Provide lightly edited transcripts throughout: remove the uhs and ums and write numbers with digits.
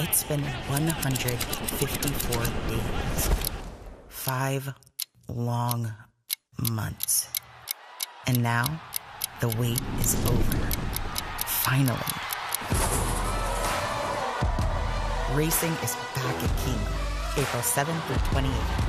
It's been 154 days. 5 long months. And now, the wait is over. Finally. Racing is back at Keeneland, April 7th through 28th.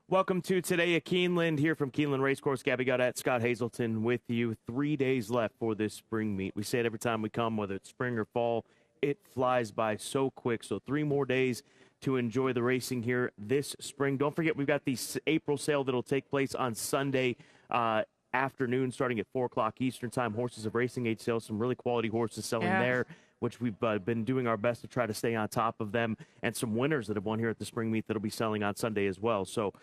Welcome to Today at Keeneland, here from Keeneland Racecourse. Gabby Gaudet, Scott Hazelton with you. 3 days left for this spring meet. We say it every time we come, whether it's spring or fall, it flies by so quick. So 3 more days to enjoy the racing here this spring. Don't forget, we've got the April sale that'll take place on Sunday afternoon, starting at 4 o'clock Eastern time. Horses of Racing Age sales, some really quality horses selling there, which we've been doing our best to try to stay on top of them, and some winners that have won here at the spring meet that'll be selling on Sunday as well. So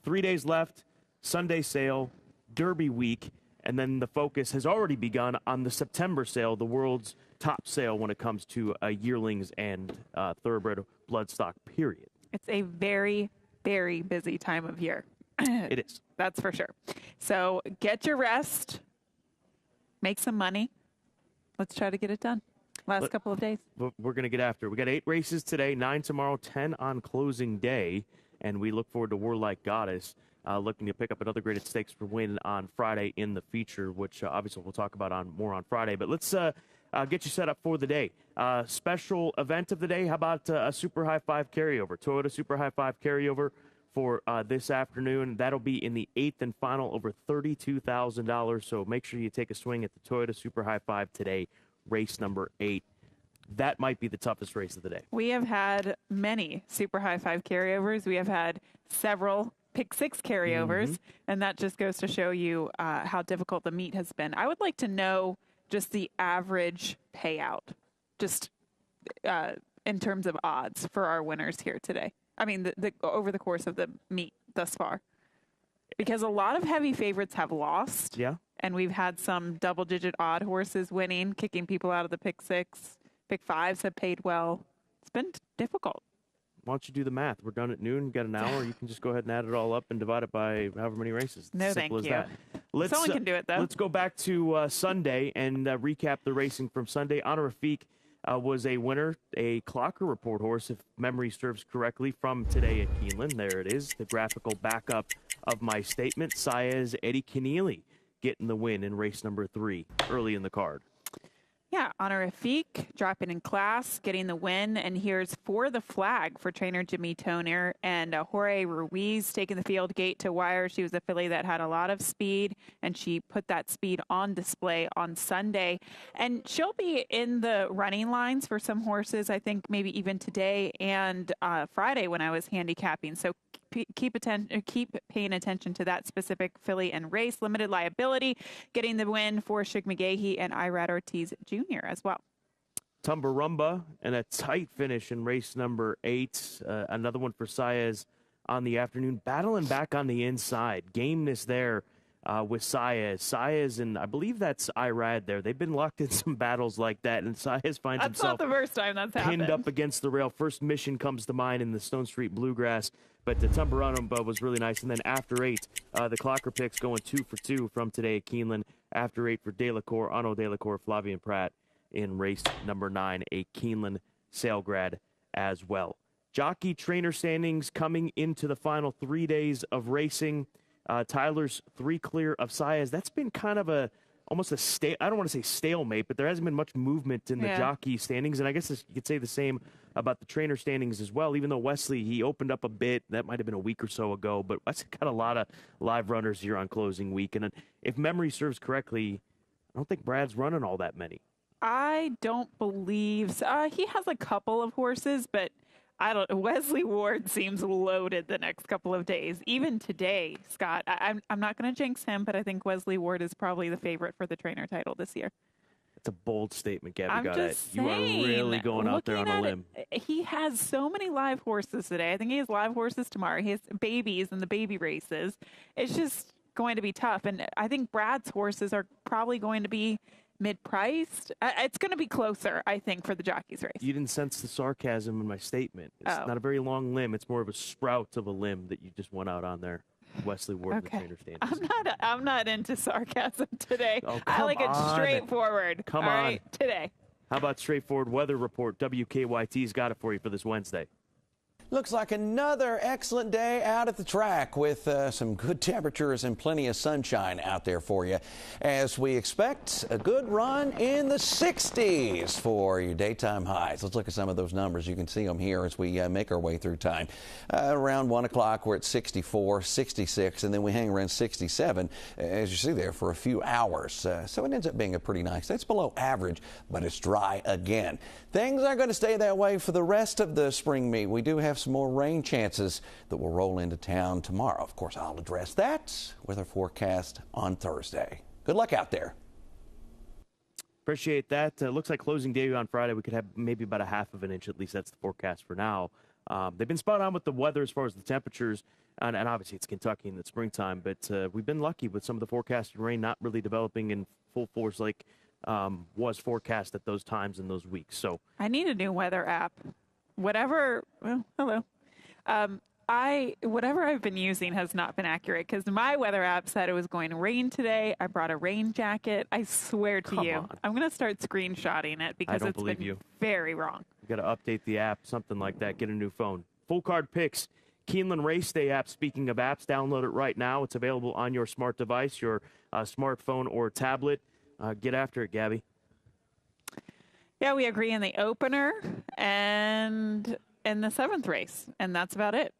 3 days left, Sunday sale, Derby week, and then the focus has already begun on the September sale, the world's top sale when it comes to yearlings and thoroughbred bloodstock, period. It's a very, very busy time of year. It is. That's for sure. So get your rest, make some money. Let's try to get it done. Last couple of days. We're going to get after it. We got 8 races today, 9 tomorrow, 10 on closing day, and we look forward to Warlike Goddess looking to pick up another graded stakes for win on Friday in the feature, which obviously we'll talk about more on Friday. But let's get you set up for the day. Special event of the day, how about a Super High 5 carryover, Toyota Super High 5 carryover for this afternoon. That'll be in the 8th and final, over $32,000. So make sure you take a swing at the Toyota Super High 5 today. Race number 8. That might be the toughest race of the day. We have had many Super High 5 carryovers. We have had several Pick 6 carryovers, and that just goes to show you how difficult the meet has been. I would like to know just the average payout, just in terms of odds for our winners here today. I mean, over the course of the meet thus far. Because a lot of heavy favorites have lost. Yeah. And we've had some double-digit odd horses winning, kicking people out of the Pick 6. Pick 5s have paid well. It's been difficult. Why don't you do the math? We're done at noon. Got an hour. You can just go ahead and add it all up and divide it by however many races. No, thank you. Someone can do it, though. Let's go back to Sunday and recap the racing from Sunday. Honor Rafik was a winner, a Clocker Report horse, if memory serves correctly, from Today at Keeneland. There it is, the graphical backup of my statement. Saez Eddie Keneally getting the win in race number 3 early in the card. Yeah, Honor Rafik dropping in class, getting the win. And here's For the Flag for trainer Jimmy Toner. And Jorge Ruiz taking the field gate to wire. She was a filly that had a lot of speed, and she put that speed on display on Sunday. And she'll be in the running lines for some horses, I think maybe even today and Friday when I was handicapping. So keep paying attention to that specific filly and race. Limited liability, getting the win for Shig McGahee and Irad Ortiz Jr. as well. Tumbarumba and a tight finish in race number 8. Another one for Saez on the afternoon. Battling back on the inside. Gameness there with Saez. Saez, and I believe that's Irad there. They've been locked in some battles like that, and Saez finds himself not the first time that's pinned happened. up against the rail. First Mission comes to mind in the Stone Street Bluegrass, but the Tumbarumba was really nice. And then after 8, the Clocker picks going 2 for 2 from Today at Keeneland. After 8 for Delacour, Arnaud Delacour, Flavian Pratt in race number 9, a Keeneland sale grad as well. Jockey trainer standings coming into the final 3 days of racing. Tyler's 3 clear of Saez. That's been kind of almost a I don't want to say stalemate, but there hasn't been much movement in the jockey standings. And I guess you could say the same about the trainer standings as well, even though Wesley, he opened up a bit. That might have been a week or so ago, but Wesley got a lot of live runners here on closing week. And if memory serves correctly, I don't think Brad's running all that many. I don't believe so. He has a couple of horses, but Wesley Ward seems loaded the next couple of days. Even today, Scott, I'm not going to jinx him, but I think Wesley Ward is probably the favorite for the trainer title this year. It's a bold statement, Gabby. I'm just saying, you are really going out there on a limb. He has so many live horses today. I think he has live horses tomorrow. He has babies in the baby races. It's just going to be tough. And I think Brad's horses are probably going to be mid-priced. It's going to be closer, I think, for the jockey's race. You didn't sense the sarcasm in my statement. It's not a very long limb. It's more of a sprout of a limb that you just went out on there. Wesley Ward, the trainer standings. I'm not into sarcasm today. Oh, I like it straightforward. Come all on. Right, today. How about straightforward weather report? WKYT's got it for you for this Wednesday. Looks like another excellent day out at the track with some good temperatures and plenty of sunshine out there for you. As we expect a good run in the 60s for your daytime highs. Let's look at some of those numbers. You can see them here as we make our way through time. Around 1 o'clock, we're at 64, 66, and then we hang around 67, as you see there, for a few hours. So it ends up being a pretty nice. That's below average, but it's dry again. Things aren't going to stay that way for the rest of the spring meet. We do have some more rain chances that will roll into town tomorrow. Of course, I'll address that with our forecast on Thursday. Good luck out there. Appreciate that. Looks like closing day on Friday, we could have maybe about a half of an inch. At least that's the forecast for now. They've been spot on with the weather as far as the temperatures, and obviously it's Kentucky in the springtime, but we've been lucky with some of the forecasted rain not really developing in full force like was forecast at those times in those weeks. So I need a new weather app. Whatever I've been using has not been accurate because my weather app said it was going to rain today. I brought a rain jacket. I swear to you, I'm going to start screenshotting it because it's been very wrong. You got to update the app, something like that. Get a new phone. Full card picks. Keeneland Race Day app. Speaking of apps, download it right now. It's available on your smart device, your smartphone or tablet. Get after it, Gabby. Yeah, we agree in the opener and in the 7th race, and that's about it.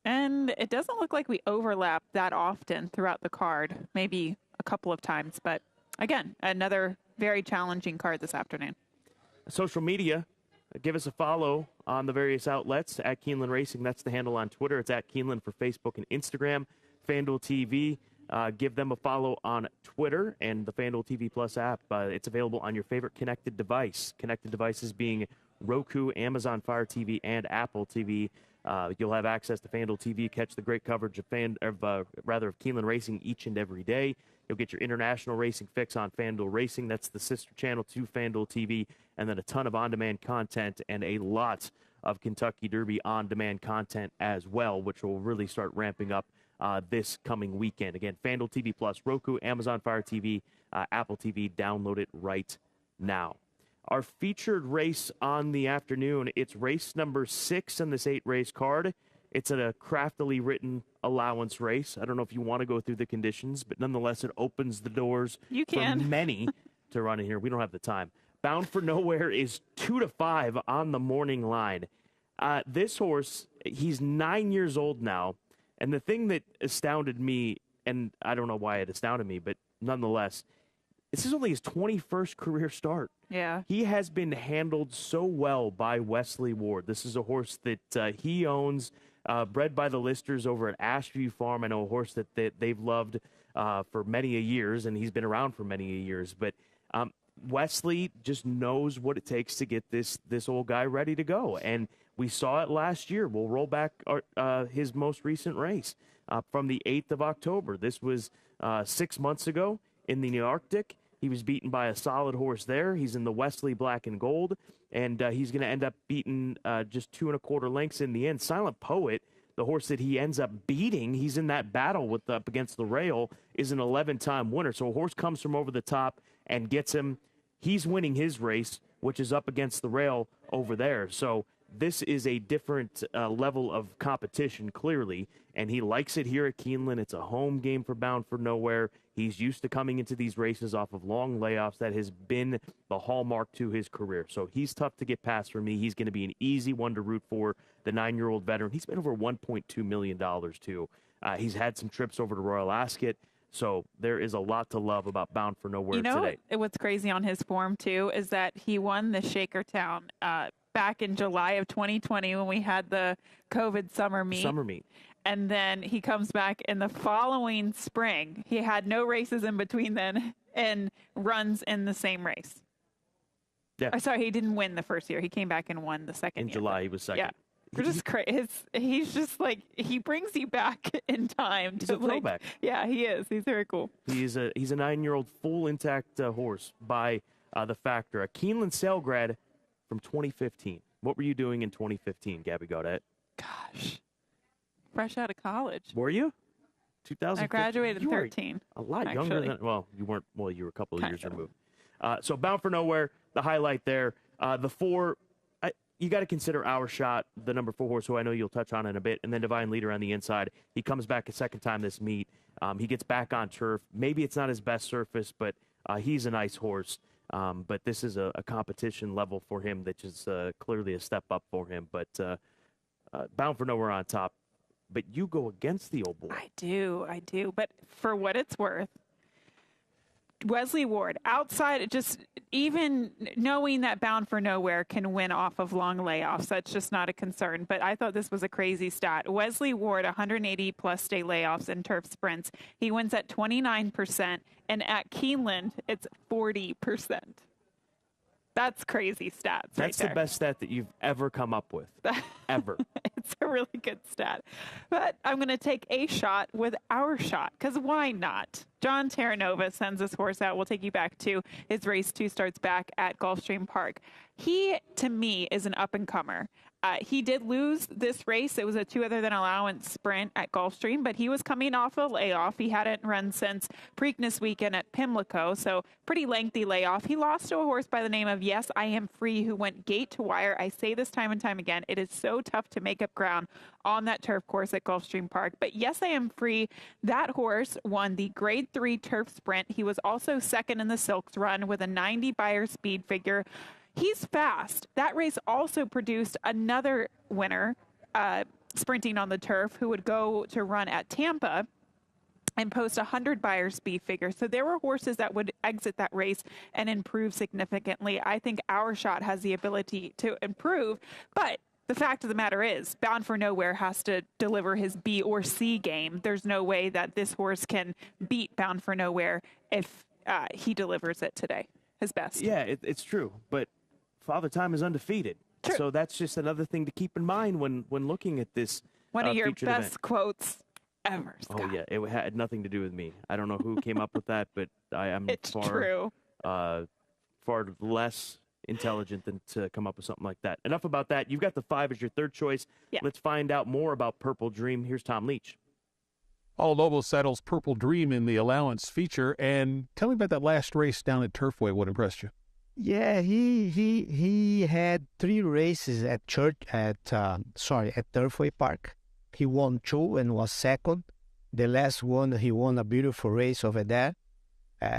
And it doesn't look like we overlap that often throughout the card, maybe a couple of times. But again, another very challenging card this afternoon. Social media, give us a follow on the various outlets at Keeneland Racing. That's the handle on Twitter. It's at Keeneland for Facebook and Instagram. FanDuel TV. Give them a follow on Twitter and the FanDuel TV Plus app. It's available on your favorite connected device. Connected devices being Roku, Amazon Fire TV, and Apple TV. You'll have access to FanDuel TV. Catch the great coverage of Keeneland Racing each and every day. You'll get your international racing fix on FanDuel Racing. That's the sister channel to FanDuel TV, and then a ton of on-demand content and a lot of Kentucky Derby on-demand content as well, which will really start ramping up this coming weekend. Again, FanDuel TV Plus, Roku, Amazon Fire TV, Apple TV. Download it right now. Our featured race on the afternoon, it's race number 6 in this 8-race card. It's a craftily written allowance race. I don't know if you want to go through the conditions, but nonetheless, it opens the doors for many to run in here. We don't have the time. Bound for Nowhere is 2-5 on the morning line. This horse, he's 9 years old now. And the thing that astounded me, and I don't know why it astounded me, but nonetheless, this is only his 21st career start. Yeah. He has been handled so well by Wesley Ward. This is a horse that he owns, bred by the listers over at Ashview Farm. I know a horse that they've loved for many a years, and he's been around for many a years. But Wesley just knows what it takes to get this old guy ready to go. And we saw it last year. We'll roll back his most recent race from the 8th of October. This was 6 months ago in the Arctic. He was beaten by a solid horse there. He's in the Wesley Black and Gold, and he's going to end up beating just 2 1/4 lengths in the end. Silent Poet, the horse that he ends up beating, he's in that battle up against the rail, is an 11-time winner. So a horse comes from over the top and gets him. He's winning his race, which is up against the rail over there. So this is a different level of competition, clearly, and he likes it here at Keeneland. It's a home game for Bound for Nowhere. He's used to coming into these races off of long layoffs. That has been the hallmark to his career. So he's tough to get past for me. He's going to be an easy one to root for, the 9-year-old veteran. He's been over $1.2 million, too. He's had some trips over to Royal Ascot. So there is a lot to love about Bound for Nowhere today. What's crazy on his form, too, is that he won the Shakertown back in July of 2020 when we had the COVID summer meet. And then he comes back in the following spring. He had no races in between then and runs in the same race. Yeah. Sorry, he didn't win the first year. He came back and won the second year. In July, he was second. Yeah. Just he's just like, he brings you back in time. He's a throwback. Yeah, he is. He's very cool. He's a 9-year-old full intact horse by the Factor. A Keeneland Sale grad from 2015. What were you doing in 2015, Gabby Gaudet? Gosh, fresh out of college. Were you? 2015? I graduated in 13. A lot younger than, you weren't, you were a couple of years removed. So Bound for Nowhere, the highlight there. The 4, you got to consider Our Shot, the number 4 horse, who I know you'll touch on in a bit, and then Divine Leader on the inside. He comes back a second time this meet. He gets back on turf. Maybe it's not his best surface, but he's a nice horse. But this is a competition level for him that is clearly a step up for him. But Bound for Nowhere on top. But you go against the old boy. I do. But for what it's worth, Wesley Ward, outside, just even knowing that Bound for Nowhere can win off of long layoffs, that's just not a concern. But I thought this was a crazy stat. Wesley Ward, 180-plus day layoffs in turf sprints. He wins at 29%, and at Keeneland, it's 40%. That's crazy stats. That's right the best stat that you've ever come up with, ever. It's a really good stat. But I'm going to take a shot with Our Shot, because why not? John Terranova sends this horse out. We'll take you back to his race 2 starts back at Gulfstream Park. He, to me, is an up-and-comer. He did lose this race. It was a 2 other than allowance sprint at Gulfstream, but he was coming off a layoff. He hadn't run since Preakness weekend at Pimlico, so pretty lengthy layoff. He lost to a horse by the name of Yes, I Am Free, who went gate to wire. I say this time and time again, it is so tough to make up ground on that turf course at Gulfstream Park. But Yes, I Am Free, that horse won the Grade 3 turf sprint. He was also second in the Silks run with a 90 Beyer speed figure. He's fast. That race also produced another winner sprinting on the turf who would go to run at Tampa and post 100 Beyer speed figure. So there were horses that would exit that race and improve significantly. I think Our Shot has the ability to improve, but the fact of the matter is, Bound for Nowhere has to deliver his B or C game. There's no way that this horse can beat Bound for Nowhere if he delivers it today, his best. Yeah, it's true, but Father Time is undefeated. True. So that's just another thing to keep in mind when looking at this One of your featured best event. quotes ever, Scott. Oh, yeah. It had nothing to do with me. I don't know who came up with that, but I am It's true. far less intelligent than to come up with something like that. Enough about that. You've got the 5 as your third choice. Yeah. Let's find out more about Purple Dream. Here's Tom Leach. All Lobo settles Purple Dream in the allowance feature. And tell me about that last race down at Turfway. What impressed you? Yeah, he had 3 races at Turfway Park. He won 2 and was second. The last one, he won a beautiful race over there.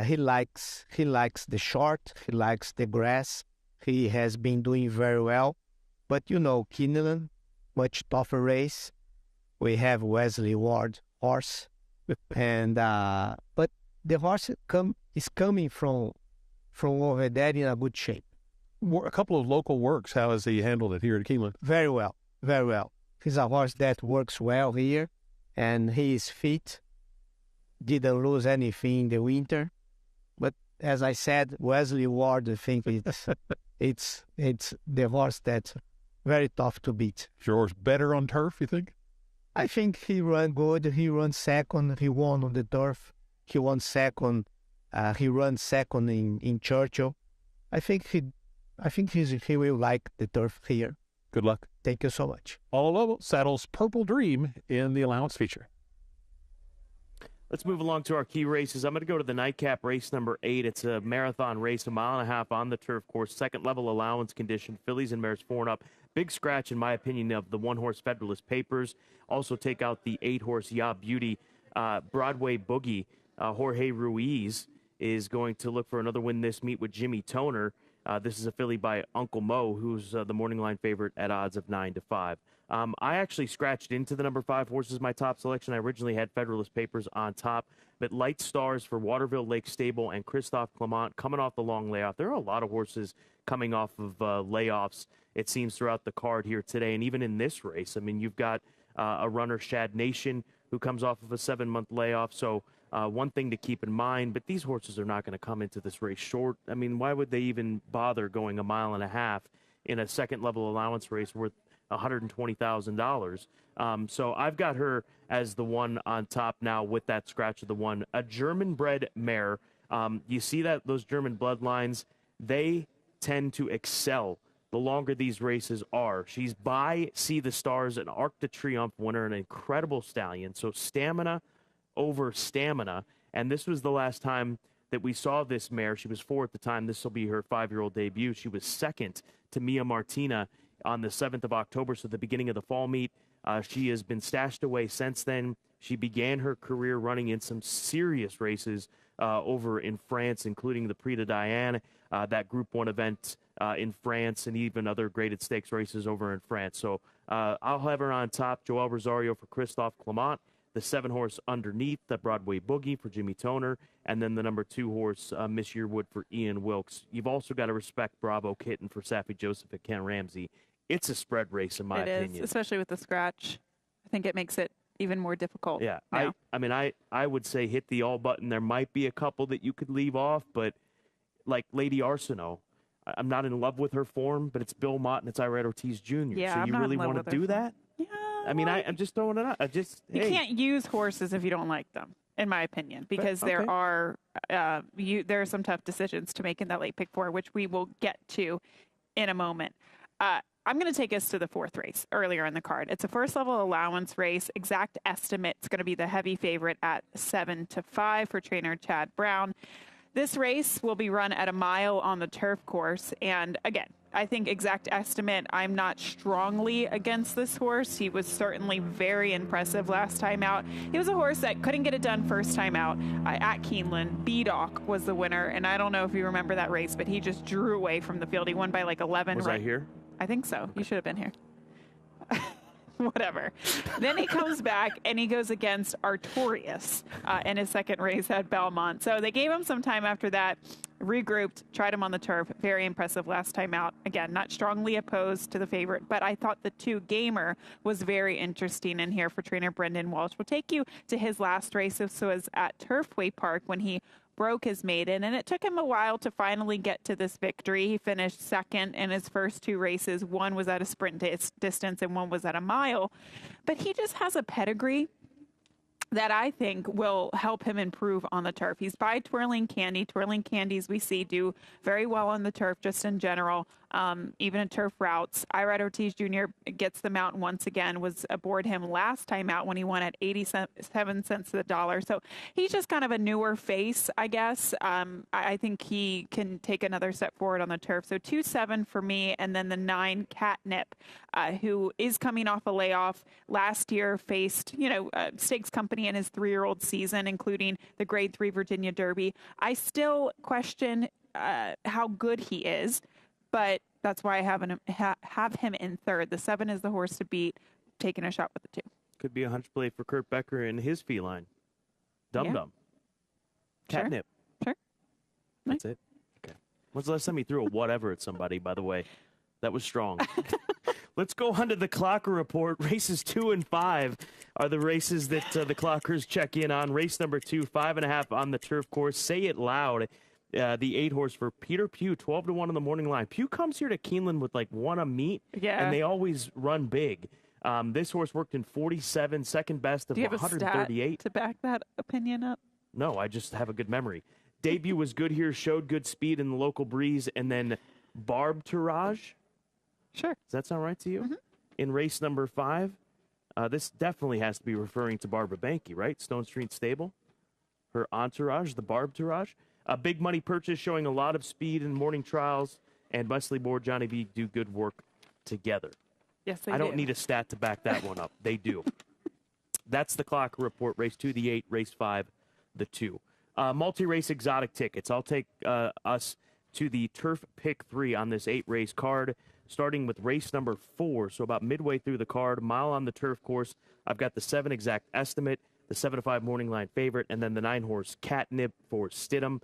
He likes the short. He likes the grass. He has been doing very well. But Keeneland, much tougher race. We have Wesley Ward horse, and but the horse is coming from over there in a good shape. A couple of local works. How has he handled it here at Keeneland? Very well, very well. He's a horse that works well here, and he is fit. Didn't lose anything in the winter. But as I said, Wesley Ward, I think it's the horse that's very tough to beat. Is your horse better on turf, you think? I think he ran good. He ran second. He won on the turf. He won second. He runs second in Churchill. I think he will like the turf here. Good luck. Thank you so much. All Lobo settles Purple Dream in the allowance feature. Let's move along to our key races. I'm going to go to the nightcap race number 8. It's a marathon race, 1.5 miles on the turf course, second level allowance condition. Fillies and mares 4 and up. Big scratch, in my opinion, of the 1-horse Federalist Papers. Also take out the 8-horse Ya Beauty. Broadway Boogie, Jorge Ruiz, is going to look for another win this meet with Jimmy Toner. This is a filly by Uncle Mo, who's the morning line favorite at odds of 9-5. I actually scratched into the number 5 horse as my top selection. I originally had Federalist Papers on top, but Light Stars for Waterville Lake Stable and Christophe Clement coming off the long layoff. There are a lot of horses coming off of layoffs, it seems, throughout the card here today, and even in this race. I mean, you've got a runner, Shad Nation, who comes off of a 7-month layoff, so one thing to keep in mind, but these horses are not going to come into this race short. I mean, why would they even bother going 1.5 miles in a second-level allowance race worth $120,000? So I've got her as the one on top now with that scratch of the 1. A German-bred mare. You see that those German bloodlines, they tend to excel the longer these races are. She's by See the Stars, an Arc de Triomphe winner, an incredible stallion. So stamina over stamina, and this was the last time that we saw this mare. She was 4 at the time. This will be her 5-year-old debut. She was second to Mia Martina on the 7th of October, so the beginning of the fall meet. She has been stashed away since then. She began her career running in some serious races over in France, including the Prix de Diane, that Group 1 event in France, and even other graded stakes races over in France. So I'll have her on top. Joel Rosario for Christophe Clement, the 7-horse Underneath, the Broadway Boogie for Jimmy Toner, and then the number 2-horse Miss Yearwood for Ian Wilkes. You've also got to respect Bravo Kitten for Saffie Joseph and Ken Ramsey. It's a spread race, in my opinion. It is, especially with the scratch. I think it makes it even more difficult. Yeah, now. I would say hit the all button. There might be a couple that you could leave off, but like Lady Arsenault, I'm not in love with her form, but it's Bill Mott and it's Irad Ortiz Jr. Yeah, so I'm you not really in love want with to her do form. that? Yeah. I mean, I'm just throwing it out. You can't use horses if you don't like them, in my opinion, because okay. there are some tough decisions to make in that late pick 4, which we will get to in a moment. I'm going to take us to the 4th race earlier in the card. It's a first level allowance race. Exact estimate's going to be the heavy favorite at 7-5 for trainer Chad Brown. This race will be run at a mile on the turf course. And again, I think exact estimate, I'm not strongly against this horse. He was certainly very impressive last time out. He was a horse that couldn't get it done first time out at Keeneland. B-Doc was the winner. And I don't know if you remember that race, but he just drew away from the field. He won by like 11. Was I here? I think so. You should have been here. Whatever. Then he comes back and he goes against Artorias in his second race at Belmont. So they gave him some time after that, regrouped, tried him on the turf. Very impressive last time out. Again, not strongly opposed to the favorite, but I thought the 2 Gamer was very interesting in here for trainer Brendan Walsh. We'll take you to his last race. This was at Turfway Park when he broke his maiden, and it took him a while to finally get to this victory. He finished second in his first 2 races. One was at a sprint distance and one was at a mile. But he just has a pedigree that I think will help him improve on the turf. He's by Twirling Candy. Twirling Candies we see do very well on the turf just in general, even in turf routes. Irad Ortiz Jr. gets the mount once again, was aboard him last time out when he won at 87 cents to the dollar. So he's just kind of a newer face, I guess. I think he can take another step forward on the turf. So 2-7 for me, and then the 9 Catnip, who is coming off a layoff. Last year faced, Stakes Company in his 3-year-old season, including the Grade 3 Virginia Derby. I still question how good he is, but that's why I have him in 3rd. The 7 is the horse to beat, taking a shot with the 2. Could be a hunch play for Kurt Becker and his feline. Dum Dum. Catnip. Sure. That's it. Okay. When's the last time he threw a whatever at somebody, by the way? That was strong. Let's go on to the Clocker Report. Races 2 and 5 are the races that the Clockers check in on. Race number 2, 5.5 on the turf course. Say It Loud, the 8-horse for Peter Pugh, 12-1 on the morning line. Pugh comes here to Keeneland with like 1 a meet, and they always run big. This horse worked in 47, second best of 138. Do you have a stat to back that opinion up? No, I just have a good memory. Debut was good here, showed good speed in the local breeze, and then Barb Tourage. Sure. Does that sound right to you? Mm-hmm. In race number 5, this definitely has to be referring to Barbara Banke, right? Stone Street Stable. Her entourage, the Barb Tourage. A big money purchase showing a lot of speed in morning trials, and Wesley Board, Johnny B do good work together. Yes, they do. I don't need a stat to back that one up. They do. That's the Clocker Report. Race 2, the 8. Race 5, the 2. Multi-race exotic tickets. I'll take us to the Turf Pick 3 on this 8-race card, starting with race number 4. So about midway through the card, mile on the turf course. I've got the 7 exact estimate, the 7-5 morning line favorite, and then the 9-horse Catnip for Stidham.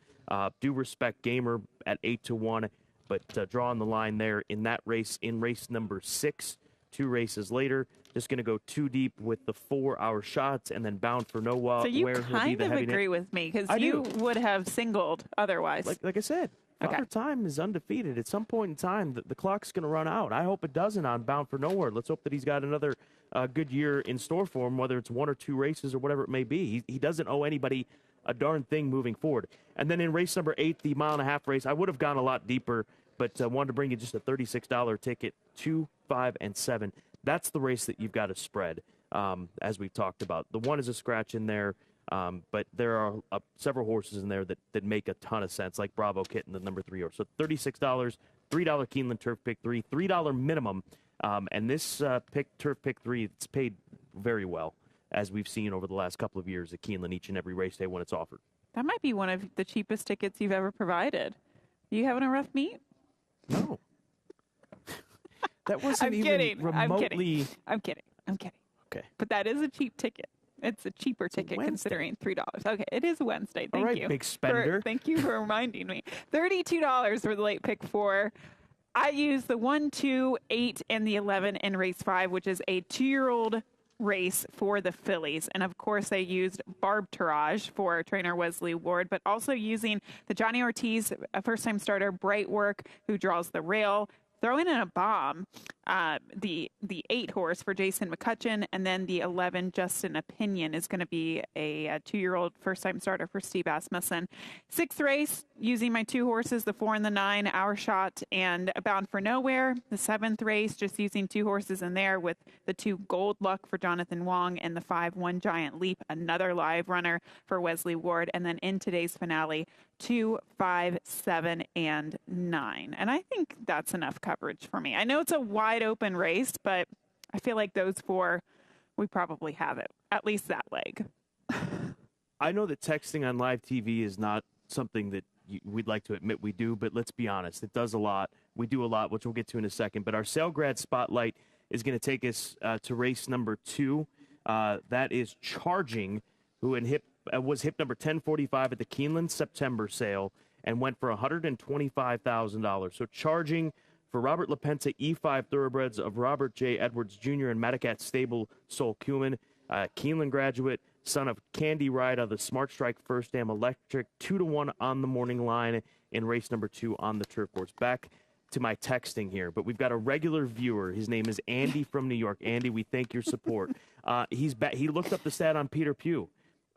Do respect Gamer at 8-1, but drawing the line there in that race. In race number 6, 2 races later, just going to go 2 deep with the 4-hour shots, and then Bound for Nowhere. So you kind of agree with me, because you would have singled otherwise. Like I said, Father Time is undefeated. At some point in time, the clock's going to run out. I hope it doesn't on Bound for Nowhere. Let's hope that he's got another good year in store for him, whether it's 1 or 2 races or whatever it may be. He doesn't owe anybody a darn thing moving forward. And then in race number 8, the 1.5-mile race, I would have gone a lot deeper, but wanted to bring you just a $36 ticket, 2, 5, and 7. That's the race that you've got to spread, as we've talked about. The 1 is a scratch in there, but there are several horses in there that make a ton of sense, like Bravo Kitten, the number 3 horse. So $36, $3 Keeneland Turf Pick 3, $3 minimum And this turf pick 3, it's paid very well, as we've seen over the last couple of years at Keeneland each and every race day when it's offered. That might be one of the cheapest tickets you've ever provided. You having a rough meet? No. That wasn't remotely. I'm kidding. Okay. But that is a cheap ticket. It's a cheaper ticket considering $3. Okay, it is Wednesday. Thank All right, you. big spender. Thank you for reminding me. $32 for the late pick 4. I used the 1, 2, 8, and the 11 in race 5, which is a 2-year-old race for the fillies. And of course, I used Barb Tourage for trainer Wesley Ward, but also using the Johnny Ortiz, a first-time starter, Bright Work, who draws the rail. Throwing in a bomb, the 8 horse for Jason McCutcheon, and then the 11 Justin Opinion is going to be a 2-year-old first-time starter for Steve Asmussen. 6th race, using my 2 horses, the 4 and the 9, Our Shot and Bound for Nowhere. The 7th race, just using 2 horses in there with the 2 Gold Luck for Jonathan Wong and the 5 One Giant Leap, another live runner for Wesley Ward. And then in today's finale, 2, 5, 7, and 9. And I think that's enough coverage for me. I know it's a wide open race, but I feel like those 4, we probably have it, at least that leg. I know that texting on live TV is not something that we'd like to admit we do, but let's be honest, it does a lot. We do a lot, which we'll get to in a second. But our Sailgrad Spotlight is going to take us to race number 2. That is Charging, who was hip number 1045 at the Keeneland September sale and went for $125,000. So Charging for Robert LaPenta, E5 thoroughbreds of Robert J. Edwards Jr. and Madacat Stable, Sol Kuhlman, Keeneland graduate, son of Candy Ride of the Smart Strike First Dam Electric, 2-1 on the morning line in race number 2 on the turf course. Back to my texting here, but we've got a regular viewer. His name is Andy from New York. Andy, we thank your support. He looked up the stat on Peter Pugh.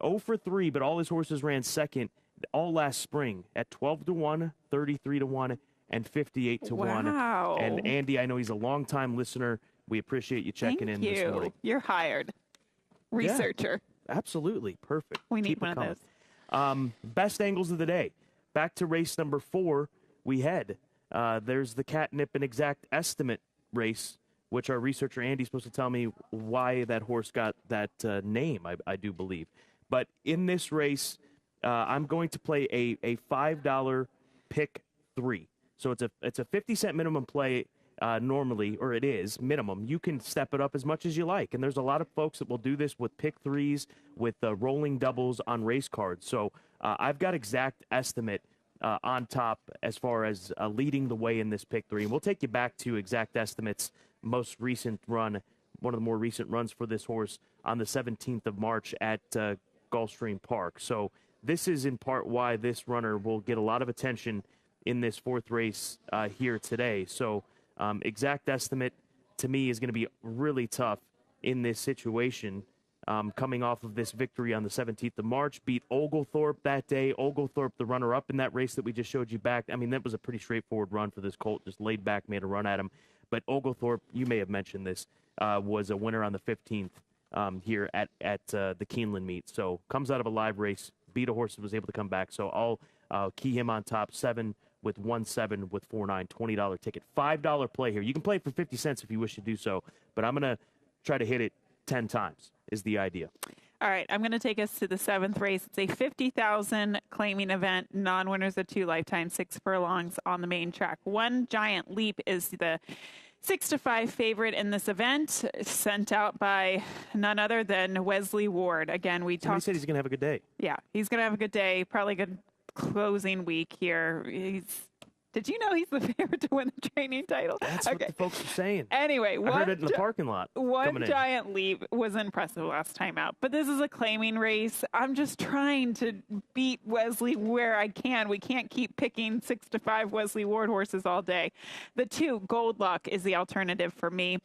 0 for 3, but all his horses ran second all last spring at 12-1, 33-1, and 58-1. Wow. And Andy, I know he's a longtime listener. We appreciate you checking in this morning. You're hired. Researcher. Yeah, absolutely. Perfect. We need Keep one of those. Best angles of the day. Back to race number 4, we head. There's the Catnip and Exact Estimate race, which our researcher Andy's supposed to tell me why that horse got that name, I do believe. But in this race, I'm going to play a $5 pick 3. So it's a 50-cent minimum play normally, or it is minimum. You can step it up as much as you like. And there's a lot of folks that will do this with pick 3s, with rolling doubles on race cards. So I've got Exact Estimate on top as far as leading the way in this pick 3. And we'll take you back to Exact Estimate's most recent run, one of the more recent runs for this horse on the 17th of March at Gulfstream Park. So this is in part why this runner will get a lot of attention in this 4th race here today. So Exact Estimate, to me, is going to be really tough in this situation. Coming off of this victory on the 17th of March, beat Oglethorpe that day. Oglethorpe, the runner-up in that race that we just showed you back. I mean, that was a pretty straightforward run for this colt. Just laid back, made a run at him. But Oglethorpe, you may have mentioned this, was a winner on the 15th here at the Keeneland meet. So comes out of a live race, beat a horse that was able to come back. So I'll key him on top, 7 with 1-7 with 4-9, $20 ticket. $5 play here. You can play it for 50 cents if you wish to do so, but I'm going to try to hit it 10 times is the idea. All right, I'm going to take us to the 7th race. It's a 50,000 claiming event. Non-winners of 2 lifetime, 6 furlongs on the main track. One Giant Leap is the 6-5 favorite in this event, sent out by none other than Wesley Ward. Again, He said he's going to have a good day. Yeah, he's going to have a good day. Probably good closing week here. Did you know he's the favorite to win the training title? That's what the folks are saying. Anyway, I heard it in the parking lot. One Giant Leap was impressive last time out, but this is a claiming race. I'm just trying to beat Wesley where I can. We can't keep picking 6-5 Wesley Ward horses all day. The 2 Gold Luck is the alternative for me.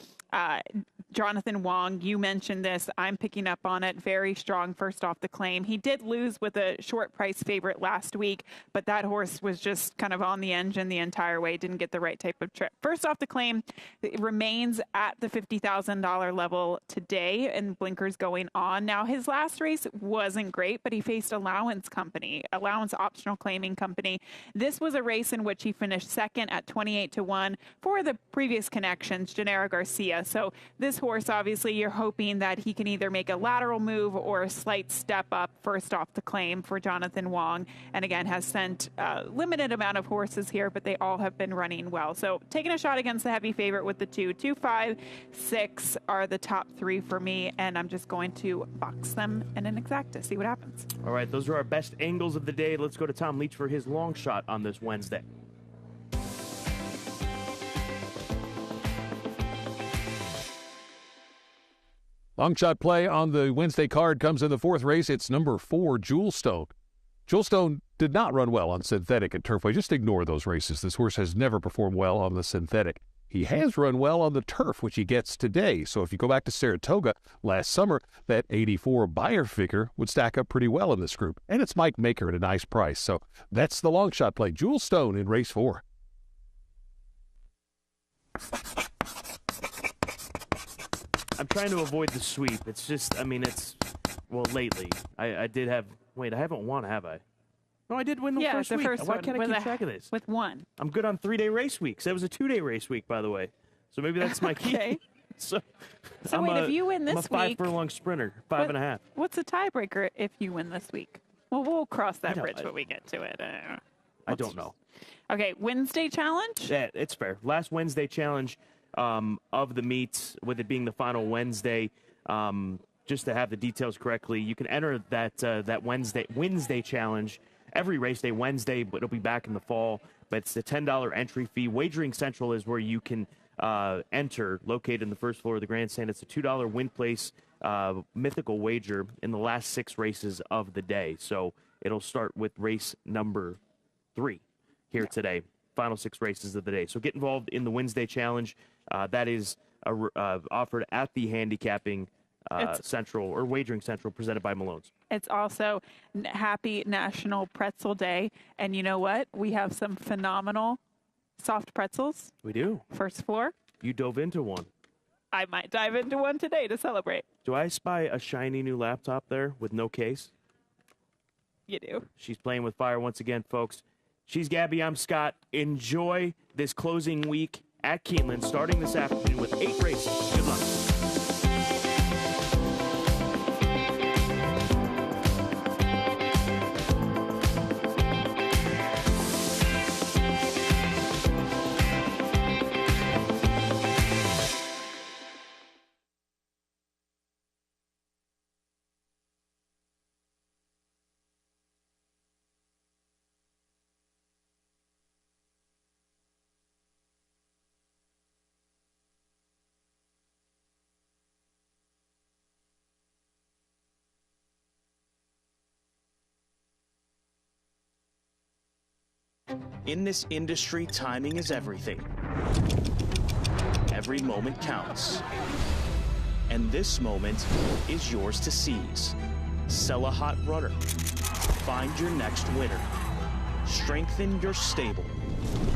Jonathan Wong, you mentioned this. I'm picking up on it. Very strong first off the claim. He did lose with a short price favorite last week, but that horse was just kind of on the engine the entire way. Didn't get the right type of trip. First off the claim, it remains at the $50,000 level today, and blinkers going on. Now, his last race wasn't great, but he faced Allowance Optional Claiming Company. This was a race in which he finished second at 28-1 for the previous connections, Gennaro Garcia. So this horse, obviously, you're hoping that he can either make a lateral move or a slight step up first off the claim for Jonathan Wong. And again, has sent a limited amount of horses here, but they all have been running well. So taking a shot against the heavy favorite with the 2, 2, 5, 6 are the top 3 for me. And I'm just going to box them in an exacta, see what happens. All right, those are our best angles of the day. Let's go to Tom Leach for his long shot on this Wednesday. Long shot play on the Wednesday card comes in the 4th race. It's number 4, Jewelstone. Jewelstone did not run well on synthetic at Turfway. Just ignore those races. This horse has never performed well on the synthetic. He has run well on the turf, which he gets today. So if you go back to Saratoga last summer, that 84 Beyer figure would stack up pretty well in this group. And it's Mike Maker at a nice price. So that's the long shot play. Jewelstone in race 4. I'm trying to avoid the sweep. It's just, lately. I did have, I haven't won, have I? No, I did win the first week. Why can't I keep track of this? With 1. I'm good on 3-day race weeks. That was a 2-day race week, by the way. So maybe that's my key. So if you win this I'm a week, 5-furlong sprinter, 5.5. What's the tiebreaker if you win this week? Well, we'll cross that bridge when we get to it. I don't know. Okay, Wednesday challenge? Yeah, it's fair. Last Wednesday challenge of the meets, with it being the final Wednesday. Just to have the details correctly, you can enter that Wednesday challenge every race day Wednesday, but it'll be back in the fall. But it's a $10 entry fee. Wagering Central is where you can enter, located in the first floor of the grandstand. It's a $2 win place mythical wager in the last 6 races of the day. So it'll start with race number 3 here today. Final 6 races of the day. So get involved in the Wednesday challenge. That is offered at the Handicapping Central or Wagering Central, presented by Malone's. It's also Happy National Pretzel Day. And you know what? We have some phenomenal soft pretzels. We do. First floor. You dove into one. I might dive into one today to celebrate. Do I spy a shiny new laptop there with no case? You do. She's playing with fire once again, folks. She's Gabby. I'm Scott. Enjoy this closing week at Keeneland, starting this afternoon with 8 races. Good luck. In this industry, timing is everything. Every moment counts. And this moment is yours to seize. Sell a hot runner. Find your next winner. Strengthen your stable.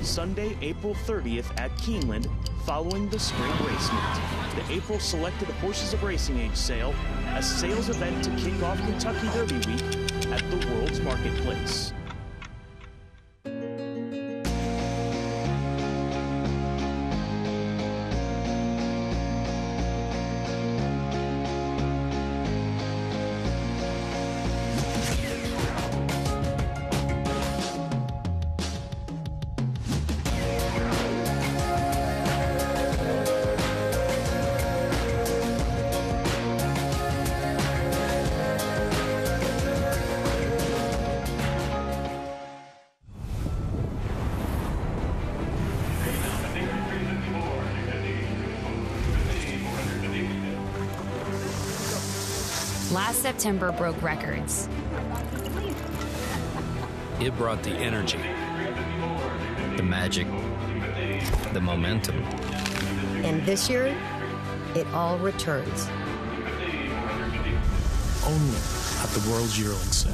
Sunday, April 30th at Keeneland, following the spring race meet. The April Selected Horses of Racing Age sale, a sales event to kick off Kentucky Derby week at the World's Marketplace. Last September broke records. It brought the energy, the magic, the momentum. And this year, it all returns. Only at the World's Yearling Sale.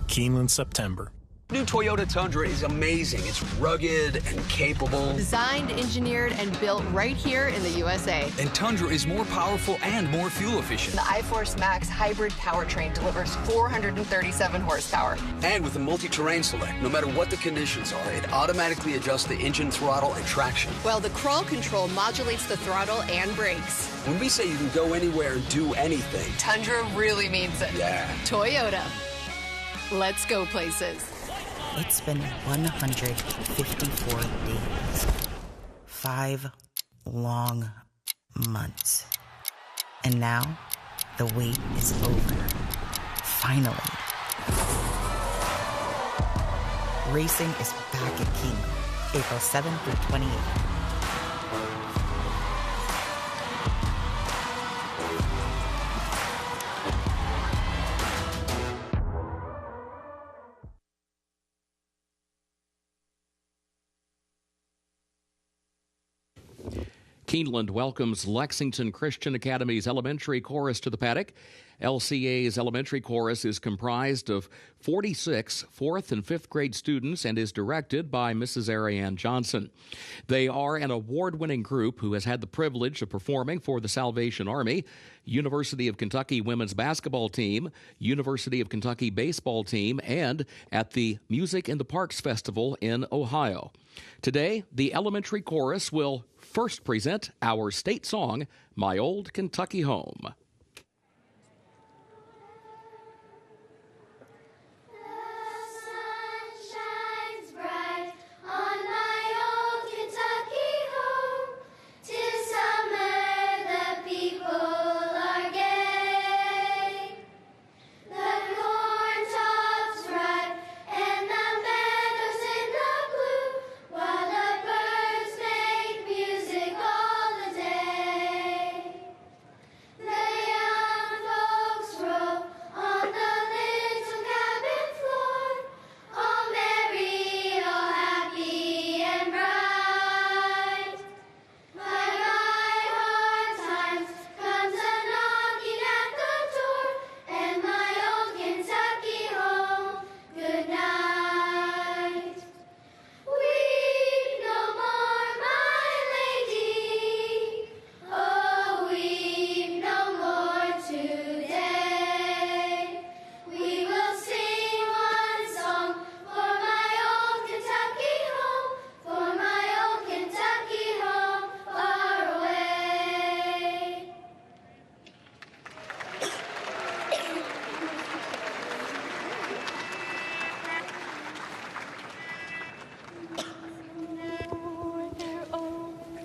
Keeneland, September. New Toyota Tundra is amazing. It's rugged and capable. Designed, engineered, and built right here in the USA. And Tundra is more powerful and more fuel efficient. The iForce Max hybrid powertrain delivers 437 horsepower. And with the multi-terrain select, no matter what the conditions are, it automatically adjusts the engine, throttle, and traction. While the crawl control modulates the throttle and brakes. When we say you can go anywhere and do anything, Tundra really means it. Yeah. Toyota. Let's go places. It's been 154 days. 5 long months. And now, the wait is over. Finally. Racing is back at Keeneland, April 7th through 28th. Keeneland welcomes Lexington Christian Academy's elementary chorus to the paddock. LCA's elementary chorus is comprised of 46 4th and 5th grade students and is directed by Mrs. Ariane Johnson. They are an award-winning group who has had the privilege of performing for the Salvation Army, University of Kentucky women's basketball team, University of Kentucky baseball team, and at the Music in the Parks Festival in Ohio. Today, the elementary chorus will first present our state song, My Old Kentucky Home.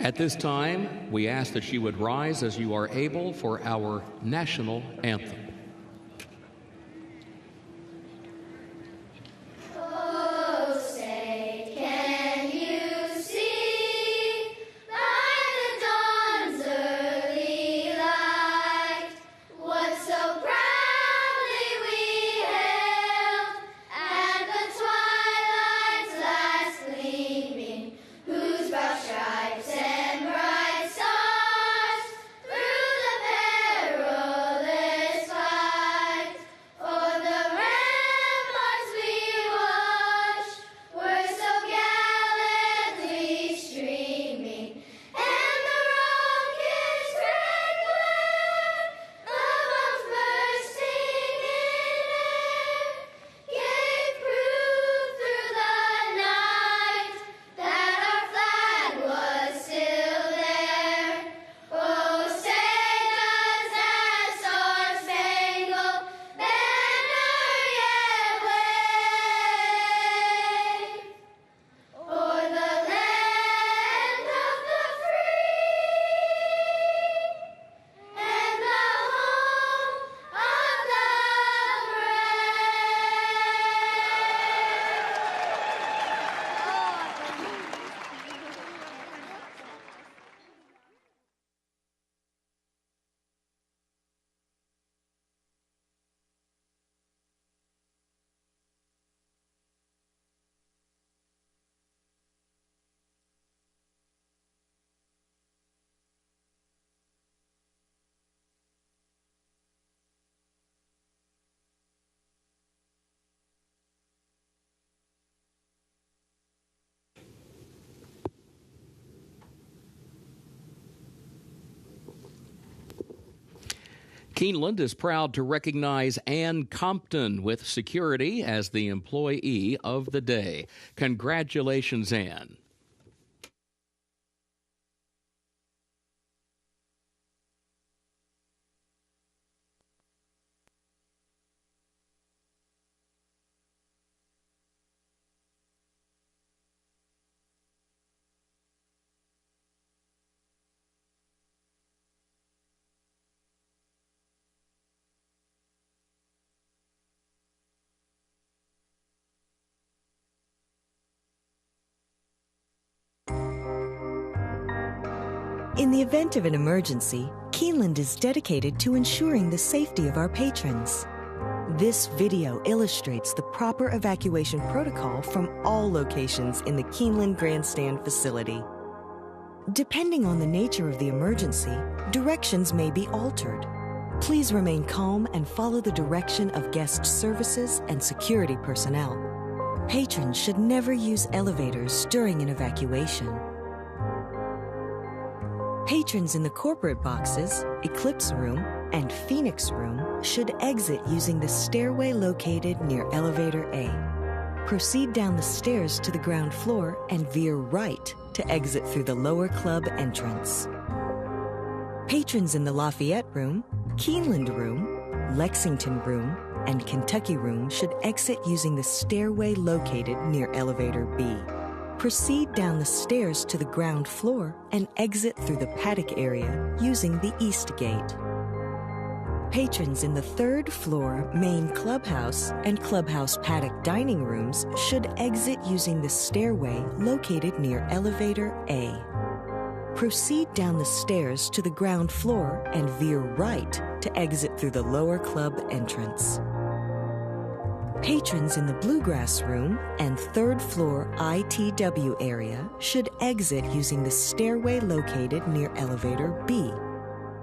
At this time, we ask that you would rise as you are able for our national anthem. Through the perilous Keeneland is proud to recognize Ann Compton with security as the Employee of the Day. Congratulations, Ann. In the event of an emergency, Keeneland is dedicated to ensuring the safety of our patrons. This video illustrates the proper evacuation protocol from all locations in the Keeneland Grandstand facility. Depending on the nature of the emergency, directions may be altered. Please remain calm and follow the direction of guest services and security personnel. Patrons should never use elevators during an evacuation. Patrons in the corporate boxes, Eclipse Room, and Phoenix Room should exit using the stairway located near Elevator A. Proceed down the stairs to the ground floor and veer right to exit through the lower club entrance. Patrons in the Lafayette Room, Keeneland Room, Lexington Room, and Kentucky Room should exit using the stairway located near Elevator B. Proceed down the stairs to the ground floor and exit through the paddock area using the East Gate. Patrons in the third floor main clubhouse and clubhouse paddock dining rooms should exit using the stairway located near Elevator A. Proceed down the stairs to the ground floor and veer right to exit through the lower club entrance. Patrons in the Bluegrass Room and third floor ITW area should exit using the stairway located near Elevator B.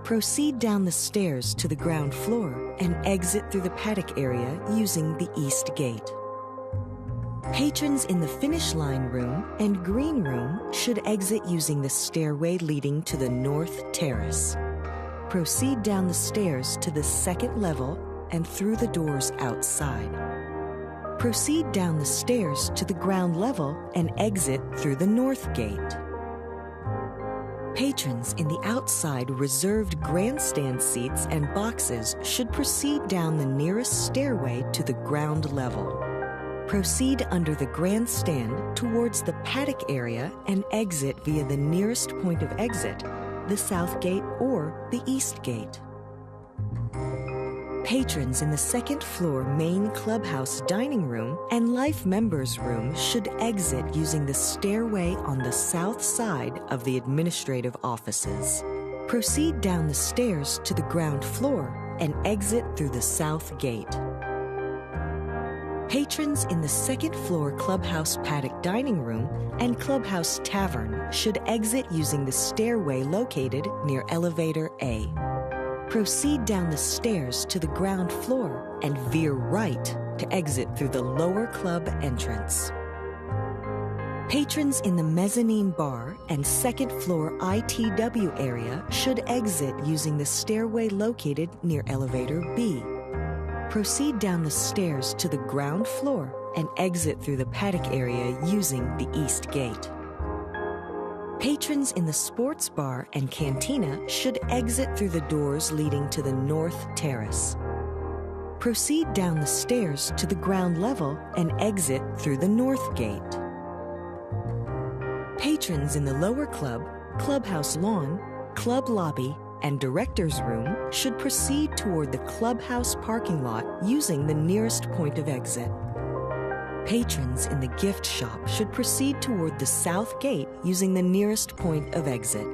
Proceed down the stairs to the ground floor and exit through the paddock area using the East Gate. Patrons in the Finish Line Room and Green Room should exit using the stairway leading to the North Terrace. Proceed down the stairs to the second level and through the doors outside. Proceed down the stairs to the ground level and exit through the North Gate. Patrons in the outside reserved grandstand seats and boxes should proceed down the nearest stairway to the ground level. Proceed under the grandstand towards the paddock area and exit via the nearest point of exit, the South Gate or the East Gate. Patrons in the second floor main clubhouse dining room and life members room should exit using the stairway on the south side of the administrative offices. Proceed down the stairs to the ground floor and exit through the South Gate. Patrons in the second floor clubhouse paddock dining room and clubhouse tavern should exit using the stairway located near Elevator A. Proceed down the stairs to the ground floor and veer right to exit through the lower club entrance. Patrons in the mezzanine bar and second floor ITW area should exit using the stairway located near Elevator B. Proceed down the stairs to the ground floor and exit through the paddock area using the East Gate. Patrons in the sports bar and cantina should exit through the doors leading to the North Terrace. Proceed down the stairs to the ground level and exit through the North Gate. Patrons in the lower club, clubhouse lawn, club lobby, and director's room should proceed toward the clubhouse parking lot using the nearest point of exit. Patrons in the gift shop should proceed toward the South Gate using the nearest point of exit.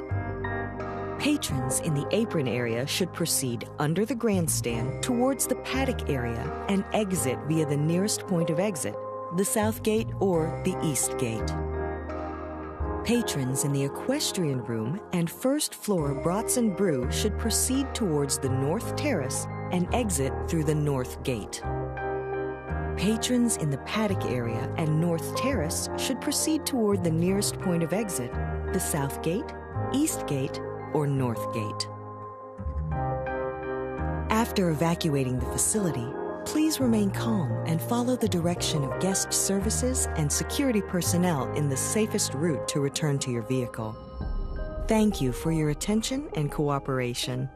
Patrons in the apron area should proceed under the grandstand towards the paddock area and exit via the nearest point of exit, the South Gate or the East Gate. Patrons in the equestrian room and first floor Brats and Brew should proceed towards the North Terrace and exit through the North Gate. Patrons in the paddock area and North Terrace should proceed toward the nearest point of exit, the South Gate, East Gate, or North Gate. After evacuating the facility, please remain calm and follow the direction of guest services and security personnel in the safest route to return to your vehicle. Thank you for your attention and cooperation.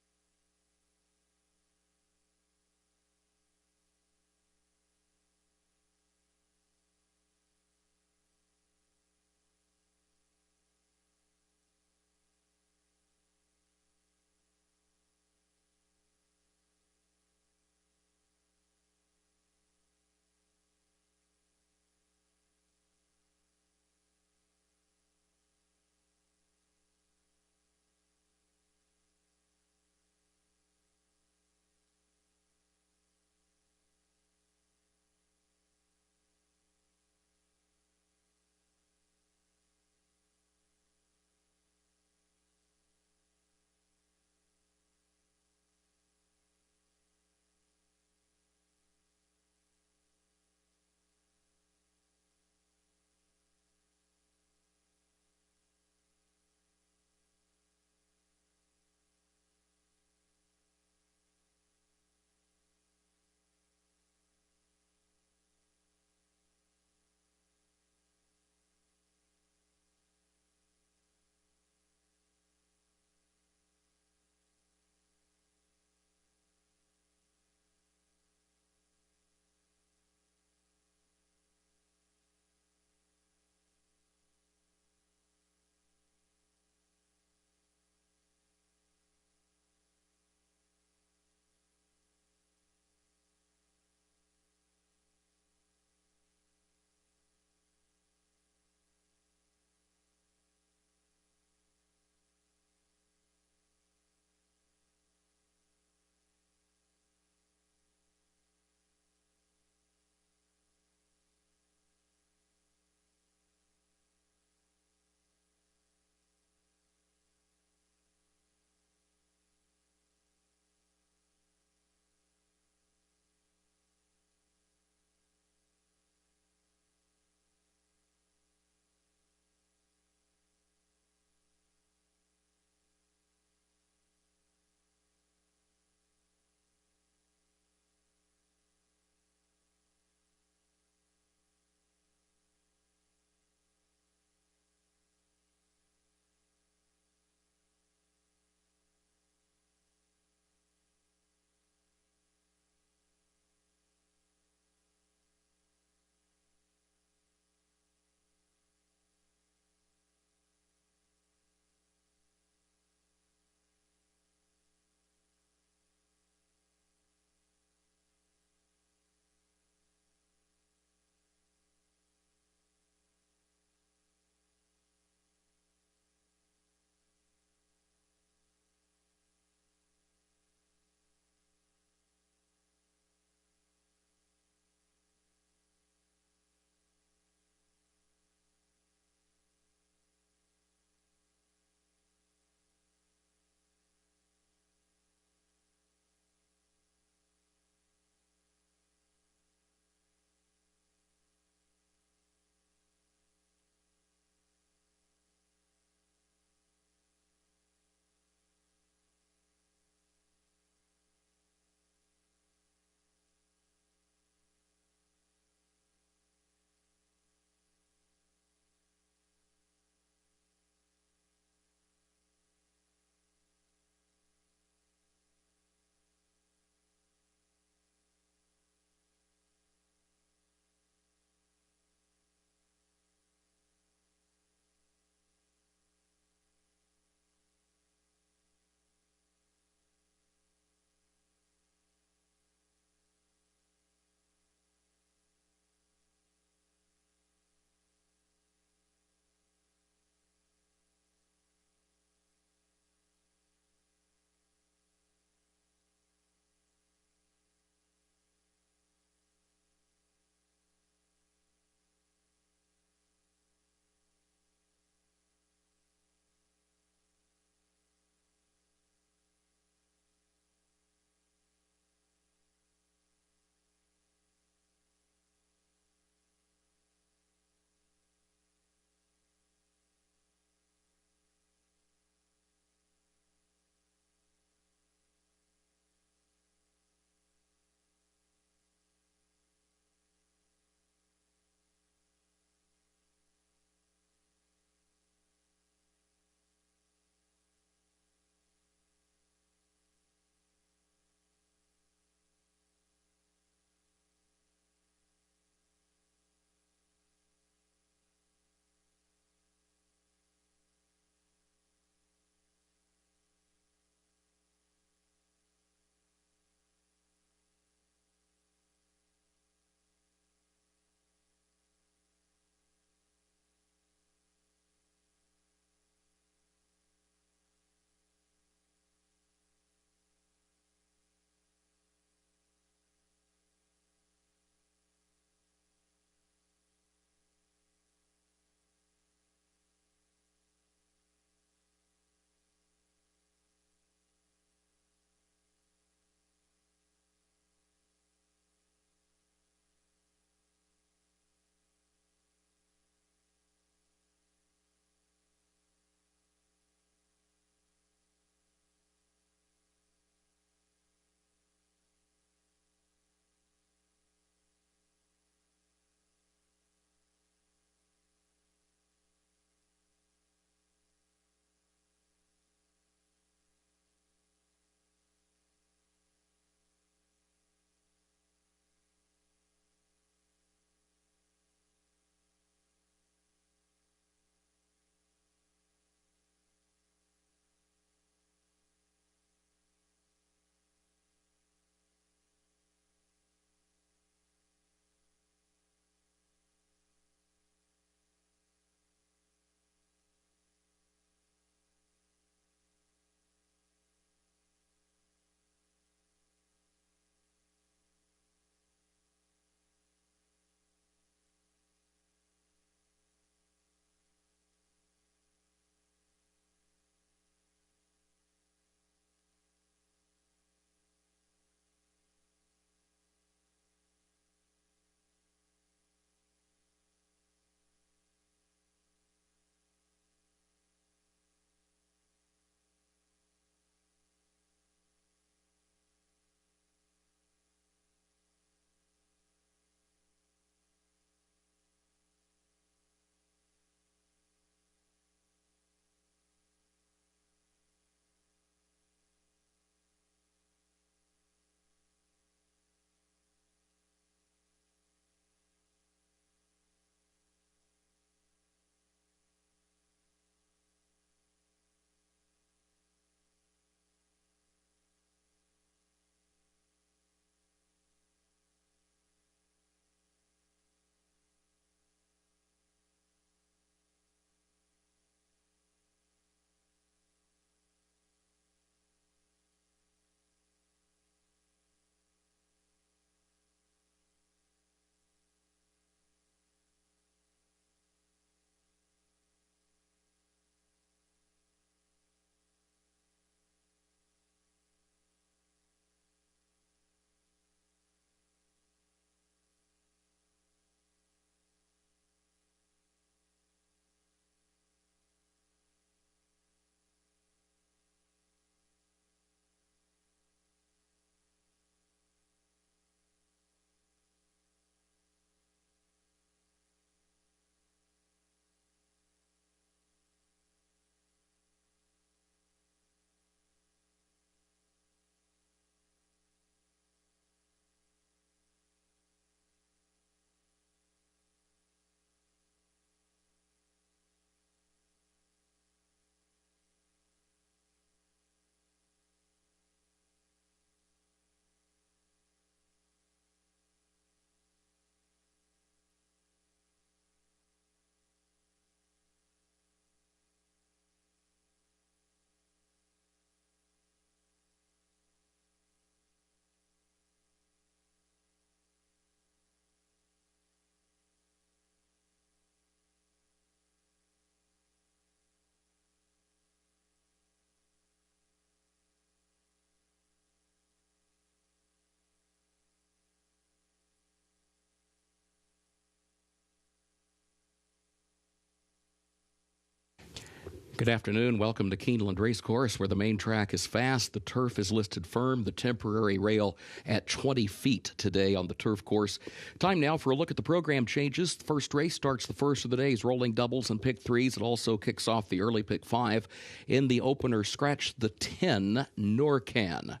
Good afternoon. Welcome to Keeneland Racecourse, where the main track is fast. The turf is listed firm. The temporary rail at 20 feet today on the turf course. Time now for a look at the program changes. The first race starts the first of the day's rolling doubles and pick threes. It also kicks off the early pick 5. In the opener, Scratch the 10, Norcan.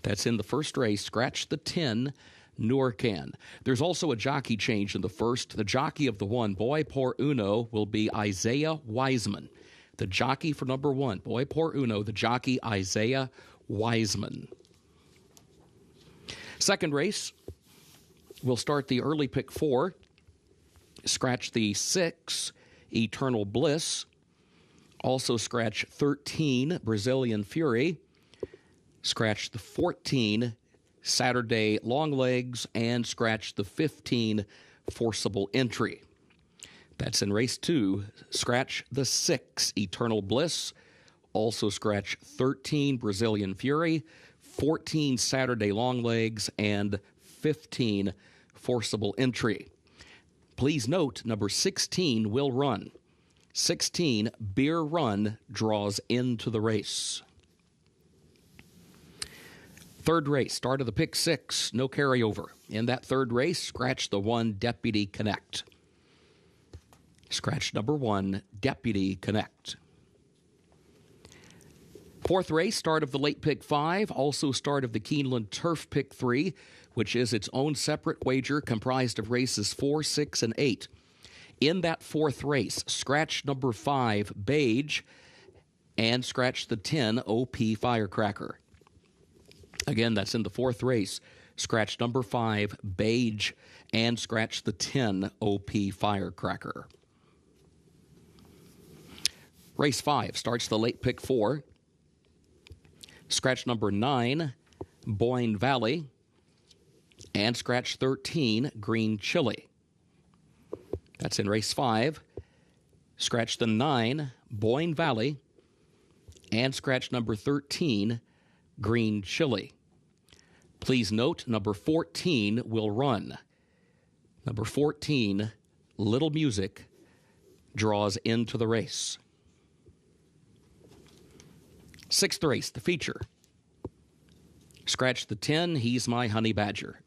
That's in the first race, Scratch the 10, Norcan. There's also a jockey change in the first. The jockey of the 1, Boy Por Uno, will be Isaiah Wiseman. The jockey for number 1, Boy Por Uno, the jockey Isaiah Wiseman. Second race, we'll start the early pick 4. Scratch the 6, Eternal Bliss. Also scratch 13, Brazilian Fury. Scratch the 14, Saturday Long Legs. And scratch the 15, Forcible Entry. That's in race 2. Scratch the 6, Eternal Bliss. Also scratch 13, Brazilian Fury, 14, Saturday Long Legs, and 15, Forcible Entry. Please note, number 16 will run. 16, Beer Run, draws into the race. Third race, start of the pick 6, no carryover. In that third race, scratch the 1, Deputy Connect. Scratch number 1, Deputy Connect. Fourth race, start of the late pick 5, also start of the Keeneland Turf pick 3, which is its own separate wager comprised of races 4, 6, and 8. In that fourth race, scratch number 5, Beige, and scratch the 10, OP Firecracker. Again, that's in the fourth race. Scratch number 5, Beige, and scratch the 10, OP Firecracker. Race 5 starts the late pick 4. Scratch number 9, Boyne Valley, and scratch 13, Green Chili. That's in race 5. Scratch the 9, Boyne Valley, and scratch number 13, Green Chili. Please note, number 14 will run. Number 14, Little Music, draws into the race. Sixth race, the feature. Scratch the 10, He's My Honey Badger.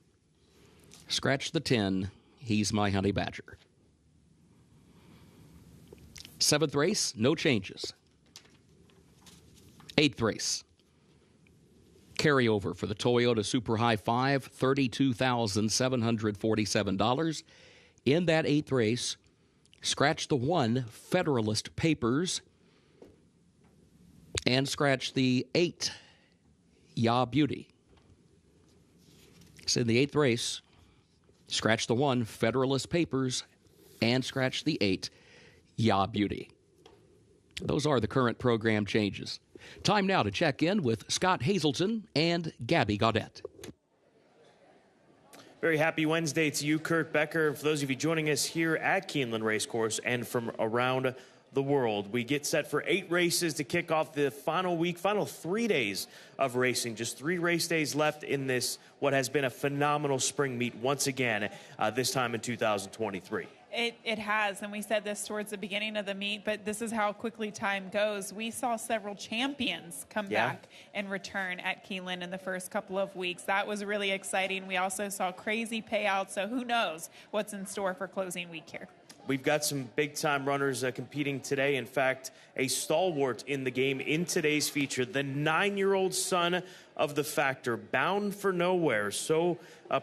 Scratch the 10, He's My Honey Badger. Seventh race, no changes. Eighth race. Carryover for the Toyota Super High 5, $32,747. In that eighth race, scratch the 1, Federalist Papers, and scratch the 8, Ya Beauty. So in the eighth race, scratch the 1, Federalist Papers, and scratch the 8, Ya Beauty. Those are the current program changes. Time now to check in with Scott Hazelton and Gabby Gaudette. Very happy Wednesday to you, Kurt Becker. For those of you joining us here at Keeneland Racecourse and from around the world, we get set for 8 races to kick off the final 3 days of racing. Just 3 race days left in this, what has been a phenomenal spring meet once again, this time in 2023. It has, and we said this towards the beginning of the meet, but this is how quickly time goes. We saw several champions come back and return at Keeneland in the first couple of weeks. That was really exciting. We also saw crazy payouts, so who knows what's in store for closing week here. We've got some big-time runners competing today. In fact, a stalwart in the game in today's feature, the 9-year-old son of the Factor, Bound for Nowhere, so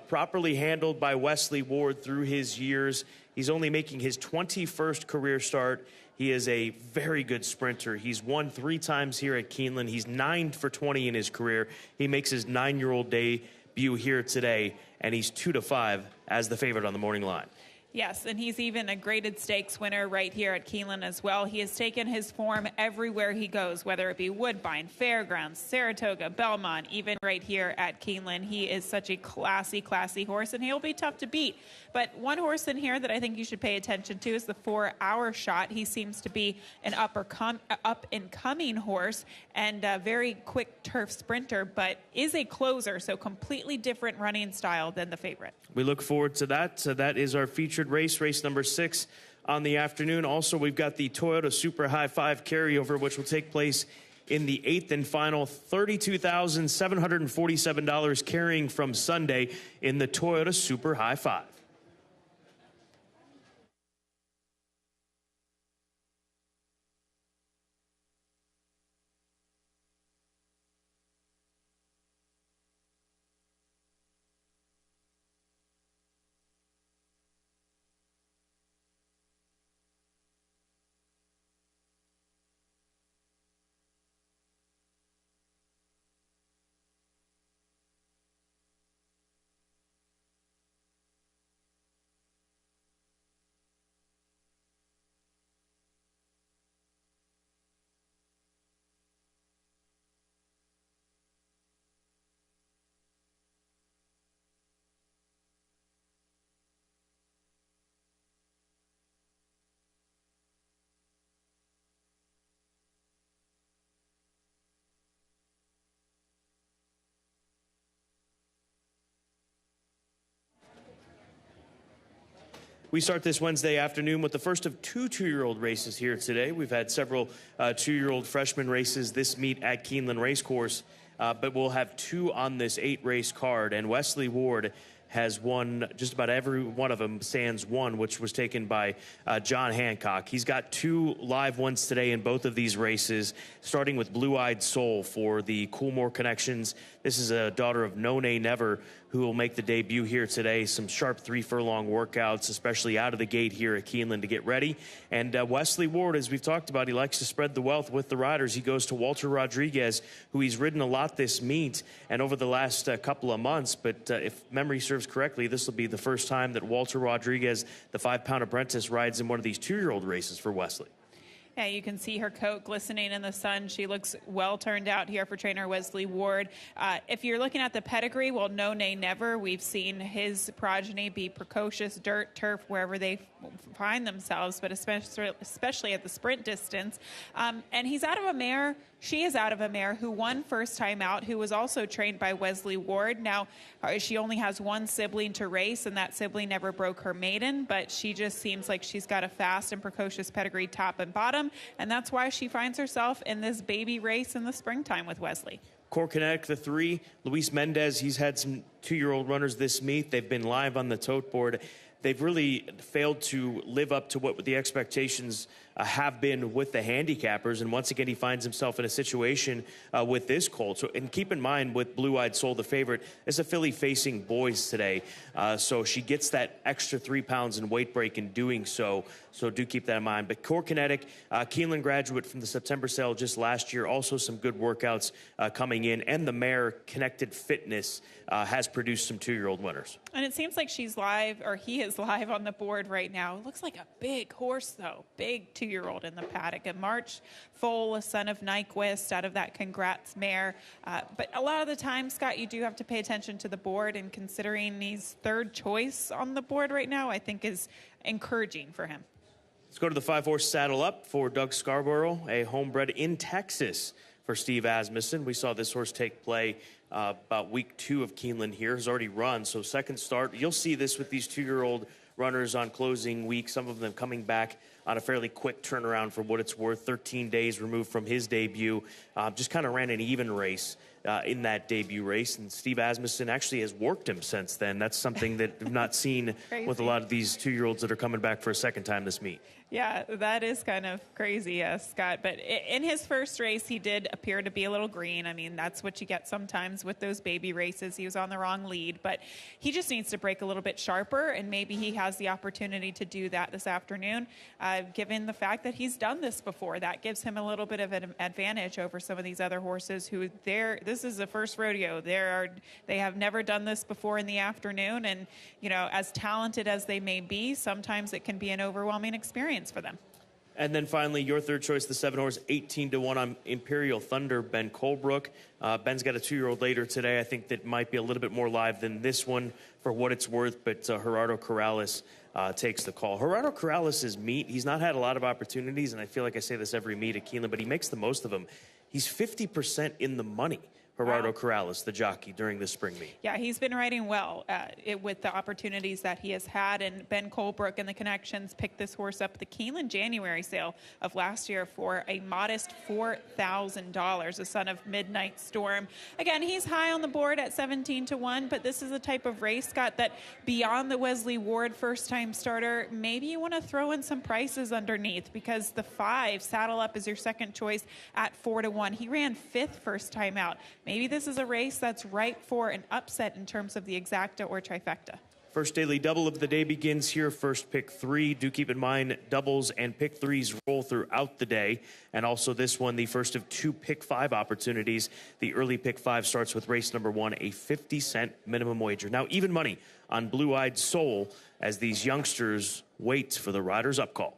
properly handled by Wesley Ward through his years. He's only making his 21st career start. He is a very good sprinter. He's won 3 times here at Keeneland. He's 9 for 20 in his career. He makes his 9-year-old debut here today, and he's 2-5 as the favorite on the morning line. Yes, and he's even a graded stakes winner right here at Keeneland as well. He has taken his form everywhere he goes, whether it be Woodbine, Fairgrounds, Saratoga, Belmont, even right here at Keeneland. He is such a classy horse, and he'll be tough to beat. But one horse in here that I think you should pay attention to is the 4 Hour Shot. He seems to be an up-and-coming horse and a very quick turf sprinter, but is a closer, so completely different running style than the favorite. We look forward to that. So that is our featured race number 6 on the afternoon. Also, we've got the Toyota Super High Five carryover, which will take place in the 8th and final $32,747 carrying from Sunday in the Toyota Super High Five. We start this Wednesday afternoon with the first of two two-year-old races here today. We've had several two-year-old freshman races this meet at Keeneland Racecourse, but we'll have two on this 8-race card. And Wesley Ward has won just about every one of them, sans one, which was taken by John Hancock. He's got two live ones today in both of these races, starting with Blue Eyed Soul for the Coolmore Connections. This is a daughter of No Nay Never, who will make the debut here today. Some sharp 3-furlong workouts, especially out of the gate here at Keeneland to get ready. And Wesley Ward, as we've talked about, he likes to spread the wealth with the riders. He goes to Walter Rodriguez, who he's ridden a lot this meet and over the last couple of months. But if memory serves correctly, this will be the first time that Walter Rodriguez, the 5-pound apprentice, rides in one of these two-year-old races for Wesley. Yeah, you can see her coat glistening in the sun. She looks well turned out here for trainer Wesley Ward. If you're looking at the pedigree, well, No Nay Never. We've seen his progeny be precocious, dirt, turf, wherever they find themselves, but especially at the sprint distance. And he's out of a mare. She is out of a mare who won first time out, who was also trained by Wesley Ward. Now, she only has one sibling to race, and that sibling never broke her maiden, but she just seems like she's got a fast and precocious pedigree top and bottom, and that's why she finds herself in this baby race in the springtime with Wesley. Core Connect, the 3, Luis Mendez, he's had some two-year-old runners this meet. They've been live on the tote board. They've really failed to live up to what the expectations have been with the handicappers. And once again, he finds himself in a situation with this colt. So, and keep in mind, with Blue Eyed Soul, the favorite, it's a filly facing boys today. So she gets that extra 3 pounds in weight break in doing so. So do keep that in mind. But Core Kinetic, Keeneland graduate from the September sale just last year. Also some good workouts coming in. And the mare Connected Fitness has produced some two-year-old winners. And it seems like she's live, or he is live on the board right now. It looks like a big horse, though. Big two-year-old in the paddock. A March foal, a son of Nyquist, out of that Congrats mare. But a lot of the time, Scott, you do have to pay attention to the board, and considering he's third choice on the board right now, I think is encouraging for him. Let's go to the 5-horse saddle up for Doug Scarborough, a homebred in Texas for Steve Asmussen. We saw this horse take play about week 2 of Keeneland here. Has already run, so second start. You'll see this with these two-year-old runners on closing week, some of them coming back on a fairly quick turnaround for what it's worth, 13 days removed from his debut. Just kind of ran an even race in that debut race, and Steve Asmussen actually has worked him since then. That's something that we've not seen with a lot of these two-year-olds that are coming back for a second time this meet. Yeah, that is kind of crazy, Scott. But in his first race, he did appear to be a little green. I mean, that's what you get sometimes with those baby races. He was on the wrong lead, but he just needs to break a little bit sharper, and maybe he has the opportunity to do that this afternoon, given the fact that he's done this before. That gives him a little bit of an advantage over some of these other horses who this is the first rodeo. They have never done this before in the afternoon, and, you know, as talented as they may be, sometimes it can be an overwhelming experience for them. And then finally, your third choice, the 7-horse, 18-1 on Imperial Thunder, Ben Colebrook. Ben's got a 2-year-old later today. I think that might be a little bit more live than this one for what it's worth, but Gerardo Corrales takes the call. Gerardo Corrales' meet, he's not had a lot of opportunities, and I feel like I say this every meet at Keeneland, but he makes the most of them. He's 50% in the money Gerardo Corrales, the jockey, during the spring meet. Yeah, he's been riding well with the opportunities that he has had, and Ben Colebrook and the Connections picked this horse up at the Keeneland January sale of last year for a modest $4,000, the son of Midnight Storm. Again, he's high on the board at 17-1, but this is a type of race, Scott, that beyond the Wesley Ward first-time starter, maybe you want to throw in some prices underneath, because the 5, Saddle Up, is your second choice at 4-1. He ran 5th first time out. Maybe this is a race that's ripe for an upset in terms of the exacta or trifecta. First daily double of the day begins here. First pick 3. Do keep in mind doubles and pick 3s roll throughout the day. And also this one, the first of 2 pick 5 opportunities. The early pick 5 starts with race number 1, a 50-cent minimum wager. Now even money on Blue Eyed Soul as these youngsters wait for the rider's up call.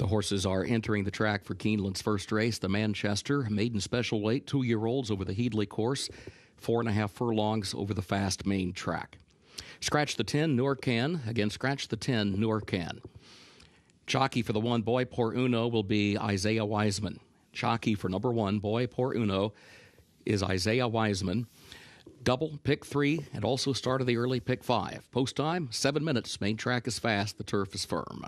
The horses are entering the track for Keeneland's first race, the Manchester maiden special weight 2-year-olds over the Headley course, 4.5 furlongs over the fast main track. Scratch the 10, Noorcan. Again, scratch the 10, Noorcan. Jockey for the 1, Boy Por Uno, will be Isaiah Wiseman. Jockey for number 1, Boy Por Uno, is Isaiah Wiseman. Double, pick 3, and also start of the early pick 5. Post time, 7 minutes. Main track is fast. The turf is firm.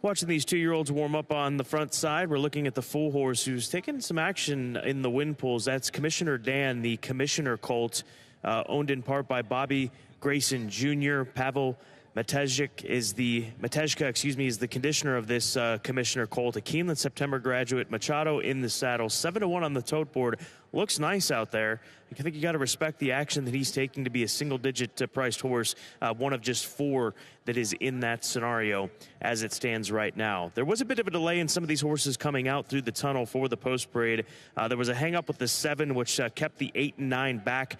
Watching these 2-year-olds warm up on the front side, we're looking at the full horse who's taking some action in the wind pulls. That's Commissioner Dan, the Commissioner colt, owned in part by Bobby Grayson Jr. Pavel Matejka is the conditioner of this Commissioner colt. A Keeneland September graduate. Machado in the saddle. 7-1 on the tote board. Looks nice out there. I think you got to respect the action that he's taking to be a single-digit priced horse, one of just 4 that is in that scenario as it stands right now. There was a bit of a delay in some of these horses coming out through the tunnel for the post parade. There was a hang-up with the 7, which kept the 8 and 9 back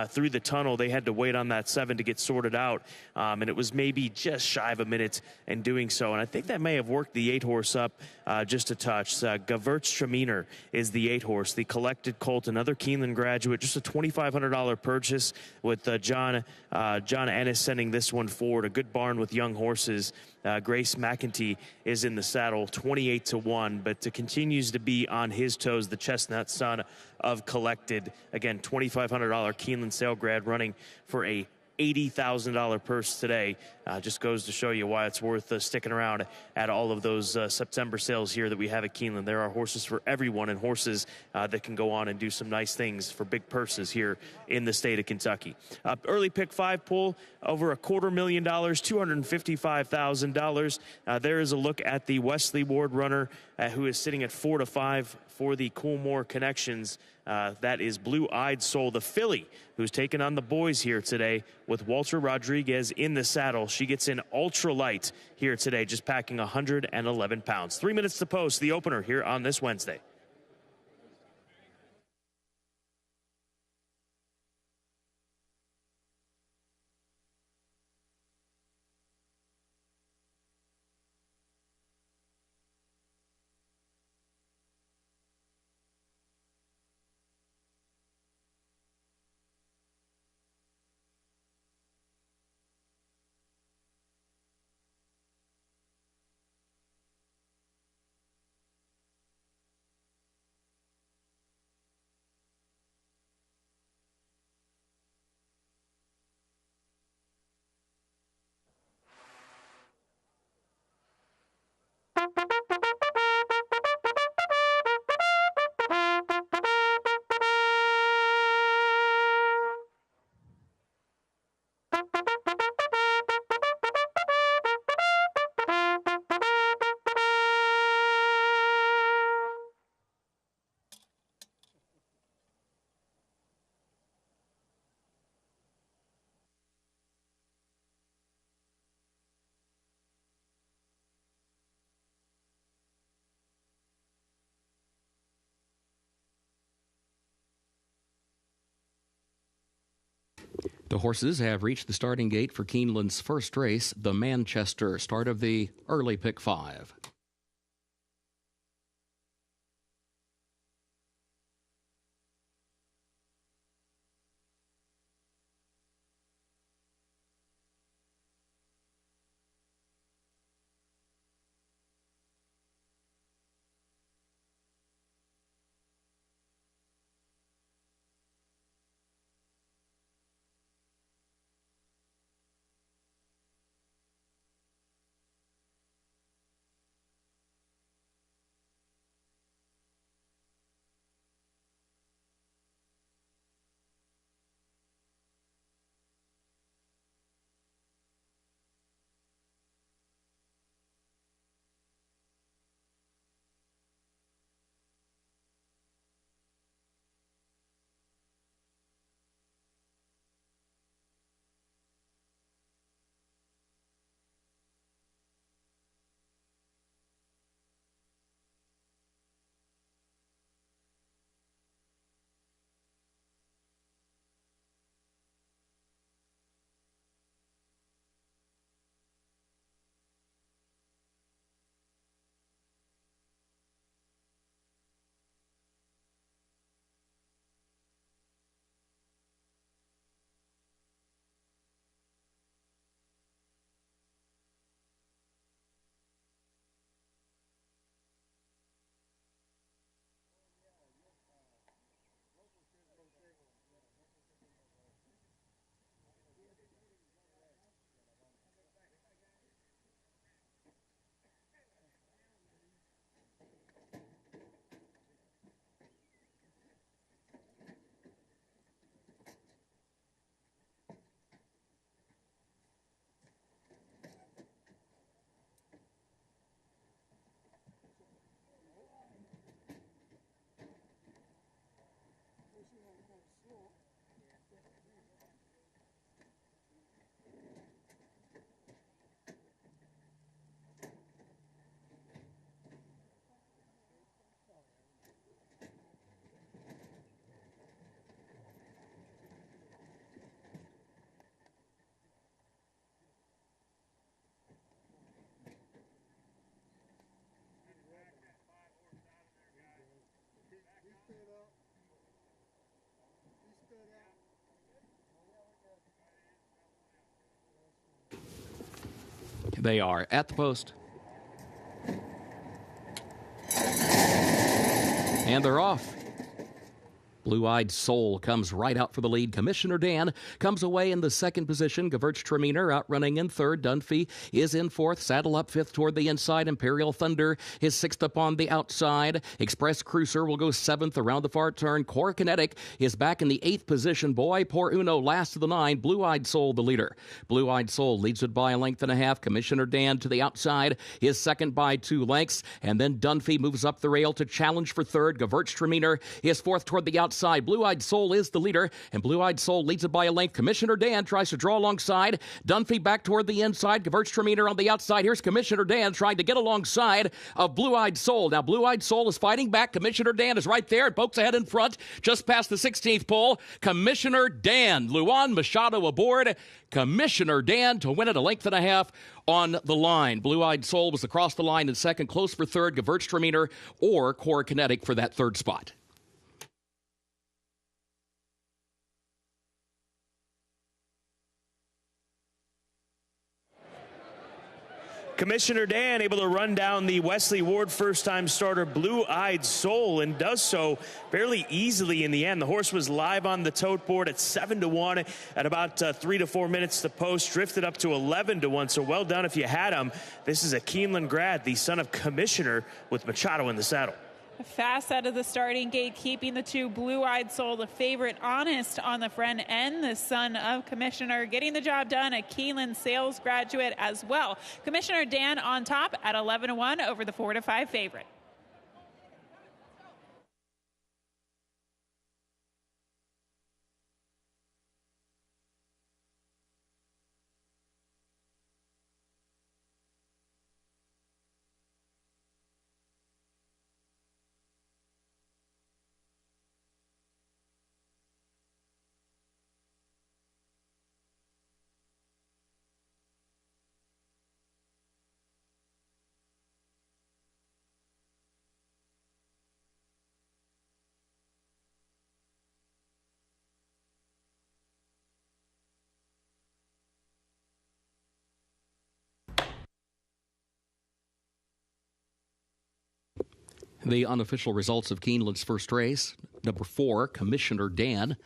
through the tunnel. They had to wait on that 7 to get sorted out, and it was maybe just shy of a minute in doing so. And I think that may have worked the 8 horse up just a touch. Gewürztraminer is the 8 horse, the collected colt, another Keeneland graduate, just a $2,500 purchase with John Ennis sending this one forward. A good barn with young horses. Grace McEntee is in the saddle, 28-1, but continues to be on his toes. The chestnut son of collected. Again, $2,500 Keeneland sale grad running for a $80,000 purse today. Just goes to show you why it's worth sticking around at all of those September sales here that we have at Keeneland. There are horses for everyone, and horses that can go on and do some nice things for big purses here in the state of Kentucky. Early pick 5 pull, over $250,000, $255,000. There is a look at the Wesley Ward runner who is sitting at 4-5 for the Coolmore Connections. That is Blue Eyed Soul, the filly, who's taken on the boys here today with Walter Rodriguez in the saddle. She gets in ultralight here today, just packing 111 pounds. 3 minutes to post, the opener here on this Wednesday. The horses have reached the starting gate for Keeneland's first race, the Manchester, start of the early pick 5. They are at the post. And they're off. Blue-Eyed Soul comes right out for the lead. Commissioner Dan comes away in the second position. Gewürztraminer outrunning in third. Dunphy is in fourth. Saddle up fifth toward the inside. Imperial Thunder is sixth up on the outside. Express Cruiser will go seventh around the far turn. Core Kinetic is back in the eighth position. Boy Por Uno last of the nine. Blue-Eyed Soul the leader. Blue-Eyed Soul leads it by a length and a half. Commissioner Dan to the outside is second by 2 lengths. And then Dunphy moves up the rail to challenge for third. Gewürztraminer is fourth toward the outside. Blue-Eyed Soul is the leader, and Blue-Eyed Soul leads it by a length. Commissioner Dan tries to draw alongside. Dunphy back toward the inside. Gewürztraminer on the outside. Here's Commissioner Dan trying to get alongside of Blue-Eyed Soul. Now, Blue-Eyed Soul is fighting back. Commissioner Dan is right there. Pokes ahead in front, just past the 16th pole. Commissioner Dan. Luan Machado aboard. Commissioner Dan to win it a length and a half on the line. Blue-Eyed Soul was across the line in second, close for third. Gewürztraminer or Core Kinetic for that third spot. Commissioner Dan able to run down the Wesley Ward first-time starter Blue-Eyed Soul, and does so fairly easily in the end. The horse was live on the tote board at 7-1 at about 3 to 4 minutes to post, drifted up to 11-1. So well done if you had him. This is a Keeneland grad, the son of Commissioner, with Machado in the saddle. Fast out of the starting gate, keeping the two. Blue-Eyed Soul, the favorite, Honest on the front end, the son of Commissioner, getting the job done, a Keeneland sales graduate as well. Commissioner Dan on top at 11-1 over the 4 to 5 favorite. The unofficial results of Keeneland's first race. Number 4, Commissioner Dan,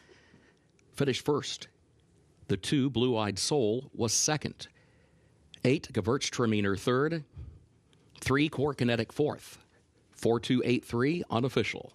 finished first. The 2, Blue-Eyed Soul, was second. 8, Gewürztraminer third. 3, Core Kinetic fourth. 4-2-8-3, unofficial.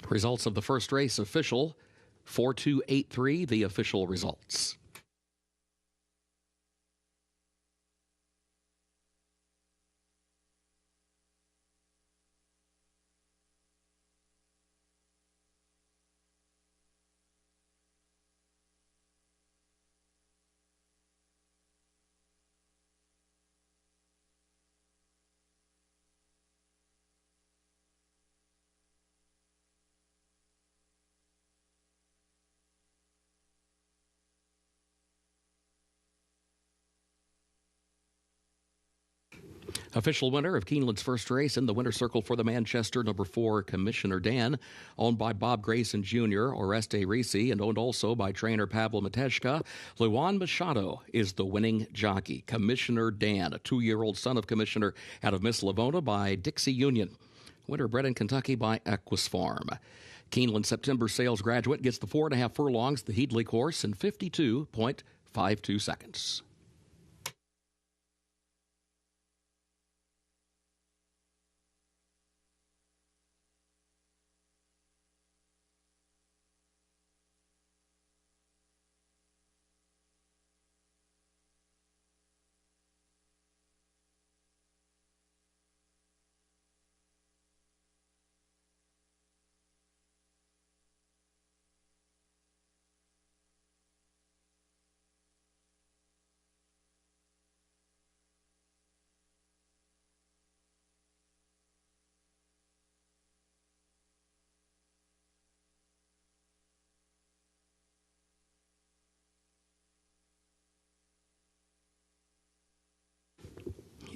Results of the first race official. 4-2-8-3, the official results. Official winner of Keeneland's first race in the winner's circle for the Manchester number 4 Commissioner Dan, owned by Bob Grayson Jr., Oreste Risi, and owned also by trainer Pavel Mateshka. Luan Machado is the winning jockey. Commissioner Dan, a 2-year-old son of Commissioner out of Miss Lavona by Dixie Union. Winner bred in Kentucky by Equus Farm. Keeneland September sales graduate gets the 4.5 furlongs, the Headley course, in 52.52 seconds.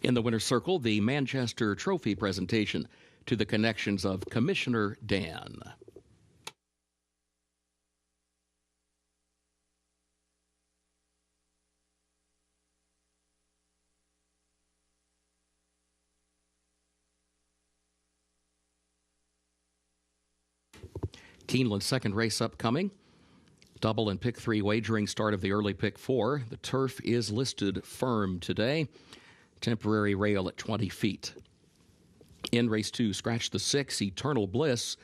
In the winner's circle, the Manchester Trophy presentation to the connections of Commissioner Dan. Keeneland's second race upcoming. Double and pick 3 wagering start of the early pick 4. The turf is listed firm today. Temporary rail at 20 feet. In race 2, scratch the 6, Eternal Bliss.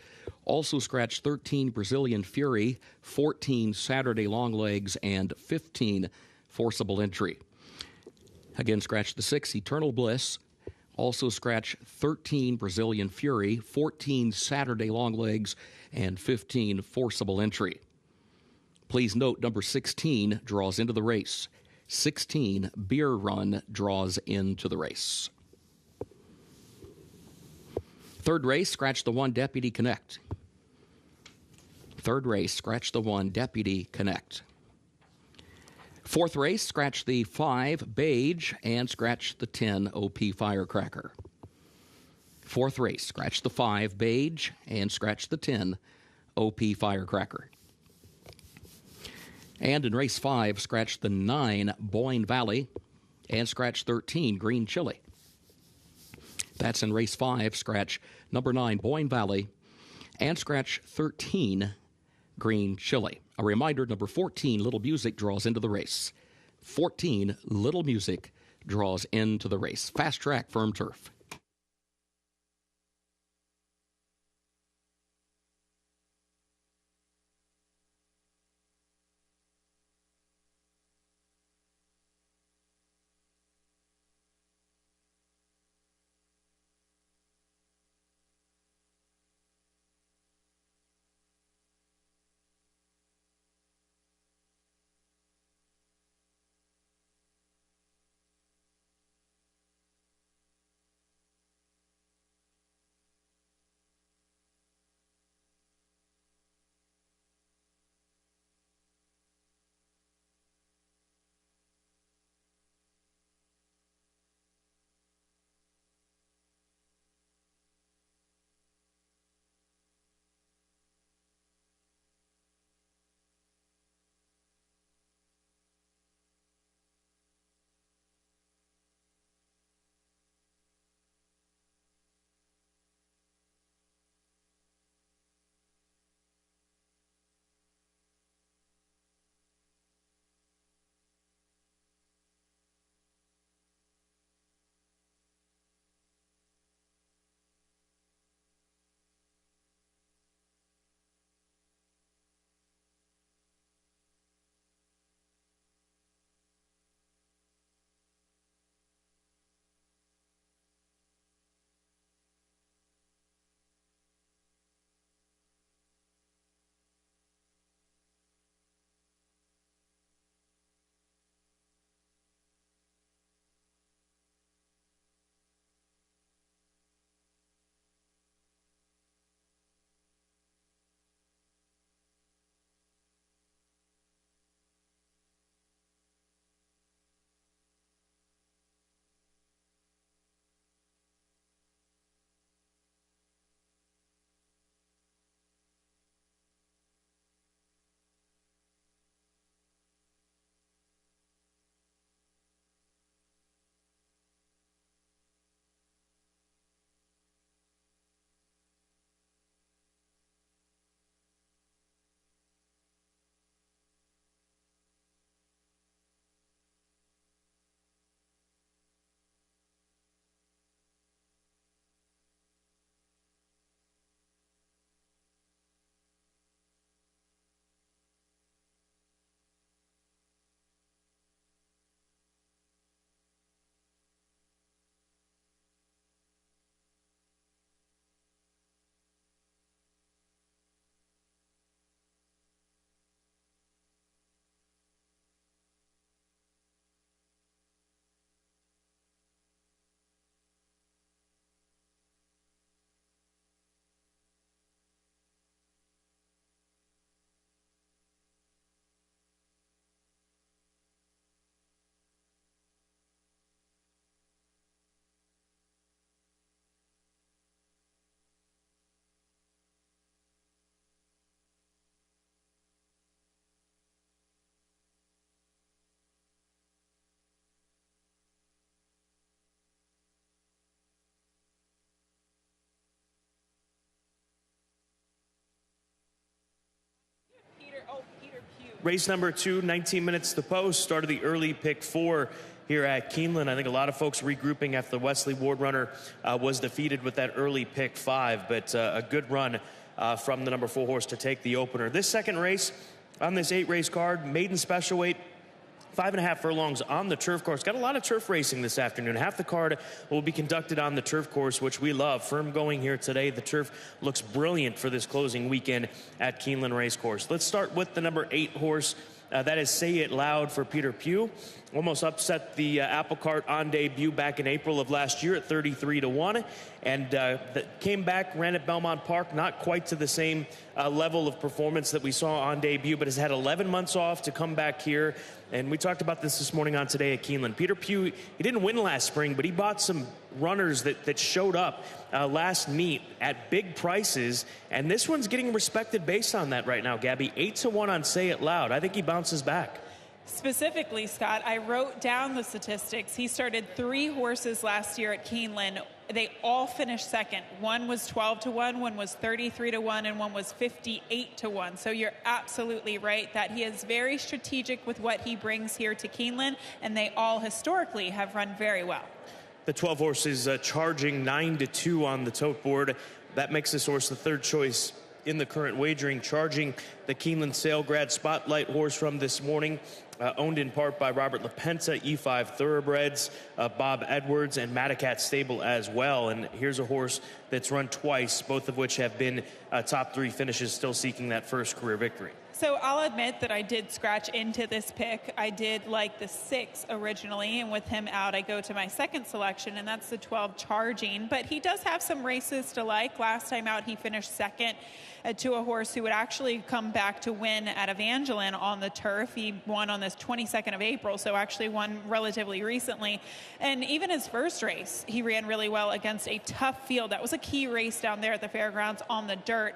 Also scratch 13, Brazilian Fury, 14, Saturday Longlegs, and 15, Forcible Entry. Again, scratch the 6, Eternal Bliss. Also scratch 13, Brazilian Fury, 14, Saturday Longlegs, and 15, Forcible Entry. Please note number 16 draws into the race. 16, Beer Run, draws into the race. Third race, scratch the 1, Deputy Connect. Third race, scratch the 1, Deputy Connect. Fourth race, scratch the 5, Beige, and scratch the 10, OP Firecracker. Fourth race, scratch the 5, Beige, and scratch the 10, OP Firecracker. And in race 5, scratch the 9, Boyne Valley, and scratch 13, Green Chili. That's in race 5, scratch number 9, Boyne Valley, and scratch 13, Green Chili. A reminder, number 14, Little Music, draws into the race. 14, Little Music, draws into the race. Fast track, firm turf. Race number 2, 19 minutes to post, started the early pick 4 here at Keeneland. I think a lot of folks regrouping after the Wesley Ward runner was defeated with that early pick 5, but a good run from the number 4 horse to take the opener. This second race on this 8-race card, maiden special weight, 5.5 furlongs on the turf course. Got a lot of turf racing this afternoon. Half the card will be conducted on the turf course, which we love. Firm going here today. The turf looks brilliant for this closing weekend at Keeneland Racecourse. Let's start with the number 8 horse. That is Say It Loud for Peter Pugh. Almost upset the apple cart on debut back in April of last year at 33-1, and came back, ran at Belmont Park, not quite to the same level of performance that we saw on debut, but has had 11 months off to come back here. And we talked about this morning on Today at Keeneland. Peter Pugh, he didn't win last spring, but he bought some runners that showed up last meet at big prices, and this one's getting respected based on that right now, Gabby. 8-1 on Say It Loud. I think he bounces back. Specifically, Scott, I wrote down the statistics. He started 3 horses last year at Keeneland. They all finished second. One was 12-1, one was 33-1, and one was 58-1. So you're absolutely right that he is very strategic with what he brings here to Keeneland, and they all historically have run very well. The 12 horse is charging 9-2 on the tote board. That makes this horse the 3rd choice in the current wagering, charging the Keeneland Salegrad Spotlight horse from this morning, owned in part by Robert LaPenta, E5 Thoroughbreds, Bob Edwards, and Madacat Stable as well. And here's a horse that's run twice, both of which have been top 3 finishes, still seeking that first career victory. So I'll admit that I did scratch into this pick. I did like the 6 originally, and with him out, I go to my second selection, and that's the 12 Charging. But he does have some races to like. Last time out, he finished second to a horse who would actually come back to win at Evangeline on the turf. He won on this 22nd of April, so actually won relatively recently. And even his first race, he ran really well against a tough field. That was a key race down there at the fairgrounds on the dirt.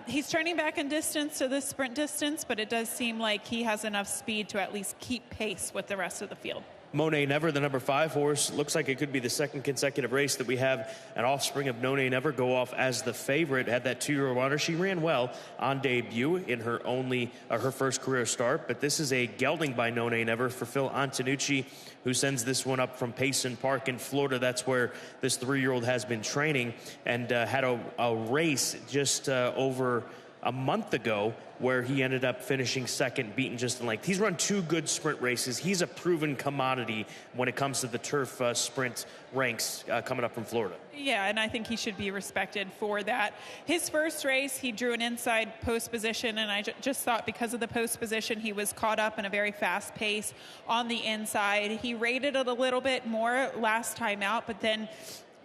He's turning back in distance to this sprint distance, but it does seem like he has enough speed to at least keep pace with the rest of the field. Monet Never, the number 5 horse, looks like it could be the 2nd consecutive race that we have an offspring of Monet Never go off as the favorite. Had that 2-year-old runner. She ran well on debut in her first career start, but this is a gelding by Monet Never for Phil Antonucci, who sends this one up from Payson Park in Florida. That's where this 3-year-old has been training, and had a race just over a month ago where he ended up finishing second, beaten just in length. He's run 2 good sprint races. He's a proven commodity when it comes to the turf sprint ranks coming up from Florida. Yeah, and I think he should be respected for that. His first race, he drew an inside post position, and I just thought because of the post position, he was caught up in a very fast pace on the inside. He rated it a little bit more last time out, but then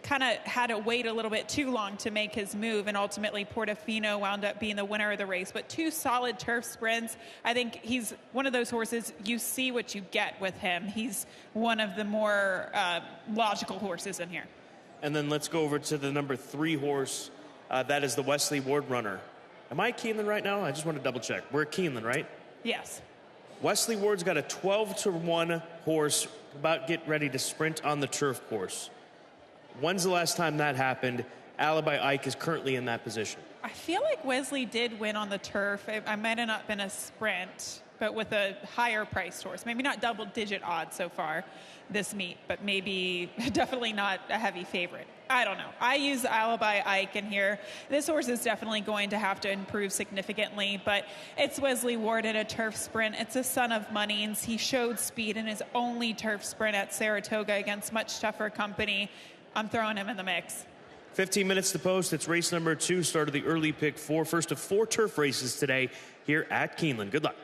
kind of had to wait a little bit too long to make his move, and ultimately Portofino wound up being the winner of the race. But 2 solid turf sprints. I think he's one of those horses, you see what you get with him. He's one of the more logical horses in here. And then let's go over to the number 3 horse. That is the Wesley Ward runner. Am I Keeneland right now? I just want to double check. We're at Keeneland, right? Yes. Wesley Ward's got a 12-1 horse about get ready to sprint on the turf course. When's the last time that happened? Alibi Ike is currently in that position. I feel like Wesley did win on the turf. I might have not been a sprint, but with a higher priced horse. Maybe not double-digit odds so far this meet, but maybe definitely not a heavy favorite. I don't know. I use Alibi Ike in here. This horse is definitely going to have to improve significantly, but it's Wesley Ward in a turf sprint. It's a son of Munnings. He showed speed in his only turf sprint at Saratoga against much tougher company. I'm throwing him in the mix. 15 minutes to post. It's race number 2, started the early pick 4. First of 4 turf races today here at Keeneland. Good luck.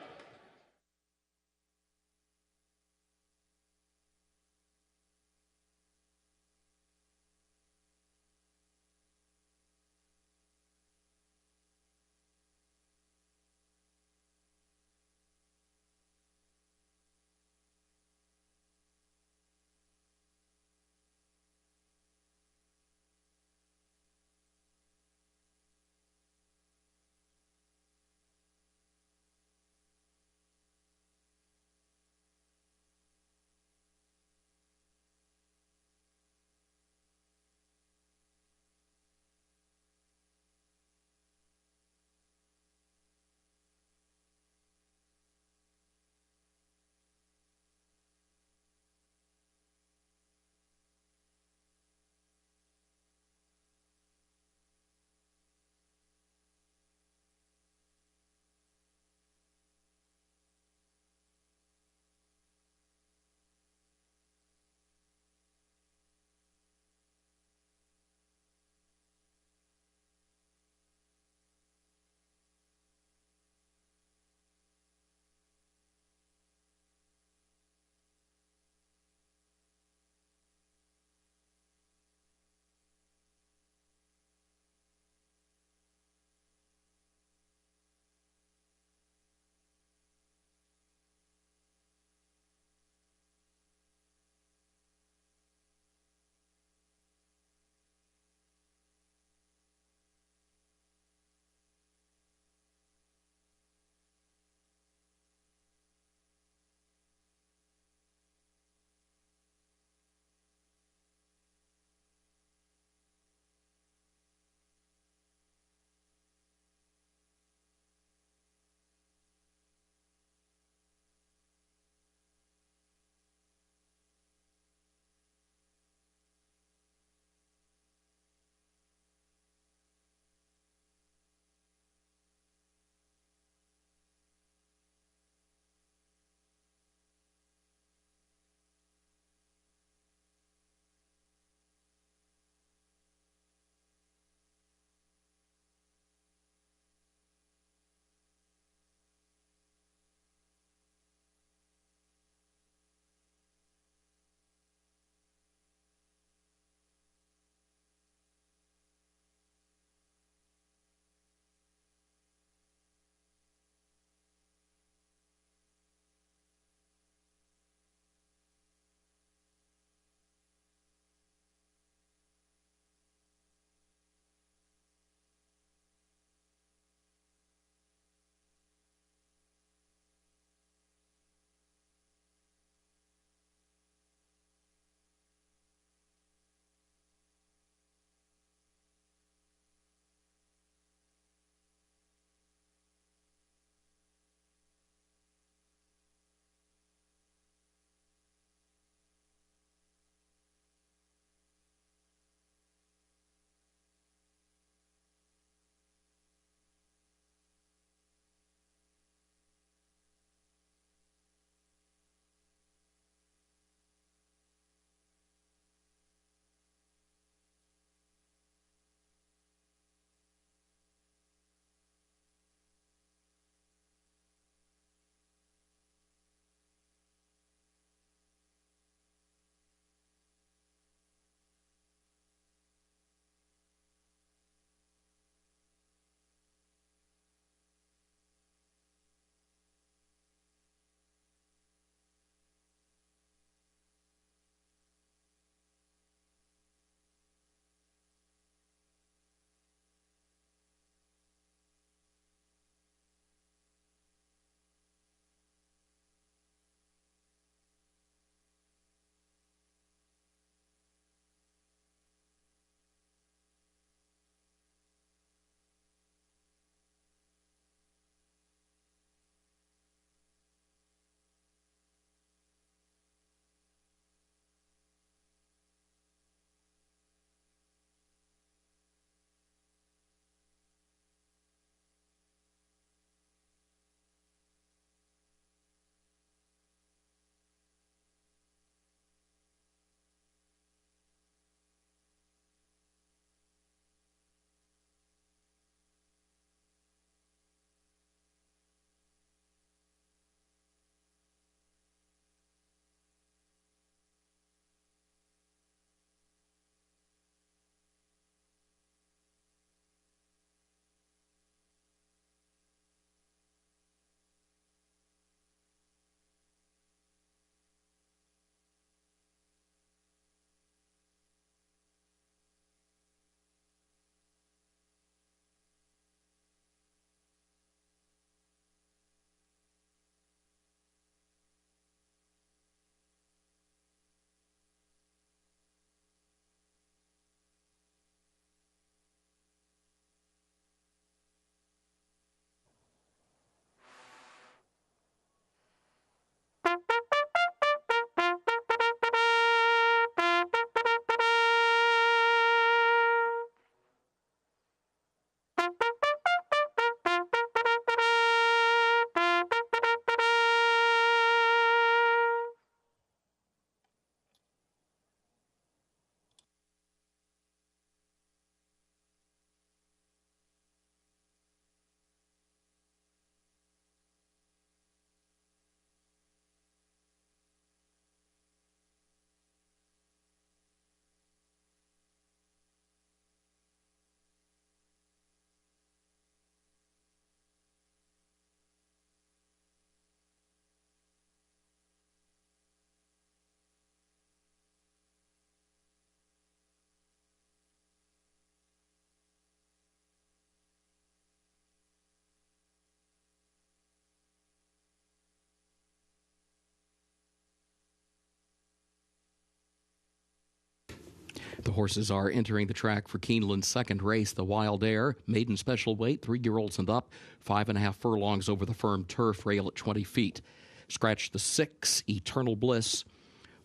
The horses are entering the track for Keeneland's second race, the Wild Aire, maiden special weight, 3-year-olds and up, 5.5 furlongs over the firm turf rail at 20 feet. Scratch the 6, Eternal Bliss.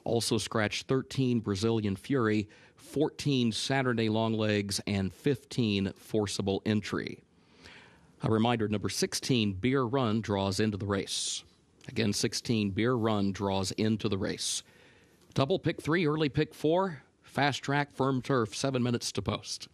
Also scratch 13, Brazilian Fury, 14, Saturday Longlegs, and 15, Forcible Entry. A reminder, number 16, Beer Run, draws into the race. Again, 16, Beer Run, draws into the race. Double pick 3, early pick 4, fast track, firm turf, 7 minutes to post.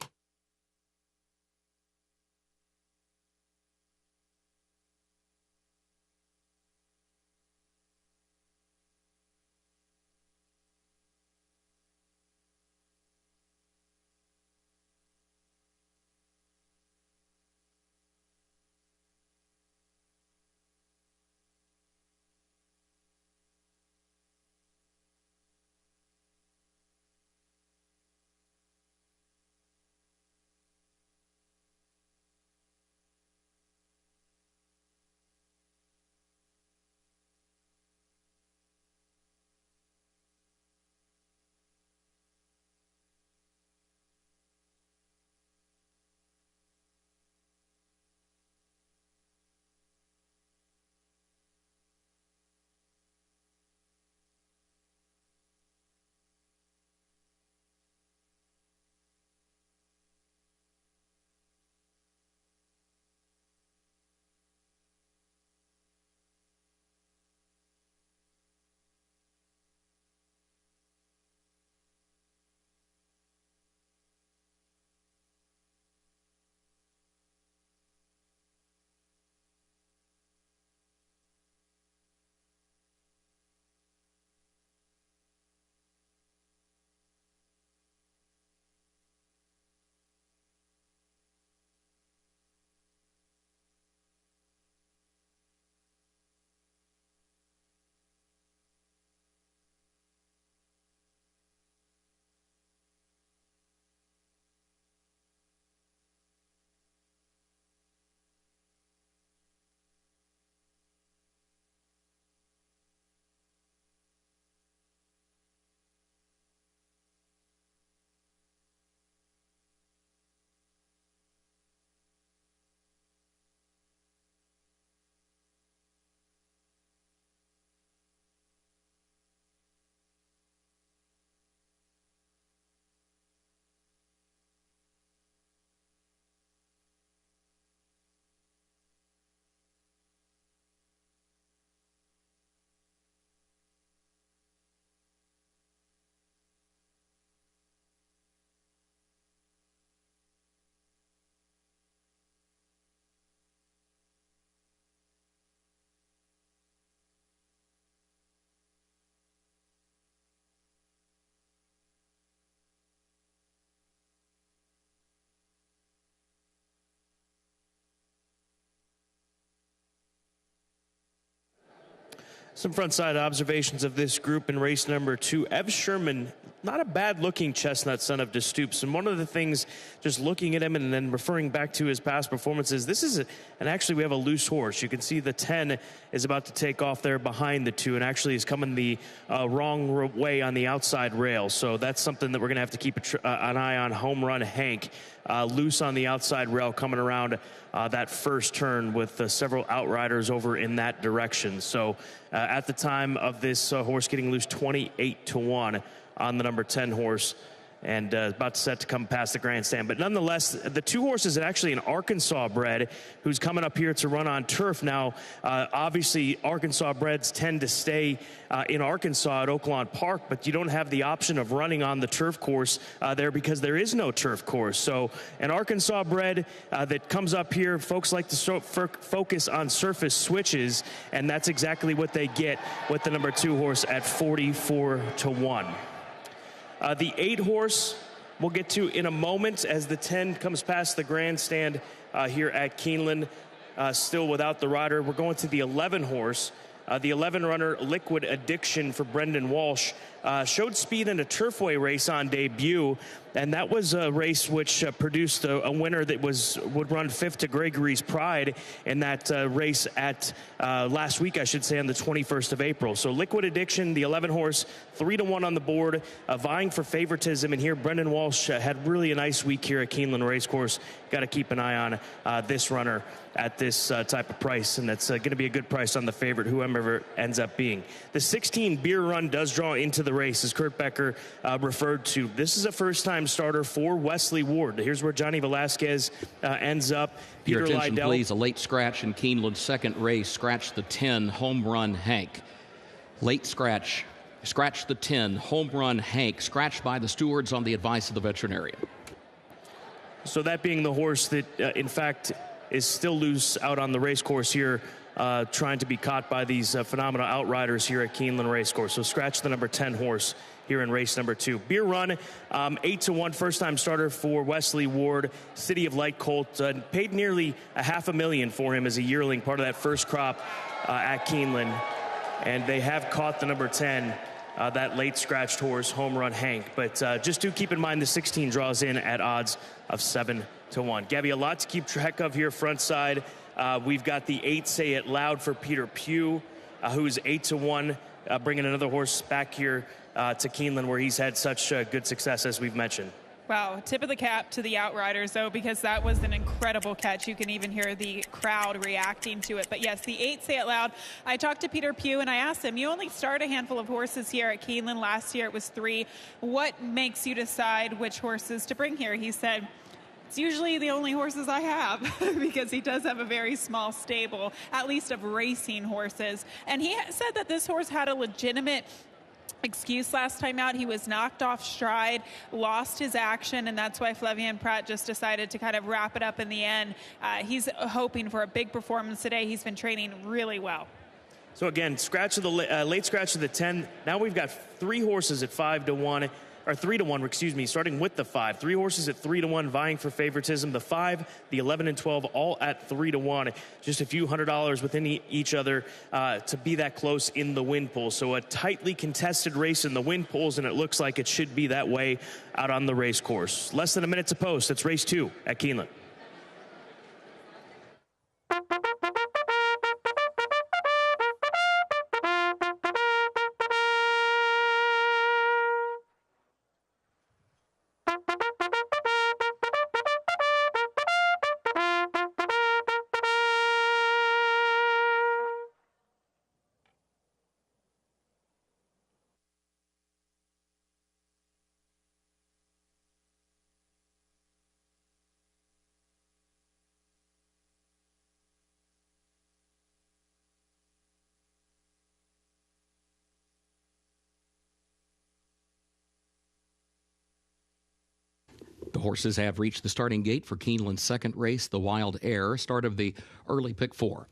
Some front side observations of this group in race number 2. Ev Sherman, not a bad looking chestnut son of DeStoops. And one of the things, just looking at him and then referring back to his past performances, this is, and actually we have a loose horse. You can see the 10 is about to take off there behind the 2 and actually is coming the wrong way on the outside rail. So that's something that we're going to have to keep an eye on. Home Run Hank, loose on the outside rail coming around that first turn with several outriders over in that direction. So at the time of this horse getting loose, 28-1 on the number 10 horse, and about set to come past the grandstand. But nonetheless, the 2 horses are actually an Arkansas bred who's coming up here to run on turf. Now, obviously, Arkansas breds tend to stay in Arkansas at Oaklawn Park, but you don't have the option of running on the turf course there because there is no turf course. So an Arkansas bred that comes up here, folks like to focus on surface switches, and that's exactly what they get with the number 2 horse at 44-1. The 8 horse we'll get to in a moment as the 10 comes past the grandstand here at Keeneland, still without the rider. We're going to the 11 horse. The 11 runner Liquid Addiction for Brendan Walsh showed speed in a turfway race on debut, and that was a race which produced a winner that would run fifth to Gregory's Pride in that race at last week, I should say, on the 21st of April. So Liquid Addiction, the 11 horse, 3-1 on the board, vying for favoritism. And here Brendan Walsh had really a nice week here at Keeneland Racecourse. Got to keep an eye on this runner at this type of price, and that's going to be a good price on the favorite, whoever it ends up being. The 16 Beer Run does draw into the race, as Kurt Becker referred to. This is a first-time starter for Wesley Ward. Here's where Johnny Velasquez ends up. Your Peter attention, Lydell, please. A late scratch in Keeneland's second race. Scratch the 10, Home Run Hank. Late scratch. Scratch the 10, Home Run Hank. Scratched by the stewards on the advice of the veterinarian. So that being the horse that, in fact, is still loose out on the race course here, trying to be caught by these phenomenal outriders here at Keeneland Racecourse. So scratch the number 10 horse here in race number 2. Beer Run, 8-1, first-time starter for Wesley Ward. City of Light colt, paid nearly $500,000 for him as a yearling, part of that first crop at Keeneland. And they have caught the number 10, that late scratched horse, Home Run Hank. But just do keep in mind the 16 draws in at odds of 7-1. Gabby, a lot to keep track of here front side. We've got the 8 Say It Loud for Peter Pugh, who's 8-1, bringing another horse back here to Keeneland, where he's had such good success, as we've mentioned. Wow, tip of the cap to the Outriders, though, because that was an incredible catch. You can even hear the crowd reacting to it. But yes, the 8 Say It Loud. I talked to Peter Pugh, and I asked him, you only start a handful of horses here at Keeneland. Last year it was 3. What makes you decide which horses to bring here? He said, it's usually the only horses I have because he does have a very small stable, at least of racing horses. And he said that this horse had a legitimate excuse last time out. He was knocked off stride, lost his action, and that's why Flavien Prat just decided to kind of wrap it up in the end. He's hoping for a big performance today. He's been training really well. So again, scratch of the late scratch of the 10. Now we've got 3 horses at 5-1. Or 3-1, excuse me, starting with the 5. 3 horses at 3-1 vying for favoritism. The 5, the 11, and 12 all at 3-1. Just a few $100 within each other to be that close in the win pool. So a tightly contested race in the win pools, and it looks like it should be that way out on the race course. Less than a minute to post. It's race 2 at Keeneland. The horses have reached the starting gate for Keeneland's second race, the Wild Aire, start of the early pick 4.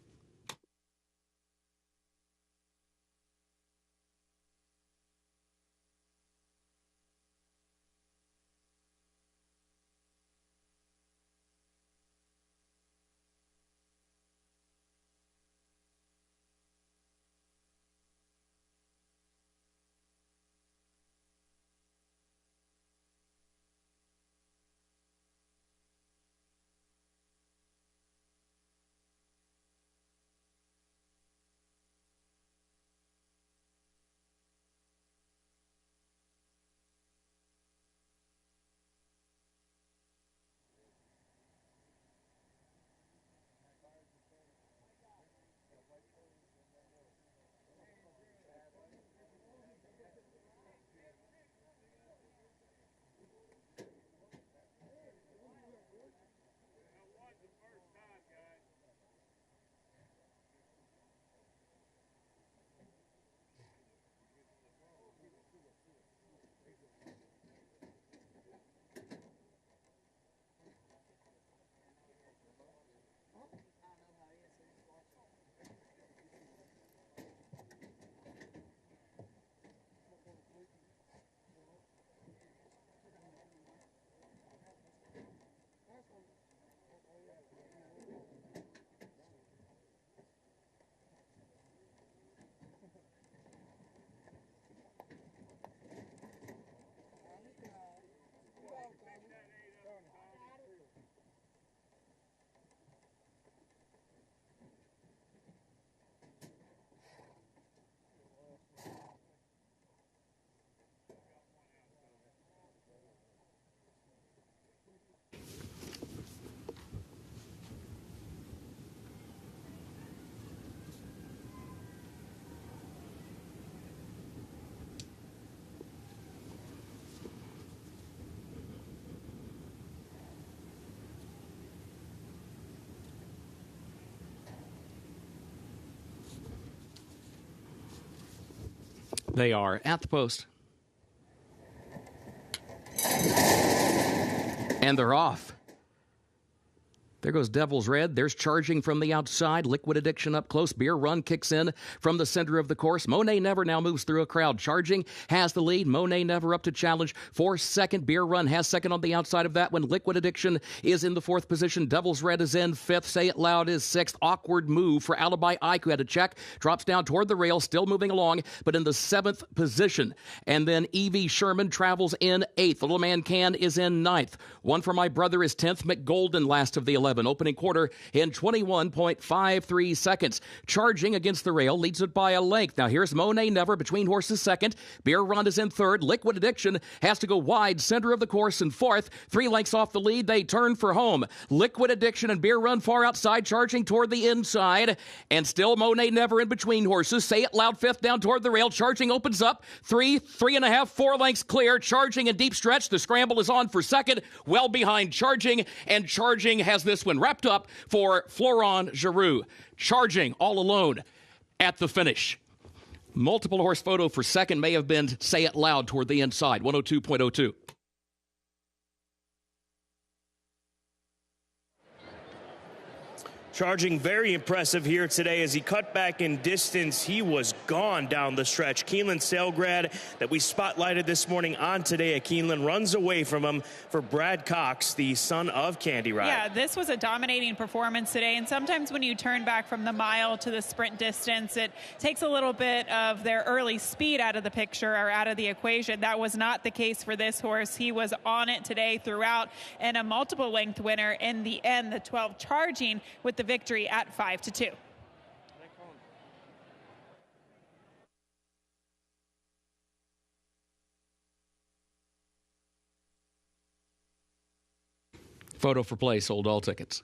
They are at the post. And they're off. There goes Devil's Red. There's Charging from the outside. Liquid Addiction up close. Beer Run kicks in from the center of the course. Monet Never now moves through a crowd. Charging has the lead. Monet Never up to challenge for second. Beer Run has second on the outside of that one. Liquid Addiction is in the fourth position. Devil's Red is in fifth. Say It Loud is sixth. Awkward Move for Alibi Ike, who had a check. Drops down toward the rail, still moving along, but in the seventh position. And then Evie Sherman travels in eighth. Little Man Can is in ninth. One for My Brother is 10th. McGolden last of the 11. Opening quarter in 21.53 seconds. Charging against the rail leads it by a length. Now here's Monet Never between horses second. Beer Run is in third. Liquid Addiction has to go wide, center of the course in fourth. 3 lengths off the lead. They turn for home. Liquid Addiction and Beer Run far outside, Charging toward the inside. And still Monet Never in between horses. Say It Loud fifth down toward the rail. Charging opens up. 3.5, 4 lengths clear. Charging in deep stretch. The scramble is on for second. Well behind Charging. And Charging has this one wrapped up for Florent Giroux. Charging all alone at the finish. Multiple horse photo for second may have been Say It Loud toward the inside, 102.02. Charging very impressive here today as he cut back in distance. He was gone down the stretch. Keeneland Sailgrad that we spotlighted this morning on Today at Keeneland runs away from him for Brad Cox, the son of Candy Ride. Yeah, this was a dominating performance today, and sometimes when you turn back from the mile to the sprint distance, it takes a little bit of their early speed out of the picture or out of the equation. That was not the case for this horse. He was on it today throughout, and a multiple length winner in the end, the 12 Charging with the victory at 5-2. Photo for play sold all tickets.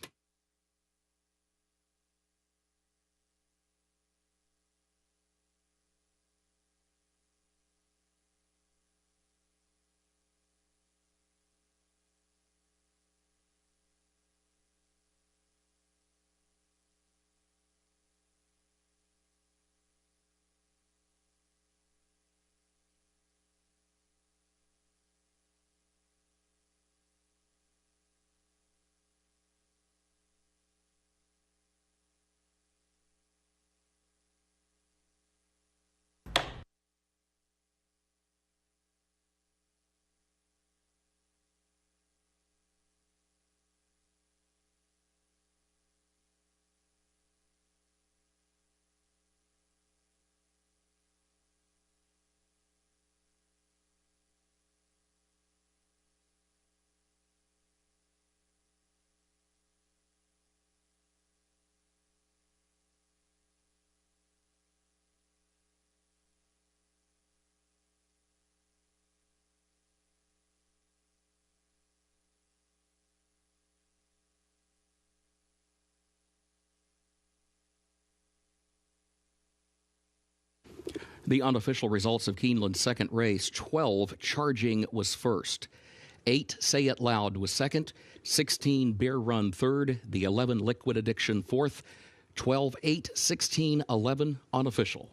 The unofficial results of Keeneland's second race: 12 Charging was first, 8 Say It Loud was second, 16 Beer Run third, the 11 Liquid Addiction fourth, 12 8 16 11 unofficial.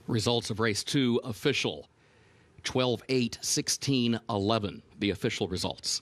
Results of race 2 official: 12 8 16 11, the official results.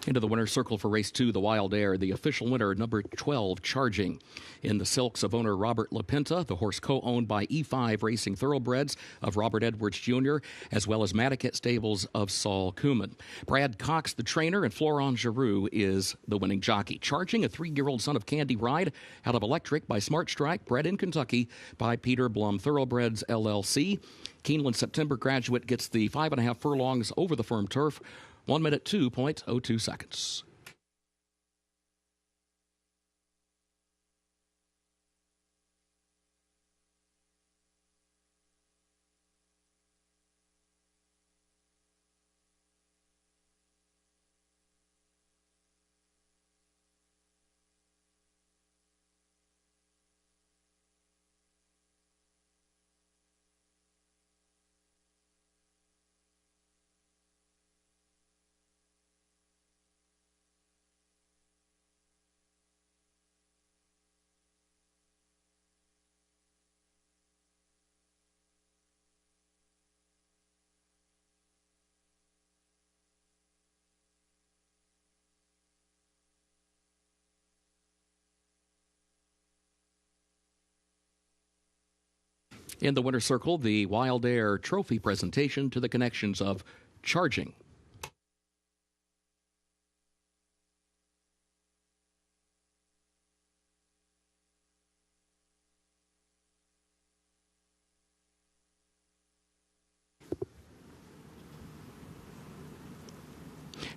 Into the winner's circle for race 2, the Wild Aire. The official winner, number 12, Charging. In the silks of owner Robert LaPinta, the horse co-owned by E5 Racing Thoroughbreds of Robert Edwards Jr., as well as Madaket Stables of Saul Kuhlman. Brad Cox, the trainer, and Florent Giroux is the winning jockey. Charging, a 3-year-old son of Candy Ride, out of Electric by Smart Strike, bred in Kentucky by Peter Blum Thoroughbreds, LLC. Keeneland September graduate gets the 5.5 furlongs over the firm turf. 1 minute 2.02 seconds. In the winner's circle, the Wild Aire trophy presentation to the connections of Charging.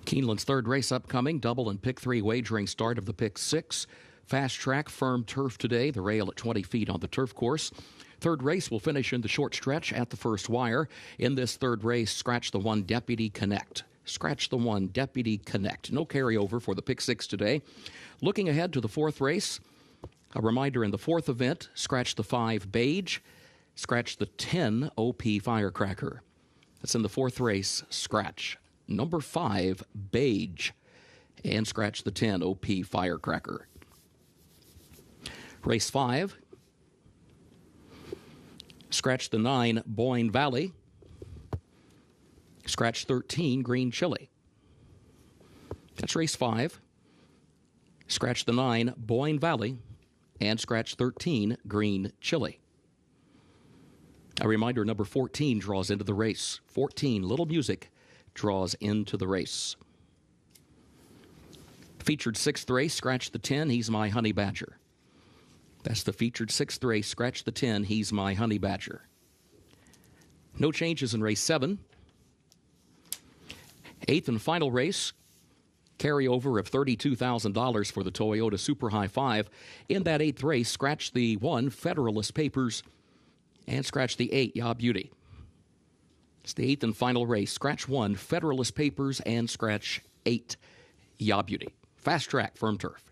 Keeneland's third race upcoming, double and pick 3 wagering start of the pick 6. Fast track, firm turf today, the rail at 20 feet on the turf course. Third race will finish in the short stretch at the first wire. In this third race, scratch the 1 Deputy Connect. Scratch the 1 Deputy Connect. No carryover for the pick 6 today. Looking ahead to the fourth race, a reminder in the fourth event, scratch the 5 Beige, scratch the 10 OP Firecracker. That's in the fourth race, scratch number 5 Beige and scratch the 10 OP Firecracker. Race 5, scratch the 9 Boyne Valley, scratch 13 Green Chili. That's race 5. Scratch the 9 Boyne Valley and scratch 13 Green Chili. A reminder, number 14 draws into the race. 14, Little Music, draws into the race. Featured 6th race, scratch the 10, He's My Honey Badger. That's the featured 6th race, scratch the 10, He's My Honey Badger. No changes in race 7. 8th and final race, carryover of $32,000 for the Toyota Super High 5. In that 8th race, scratch the 1 Federalist Papers and scratch the 8 Ya Beauty. It's the 8th and final race. Scratch 1 Federalist Papers and scratch 8 Ya Beauty. Fast track, firm turf.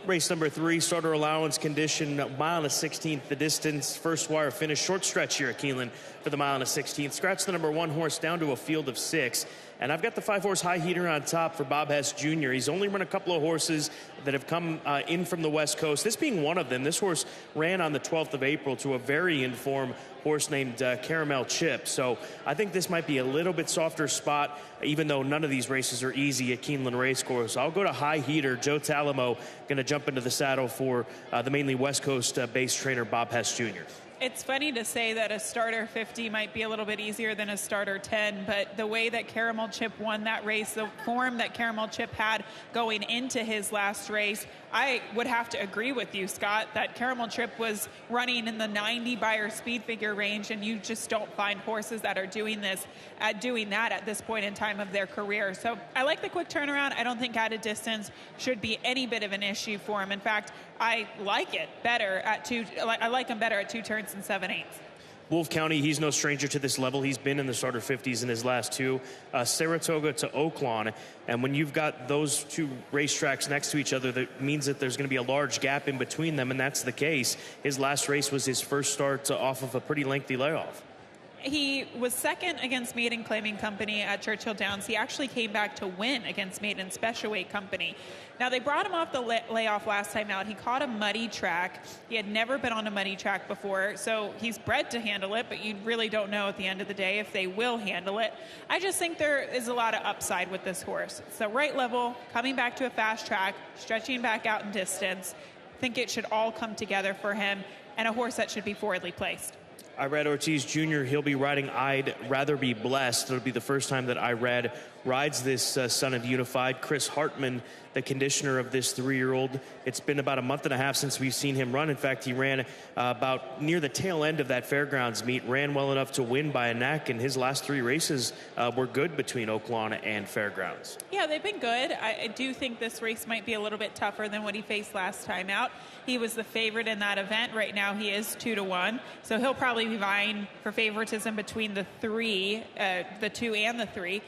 Race number 3, starter allowance condition, mile and a 16th the distance. First wire finish, short stretch here at Keeneland for the mile and a 16th. Scratch the number 1 horse down to a field of 6. And I've got the 5-horse High Heater on top for Bob Hess Jr. He's only run a couple of horses that have come in from the West Coast, this being one of them. This horse ran on the 12th of April to a very in-form horse named Caramel Chip. So I think this might be a little bit softer spot, even though none of these races are easy at Keeneland Racecourse. I'll go to High Heater. Joe Talamo going to jump into the saddle for the mainly West Coast base trainer Bob Hess Jr. It's funny to say that a starter 50 might be a little bit easier than a starter 10, but the way that Caramel Chip won that race, the form that Caramel Chip had going into his last race, I would have to agree with you, Scott, that Caramel Chip was running in the 90 Beyer speed figure range, and you just don't find horses that are doing that at this point in time of their career. So I like the quick turnaround. I don't think at a distance should be any bit of an issue for him. In fact, I like it better at I like him better at 2 turns and 7/8. Wolf County, he's no stranger to this level. He's been in the starter 50s in his last 2. Saratoga to Oaklawn. And when you've got those 2 racetracks next to each other, that means that there's going to be a large gap in between them, and that's the case. His last race was his first start off of a pretty lengthy layoff. He was second against Maiden Claiming Company at Churchill Downs. He actually came back to win against Maiden Special Weight Company. Now, they brought him off the layoff last time out. He caught a muddy track. He had never been on a muddy track before, so he's bred to handle it, but you really don't know at the end of the day if they will handle it. I just think there is a lot of upside with this horse. It's the right level, coming back to a fast track, stretching back out in distance. I think it should all come together for him, and a horse that should be forwardly placed. Irad Ortiz Jr., he'll be riding I'd Rather Be Blessed. It'll be the first time that Irad rides this son of Unified. Chris Hartman, the conditioner of this 3-year-old. It's been about a month and a half since we've seen him run. In fact, he ran about near the tail end of that fairgrounds meet, ran well enough to win by a neck, and his last 3 races were good between Oaklawn and fairgrounds. Yeah, they've been good. I do think this race might be a little bit tougher than what he faced last time out. He was the favorite in that event. Right now he is 2-1, so he'll probably be vying for favoritism between the 2 and the 3.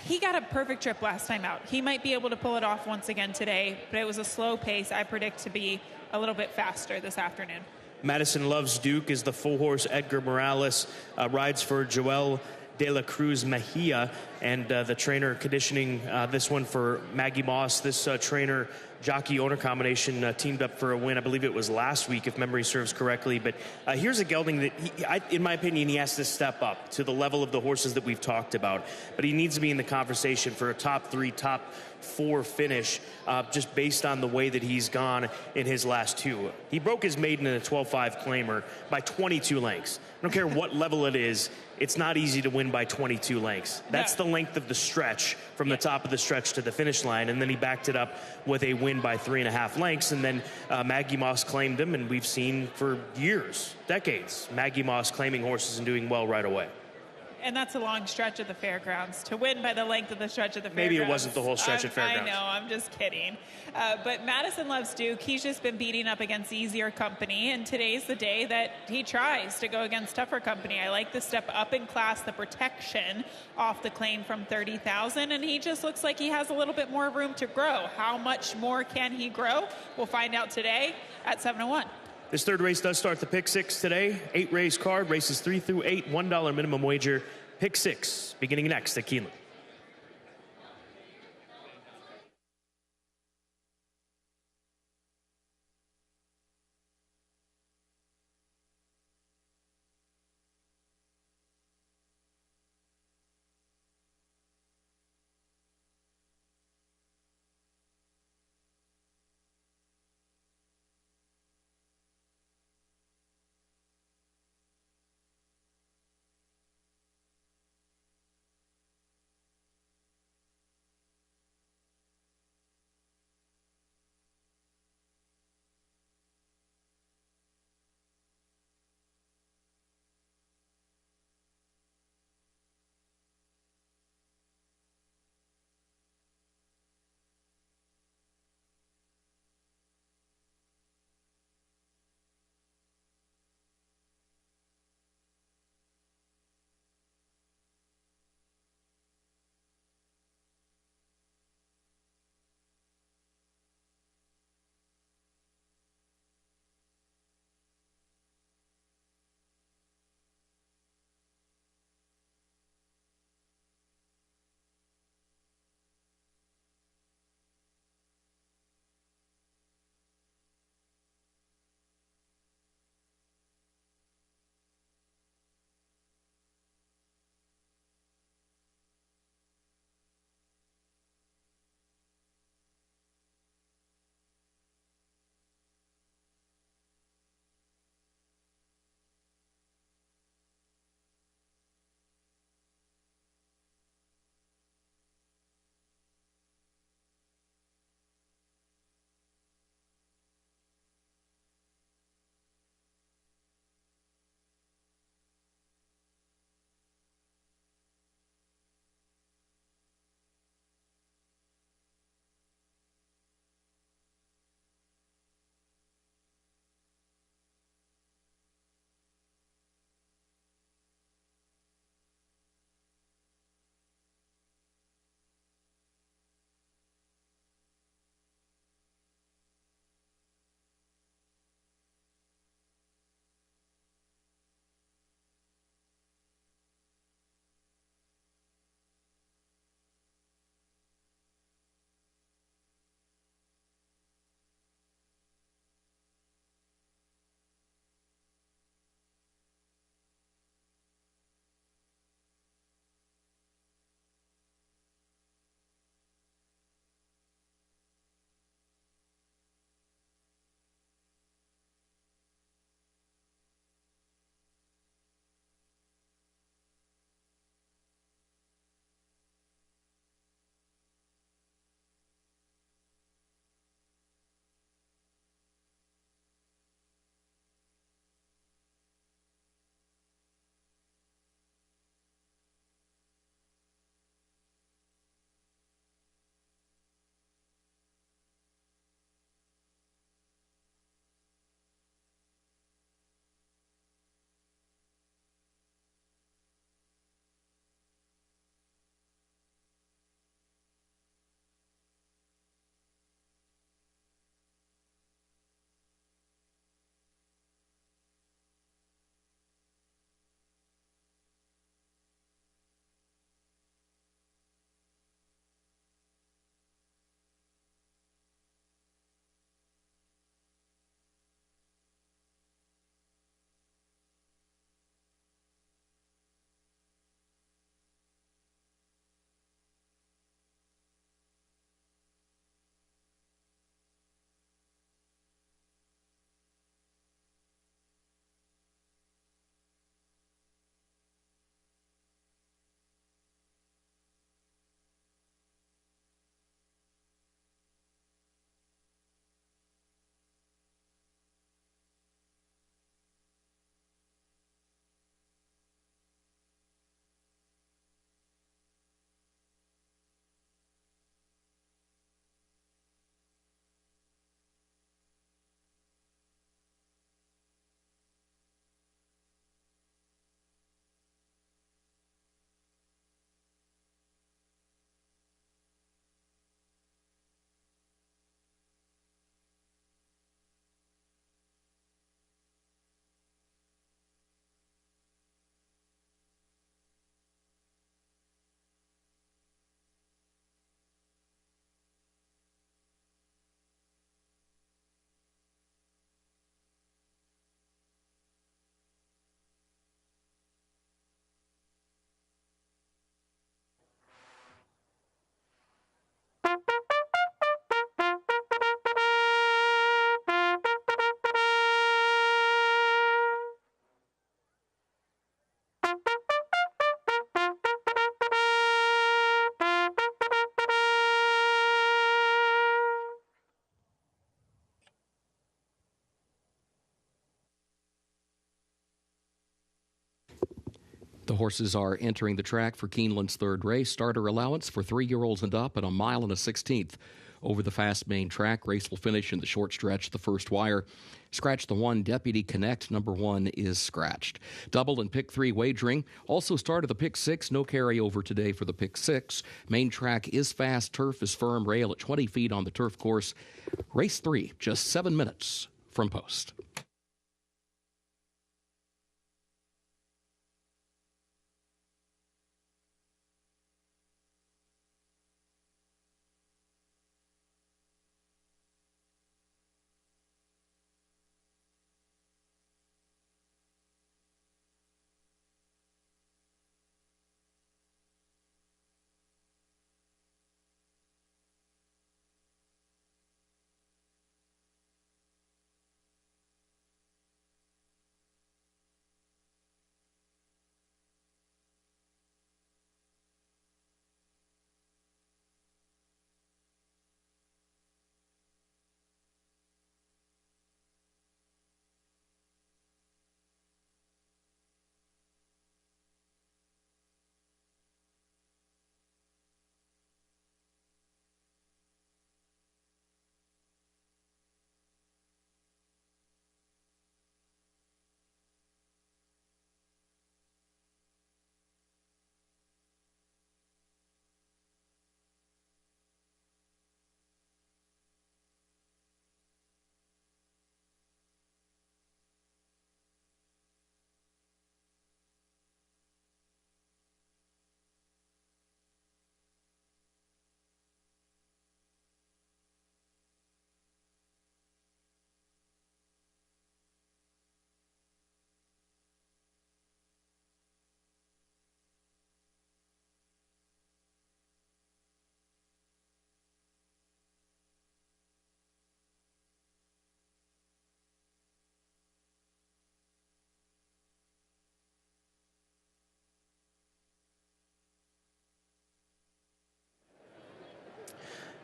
He got a perfect trip last time out. He might be able to pull it off once again today, but it was a slow pace. I predict to be a little bit faster this afternoon. Madison Loves Duke is the full horse. Edgar Morales rides for Joel De La Cruz Mejia, and the trainer conditioning this one for Maggie Moss. This trainer jockey owner combination teamed up for a win. I believe it was last week, if memory serves correctly. But here's a gelding that, in my opinion, he has to step up to the level of the horses that we've talked about. But he needs to be in the conversation for a top 3, top 4 finish, just based on the way that he's gone in his last 2. He broke his maiden in a 12-5 claimer by 22 lengths. I don't care what level it is. It's not easy to win by 22 lengths. That's the length of the stretch from the top of the stretch to the finish line. And then he backed it up with a win by 3.5 lengths. And then Maggie Moss claimed him. And we've seen for years, decades, Maggie Moss claiming horses and doing well right away. And that's a long stretch of the fairgrounds. To win by the length of the stretch of the fairgrounds. Maybe it wasn't the whole stretch at fairgrounds. I know, I'm just kidding. But Madison Loves Duke, he's just been beating up against easier company, and today's the day that he tries to go against tougher company. I like the step up in class, the protection off the claim from 30,000, and he just looks like he has a little bit more room to grow. How much more can he grow? We'll find out today at 7-1. This third race does start the Pick 6 today. 8-race card, races 3 through 8, $1 minimum wager. Pick 6, beginning next at Keeneland. The horses are entering the track for Keeneland's third race. Starter allowance for 3-year-olds and up at 1 mile and a 16th over the fast main track. Race will finish in the short stretch, the first wire. Scratch the 1, Deputy Connect, number 1 is scratched. Double and pick 3 wagering. Also started the pick 6, no carryover today for the pick 6. Main track is fast, turf is firm, rail at 20 feet on the turf course. Race 3, just 7 minutes from post.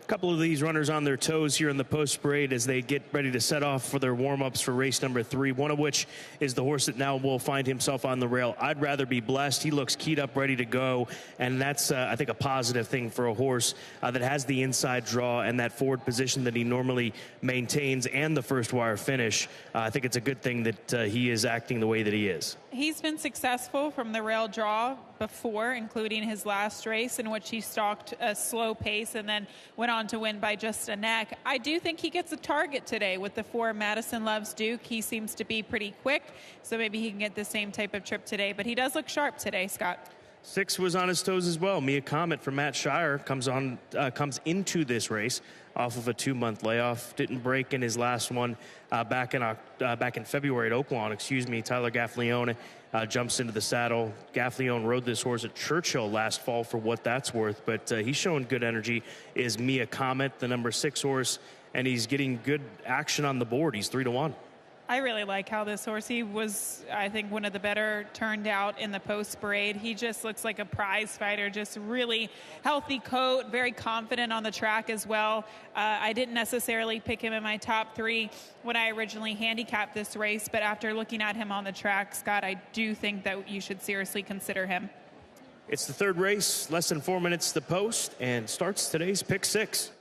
Couple of these runners on their toes here in the post parade as they get ready to set off for their warm-ups for race number 3, one of which is the horse that now will find himself on the rail. I'd Rather Be Blessed. He looks keyed up, ready to go, and that's, I think, a positive thing for a horse that has the inside draw and that forward position that he normally maintains and the first wire finish. I think it's a good thing that he is acting the way that he is. He's been successful from the rail draw before, including his last race in which he stalked a slow pace and then went on to win by just a neck. I do think he gets a target today with the 4 Madison Loves Duke. He seems to be pretty quick, so maybe he can get the same type of trip today. But he does look sharp today, Scott. 6 was on his toes as well. Mia Comet from Matt Shire comes into this race off of a 2-month layoff. Didn't break in his last one back in February at Oaklawn. Tyler Gaffalione jumps into the saddle. Gaffalione rode this horse at Churchill last fall for what that's worth, but he's showing good energy. Is Mia Comet, the number 6 horse, and he's getting good action on the board. He's 3-1. I really like how this horse, he was, I think, one of the better turned out in the post parade. He just looks like a prize fighter, just really healthy coat, very confident on the track as well. I didn't necessarily pick him in my top 3 when I originally handicapped this race, but after looking at him on the track, Scott, I do think that you should seriously consider him. It's the third race, less than 4 minutes to the post, and starts today's pick 6.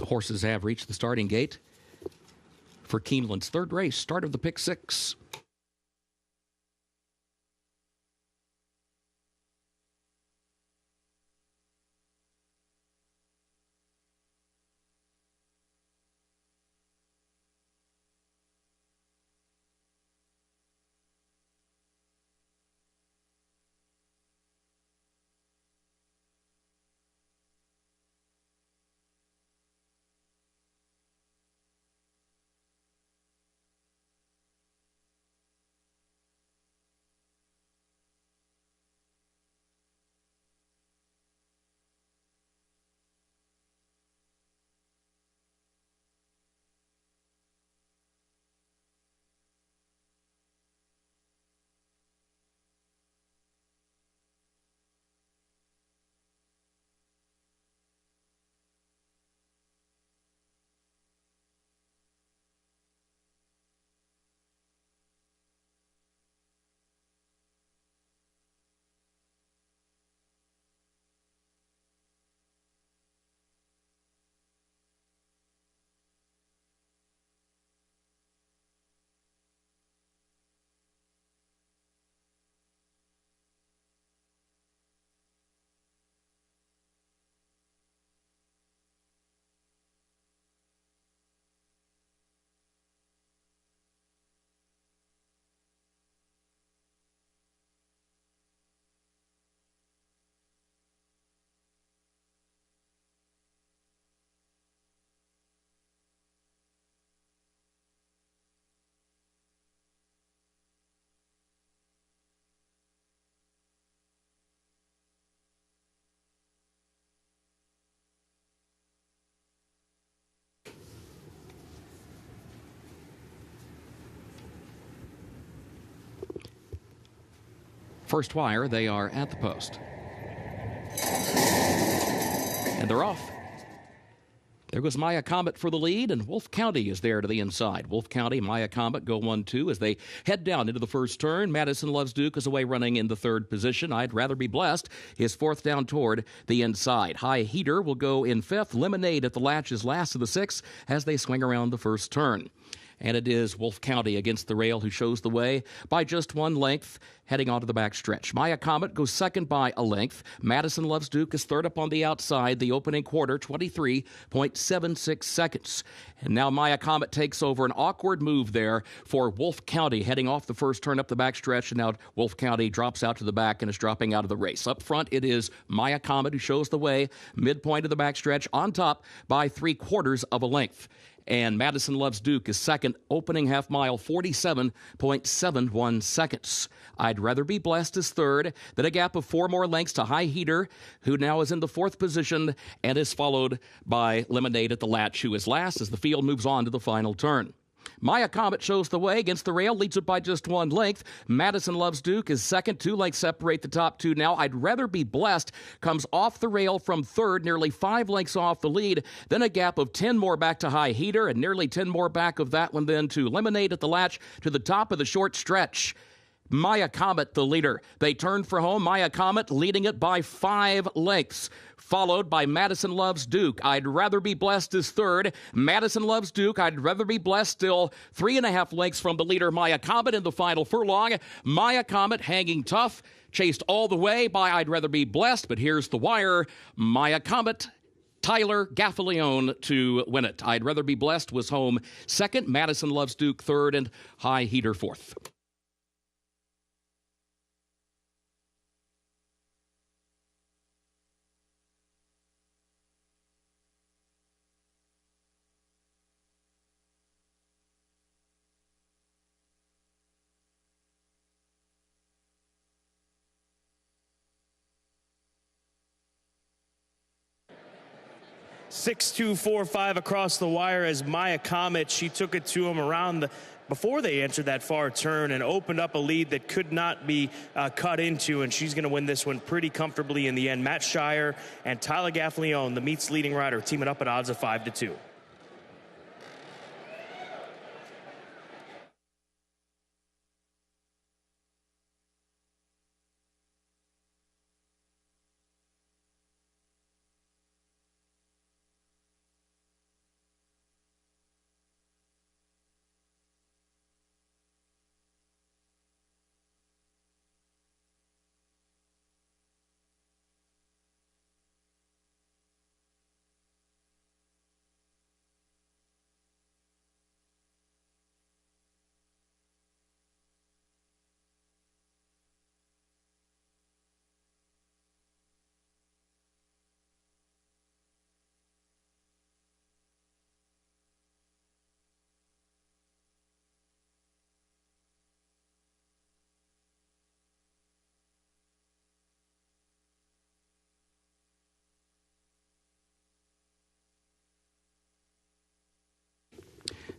horses have reached the starting gate for Keeneland's third race, start of the Pick Six. First wire, they are at the post. And they're off. There goes Maya Comet for the lead, and Wolf County is there to the inside. Wolf County, Maya Comet go 1-2 as they head down into the first turn. Madison Loves Duke is away running in the third position. I'd Rather Be Blessed is fourth down toward the inside. High Heater will go in fifth. Lemonade at the latch is last of the six as they swing around the first turn. And it is Wolf County against the rail who shows the way by just one length, heading onto the back stretch. Maya Comet goes second by a length. Madison Loves Duke is third up on the outside. The opening quarter, 23.76 seconds. And now Maya Comet takes over. An awkward move there for Wolf County, heading off the first turn up the back stretch. And now Wolf County drops out to the back and is dropping out of the race. Up front, it is Maya Comet who shows the way. Midpoint of the back stretch, on top by 3/4 of a length. And Madison Loves Duke is second, opening half mile, 47.71 seconds. I'd Rather Be Blessed is third, then a gap of 4 more lengths to High Heater, who now is in the fourth position and is followed by Lemonade at the latch, who is last as the field moves on to the final turn. Maya Comet shows the way against the rail, leads it by just 1 length. Madison Loves Duke is second, 2 lengths separate the top two now. I'd Rather Be Blessed comes off the rail from third, nearly 5 lengths off the lead. Then a gap of 10 more back to High Heater, and nearly 10 more back of that one then to Lemonade at the latch to the top of the short stretch. Maya Comet, the leader. They turn for home. Maya Comet leading it by 5 lengths. Followed by Madison Loves Duke. I'd Rather Be Blessed is third. Madison Loves Duke. I'd Rather Be Blessed still 3.5 lengths from the leader, Maya Comet, in the final furlong. Maya Comet hanging tough, chased all the way by I'd Rather Be Blessed, but here's the wire. Maya Comet, Tyler Gaffalione to win it. I'd Rather Be Blessed was home second. Madison Loves Duke third, and High Heater fourth. Six, 2, 4, 5 across the wire as Maya Comet. She took it to him around before they entered that far turn and opened up a lead that could not be cut into, and she's going to win this one pretty comfortably in the end. Matt Shire and Tyler Gaffalione, the meet's leading rider, teaming up at odds of 5-2.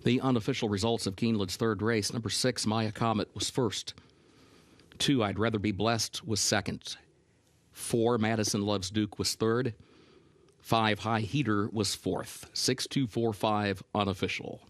The unofficial results of Keeneland's third race: number 6, Maya Comet, was first. 2, I'd Rather Be Blessed, was second. 4, Madison Loves Duke, was third. 5, High Heater, was fourth. 6, 2, 4, 5, unofficial.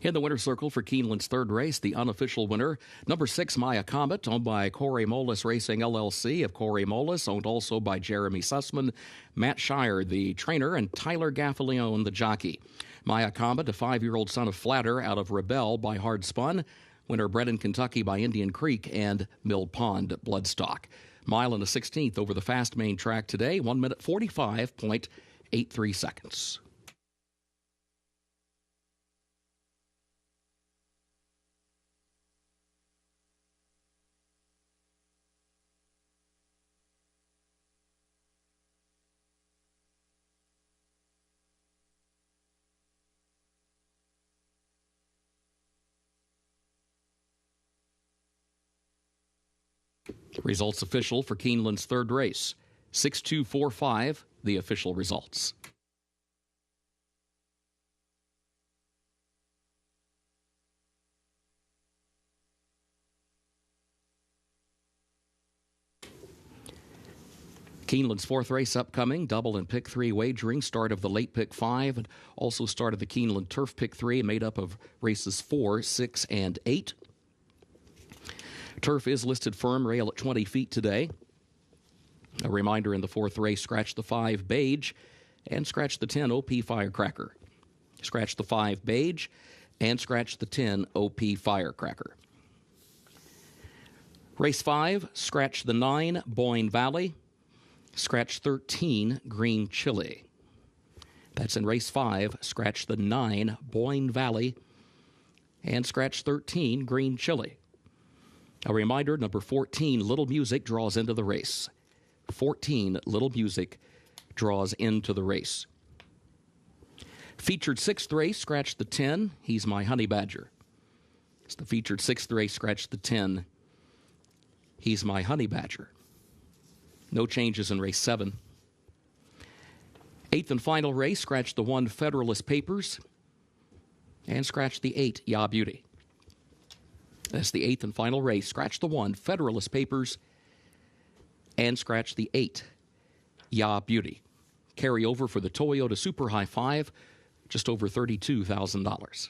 In the winner's circle for Keeneland's third race, the unofficial winner, number 6, Maya Comet, owned by Corey Molis Racing LLC of Corey Molis, owned also by Jeremy Sussman, Matt Shire, the trainer, and Tyler Gaffalione, the jockey. Maya Comet, a 5-year-old son of Flatter out of Rebel by Hard Spun, winner bred in Kentucky by Indian Creek and Mill Pond Bloodstock. Mile and a 16th over the fast main track today, 1 minute 45.83 seconds. Results official for Keeneland's third race. 6-2-4-5, the official results. Keeneland's fourth race upcoming, double and pick 3 wagering, start of the late pick 5, and also start of the Keeneland Turf pick 3, made up of races 4, 6, and 8. Turf is listed firm rail at 20 feet today. A reminder in the fourth race, scratch the 5 Beige and scratch the 10 OP Firecracker. Scratch the 5 Beige and scratch the 10 OP Firecracker. Race 5, scratch the 9 Boyne Valley. Scratch 13 Green Chili. That's in race 5, scratch the 9 Boyne Valley and scratch 13 Green Chili. A reminder, number 14, Little Music, draws into the race. 14, Little Music, draws into the race. Featured 6th race, scratch the 10, He's My Honey Badger. It's the featured 6th race, scratch the 10, He's My Honey Badger. No changes in race 7. 8th and final race, scratch the 1 Federalist Papers and scratch the 8 Ya Beauty. That's the 8th and final race. Scratch the 1 Federalist Papers and scratch the 8 Ya Beauty. Carry over for the Toyota Super High 5, just over $32,000.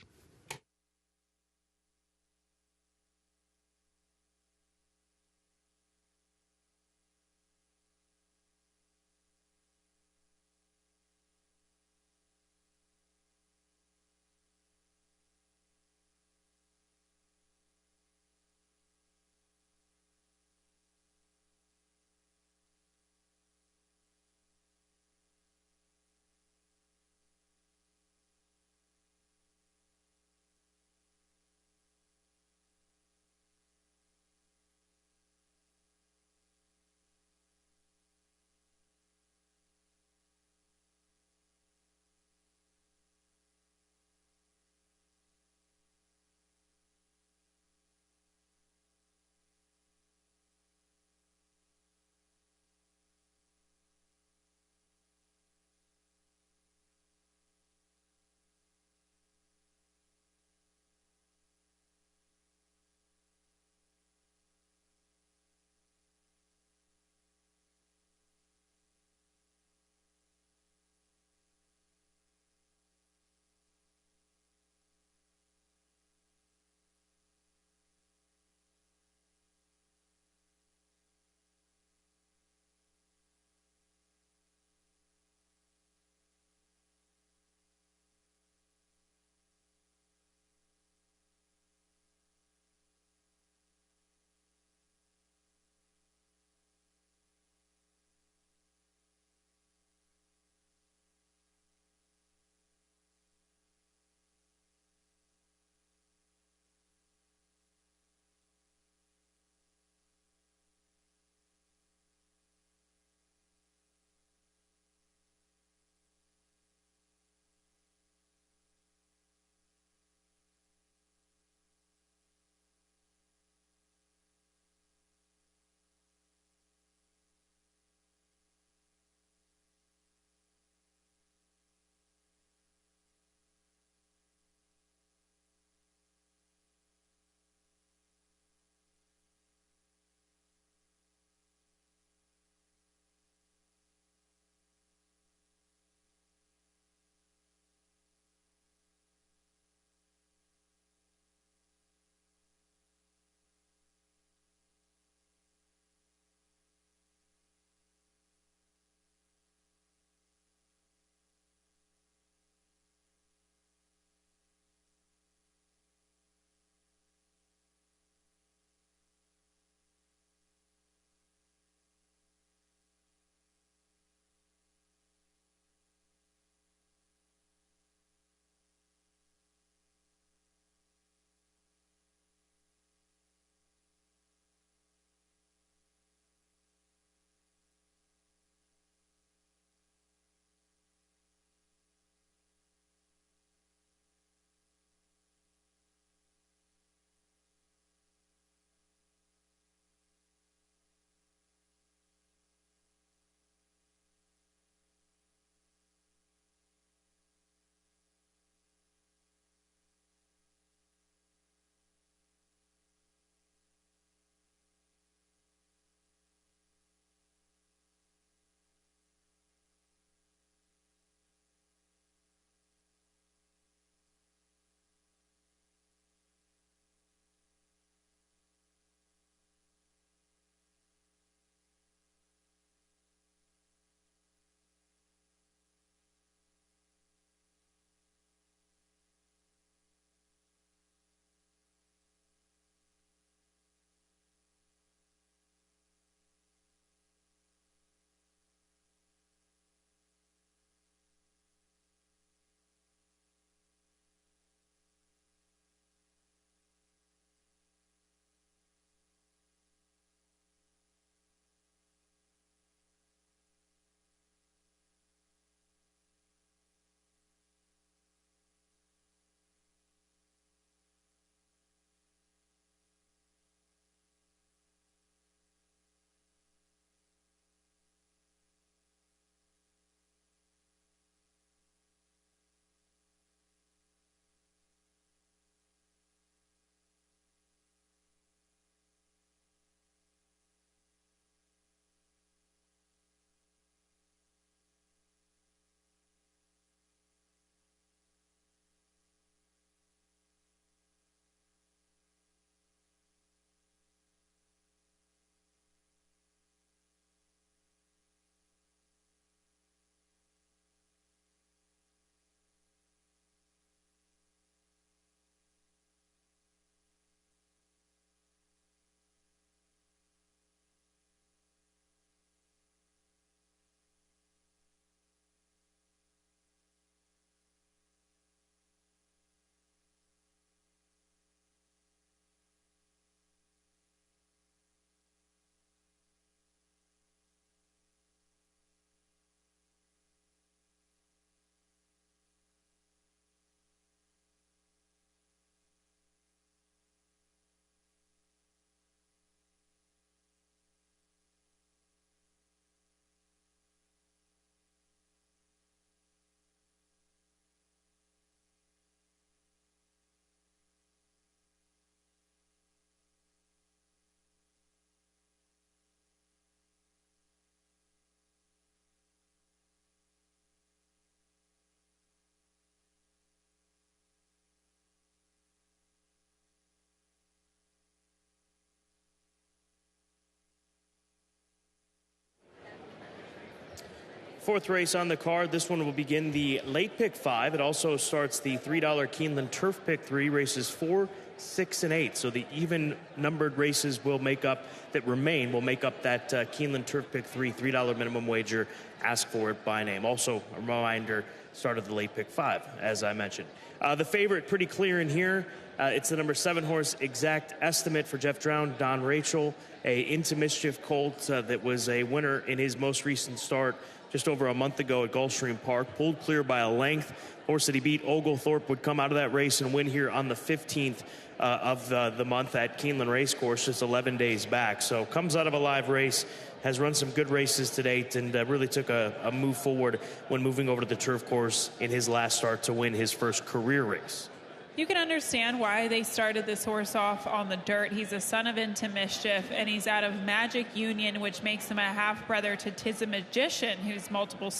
fourth race on the card. This one will begin the late pick 5. It also starts the $3 Keeneland Turf Pick 3, races 4, 6, and 8. So the even numbered races will make up that Keeneland Turf Pick 3 $3 minimum wager. Ask for it by name. Also, a reminder, start of the late pick 5, as I mentioned. The favorite, pretty clear in here. It's the number 7 horse, Exact Estimate for Jeff Drown, Don Rachel, a Into Mischief colt that was a winner in his most recent start just over a month ago at Gulfstream Park. Pulled clear by a length. Horse that he beat, Oglethorpe, would come out of that race and win here on the 15th of the month at Keeneland Racecourse, just 11 days back. So comes out of a live race, has run some good races to date, and really took a move forward when moving over to the turf course in his last start to win his first career race. You can understand why they started this horse off on the dirt. He's a son of Into Mischief, and he's out of Magic Union, which makes him a half-brother to Tis a Magician, who's multiple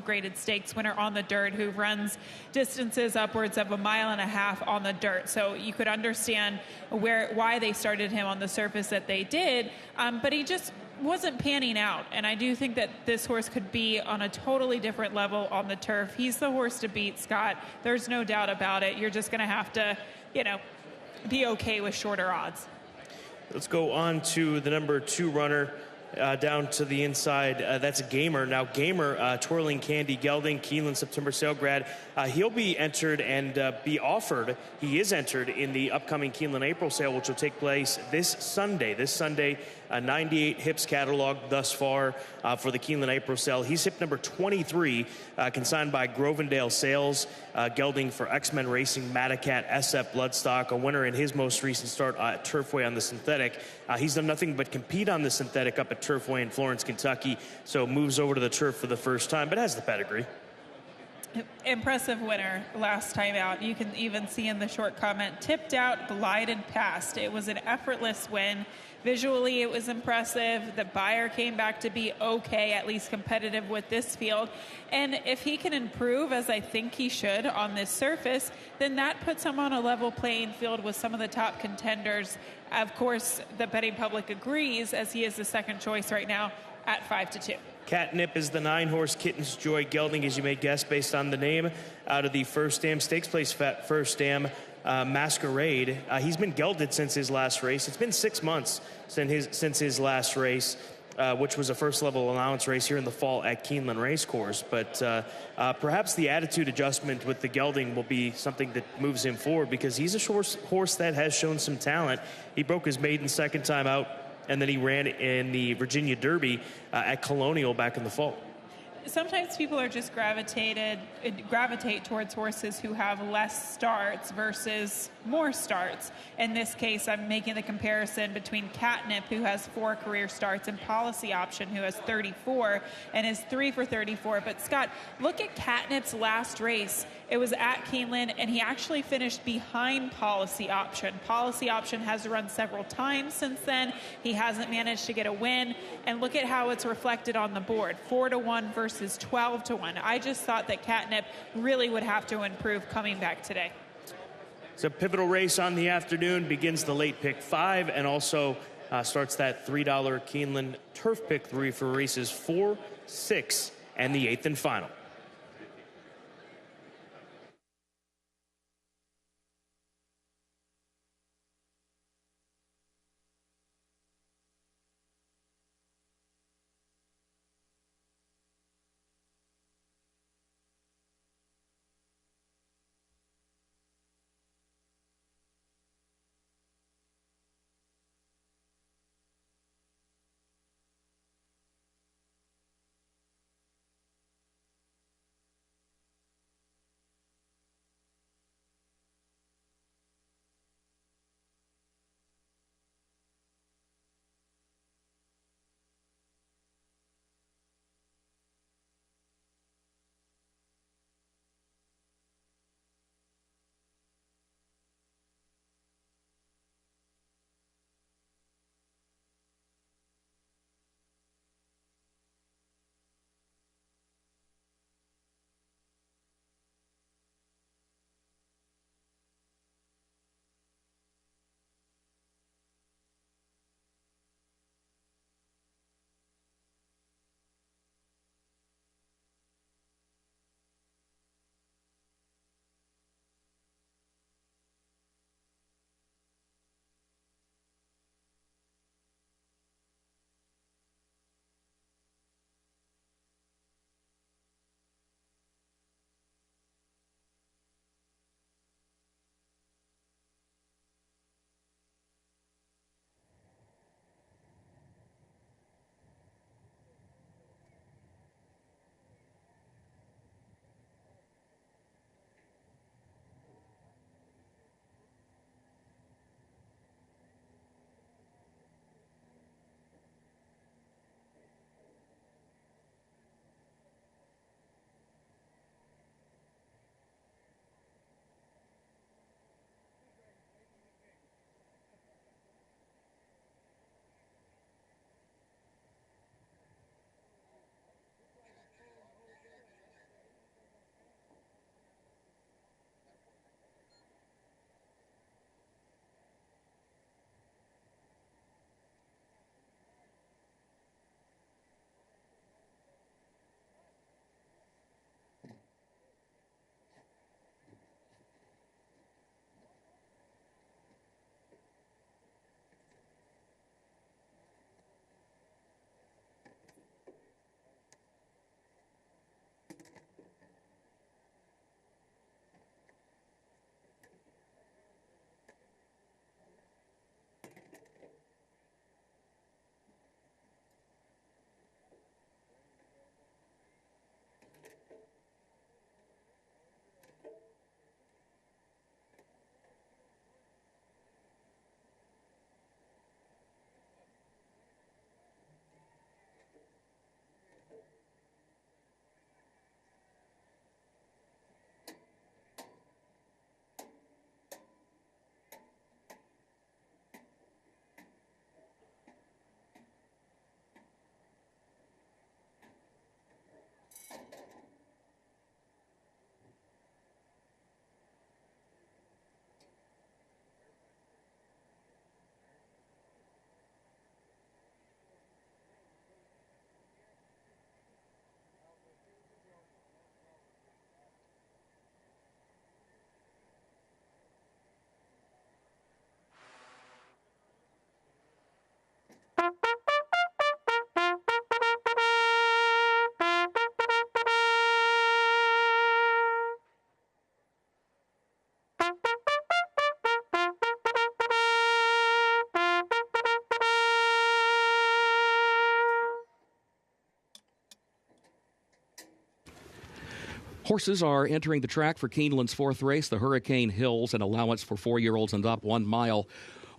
graded stakes winner on the dirt, who runs distances upwards of 1.5 miles on the dirt. So you could understand why they started him on the surface that they did, but he just wasn't panning out, and I do think that this horse could be on a totally different level on the turf. He's the horse to beat, Scott. There's no doubt about it. You're just going to have to, be okay with shorter odds. Let's go on to the number 2 runner down to the inside. That's Gamer. Now, Gamer, Twirling Candy Gelding, Keeneland September sale grad. He'll be entered and be offered. He is entered in the upcoming Keeneland April sale, which will take place this Sunday. 98 hips catalog thus far for the Keeneland April sale. He's hip number 23, consigned by Grovendale Sales. Gelding for X-Men Racing, Madacat, SF Bloodstock, a winner in his most recent start at Turfway on the synthetic. He's done nothing but compete on the synthetic up at Turfway in Florence, Kentucky, so moves over to the turf for the first time, but has the pedigree. Impressive winner last time out. You can even see in the short comment, tipped out, glided past. It was an effortless win. Visually, it was impressive. The buyer came back to be okay, at least competitive with this field. And if he can improve, as I think he should, on this surface, then that puts him on a level playing field with some of the top contenders. Of course, the betting public agrees, as he is the second choice right now at 5-2. Catnip is the 9-horse Kitten's Joy Gelding, as you may guess, based on the name, out of the First Dam Stakes Place First Dam Masquerade. He's been gelded since his last race. It's been 6 months since his last race, which was a first-level allowance race here in the fall at Keeneland Racecourse. But perhaps the attitude adjustment with the gelding will be something that moves him forward, because he's a horse that has shown some talent. He broke his maiden second time out, and then he ran in the Virginia Derby at Colonial back in the fall. Sometimes people are just gravitate towards horses who have less starts versus more starts. In this case, I'm making the comparison between Catnip, who has 4 career starts, and Policy Option, who has 34 and is 3 for 34. But Scott, look at Catnip's last race. It was at Keeneland, and he actually finished behind Policy Option. Policy Option has run several times since then. He hasn't managed to get a win. And look at how it's reflected on the board. 4-1 versus 12-1. I just thought that Catnip really would have to improve coming back today. It's a pivotal race on the afternoon. Begins the late pick 5 and also starts that $3 Keeneland Turf Pick 3 for races 4, 6, and the 8th and final. Horses are entering the track for Keeneland's fourth race, the Hurricane Hills, an allowance for 4-year-olds and up, 1 mile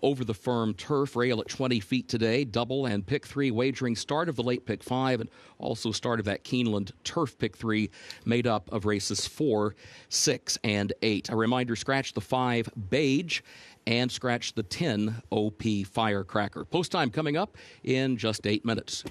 over the firm turf. Rail at 20 feet today. Double and pick 3 wagering start of the late pick 5 and also start of that Keeneland turf pick 3 made up of races 4, 6, and 8. A reminder, scratch the 5 Beige and scratch the 10 OP Firecracker. Post time coming up in just 8 minutes.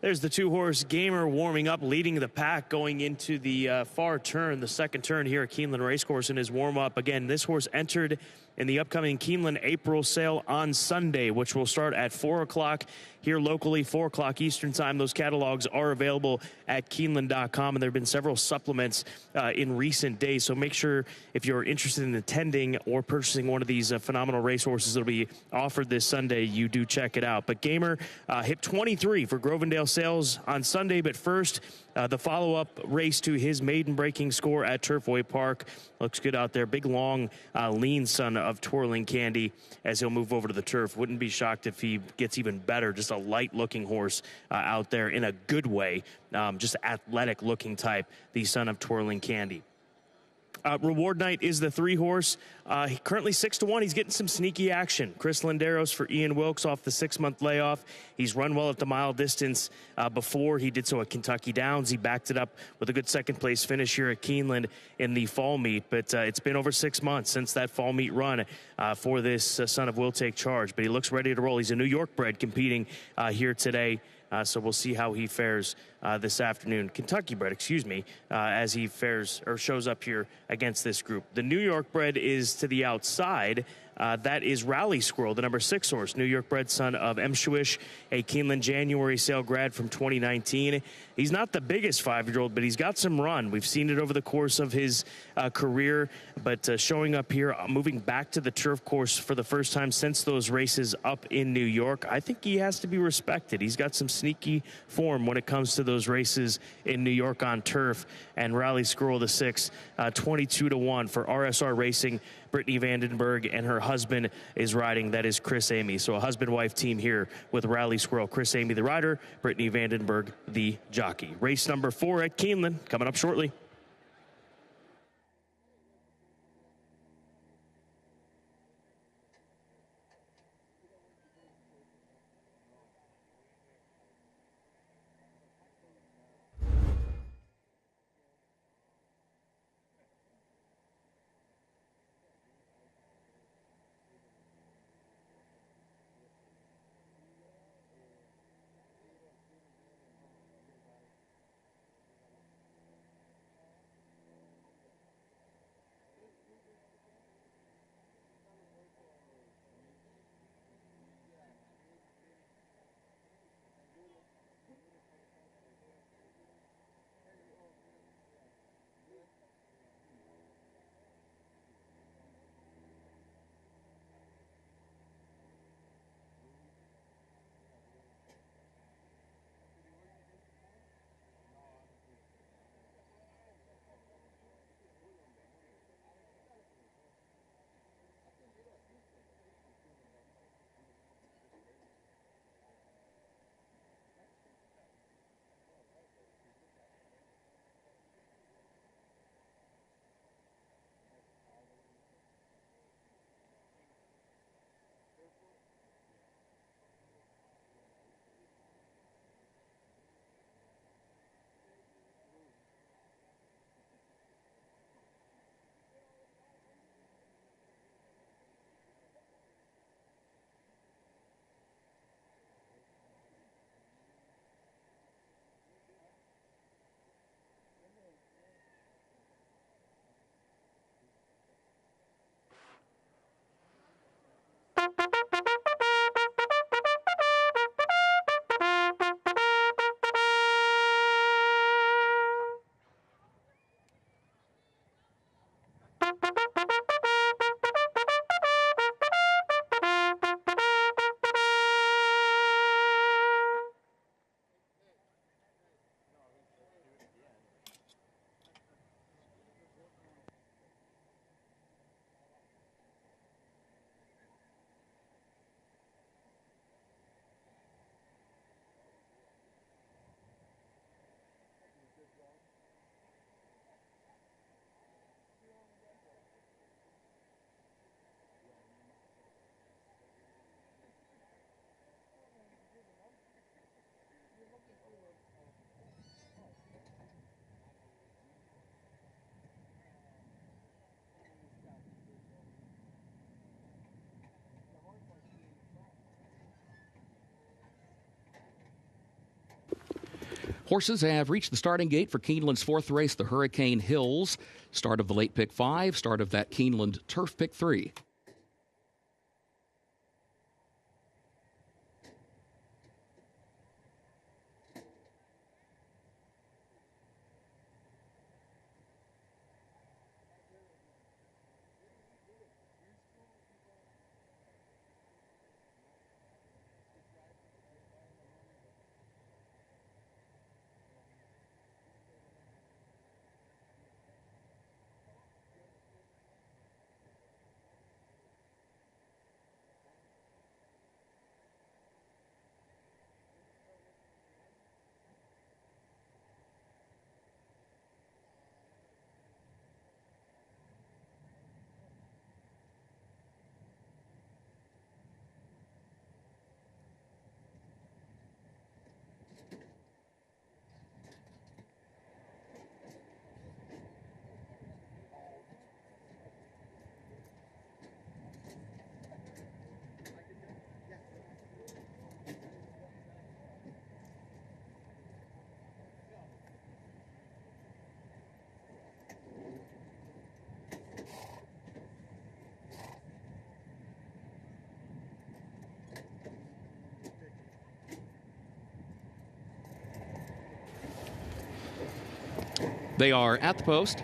There's the 2-horse Gamer warming up, leading the pack going into the far turn, the second turn here at Keeneland Racecourse in his warm-up. Again, this horse entered in the upcoming Keeneland April sale on Sunday, which will start at 4 o'clock here locally, 4 o'clock Eastern time. Those catalogs are available at Keeneland.com, and there have been several supplements in recent days. So make sure, if you're interested in attending or purchasing one of these phenomenal racehorses that will be offered this Sunday, you do check it out. But Gamer hit 23 for Grovendale sales on Sunday, but first, the follow-up race to his maiden breaking score at Turfway Park. Looks good out there. Big, long, lean son of Twirling Candy as he'll move over to the turf. Wouldn't be shocked if he gets even better. Just a light-looking horse out there in a good way. Just athletic-looking type, the son of Twirling Candy. Reward Night is the 3-horse. Currently 6-1. He's getting some sneaky action. Chris Landeros for Ian Wilkes off the 6-month layoff. He's run well at the mile distance before. He did so at Kentucky Downs. He backed it up with a good second-place finish here at Keeneland in the fall meet. But it's been over 6 months since that fall meet run for this son of Will Take Charge. But he looks ready to roll. He's a New York bred competing here today. So we'll see how he fares this afternoon. Kentucky bred, as he fares or shows up here against this group. The New York bred is to the outside. That is Rally Squirrel, the number 6 horse, New York bred son of M. Shuish, a Keeneland January sale grad from 2019. He's not the biggest 5-year-old, but he's got some run. We've seen it over the course of his career, but showing up here, moving back to the turf course for the first time since those races up in New York. I think he has to be respected. He's got some sneaky form when it comes to those those races in New York on turf. And Rally Squirrel the 6, 22-1 for RSR Racing. Brittany Vandenberg and her husband is riding. That is Chris Amy. So a husband-wife team here with Rally Squirrel. Chris Amy, the rider, Brittany Vandenberg, the jockey. Race number 4 at Keeneland coming up shortly. Horses have reached the starting gate for Keeneland's 4th race, the Hurricane Hills. Start of the late pick 5, start of that Keeneland turf pick 3. They are at the post.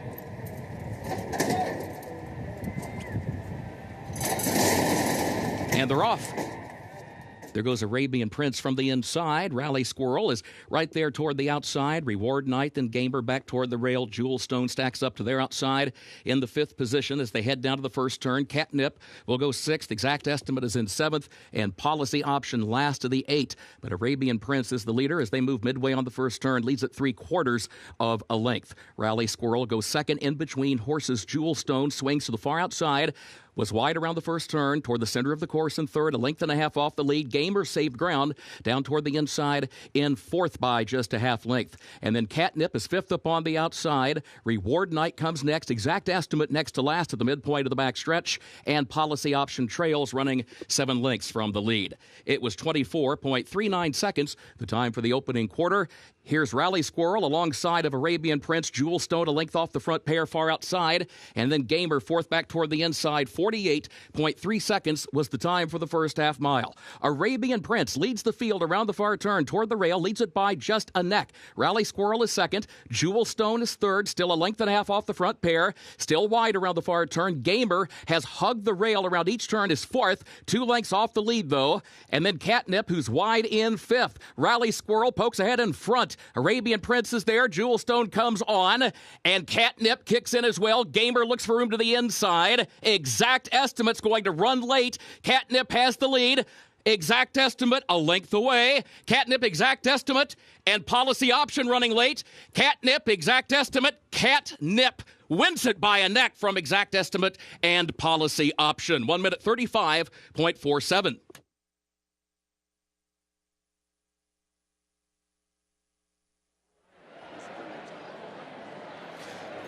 And they're off. There goes Arabian Prince from the inside. Rally Squirrel is right there toward the outside. Reward Knight and Gamer back toward the rail. Jewel Stone stacks up to their outside in the 5th position as they head down to the first turn. Catnip will go 6th. Exact Estimate is in 7th. And Policy Option last of the 8. But Arabian Prince is the leader as they move midway on the first turn. Leads at 3/4 of a length. Rally Squirrel goes second in between horses. Jewel Stone swings to the far outside. Was wide around the first turn, toward the center of the course in 3rd, 1.5 lengths off the lead. Gamer saved ground down toward the inside in 4th by just a half length. And then Catnip is 5th up on the outside. Reward Knight comes next. Exact Estimate next to last at the midpoint of the back stretch. And Policy Option trails running 7 lengths from the lead. It was 24.39 seconds, the time for the opening quarter. Here's Rally Squirrel alongside of Arabian Prince. Jewel Stone a length off the front pair far outside. And then Gamer 4th back toward the inside. 48.3 seconds was the time for the first half mile. Arabian Prince leads the field around the far turn toward the rail. Leads it by just a neck. Rally Squirrel is 2nd. Jewel Stone is 3rd. Still 1.5 lengths off the front pair. Still wide around the far turn. Gamer has hugged the rail around each turn is 4th. 2 lengths off the lead though. And then Catnip who's wide in 5th. Rally Squirrel pokes ahead in front. Arabian Prince is there. Jewel Stone comes on. And Catnip kicks in as well. Gamer looks for room to the inside. Exact Estimate's going to run late. Catnip has the lead. Exact Estimate a length away. Catnip, Exact Estimate, and Policy Option running late. Catnip, Exact Estimate, Catnip wins it by a neck from Exact Estimate and Policy Option. 1:35.47.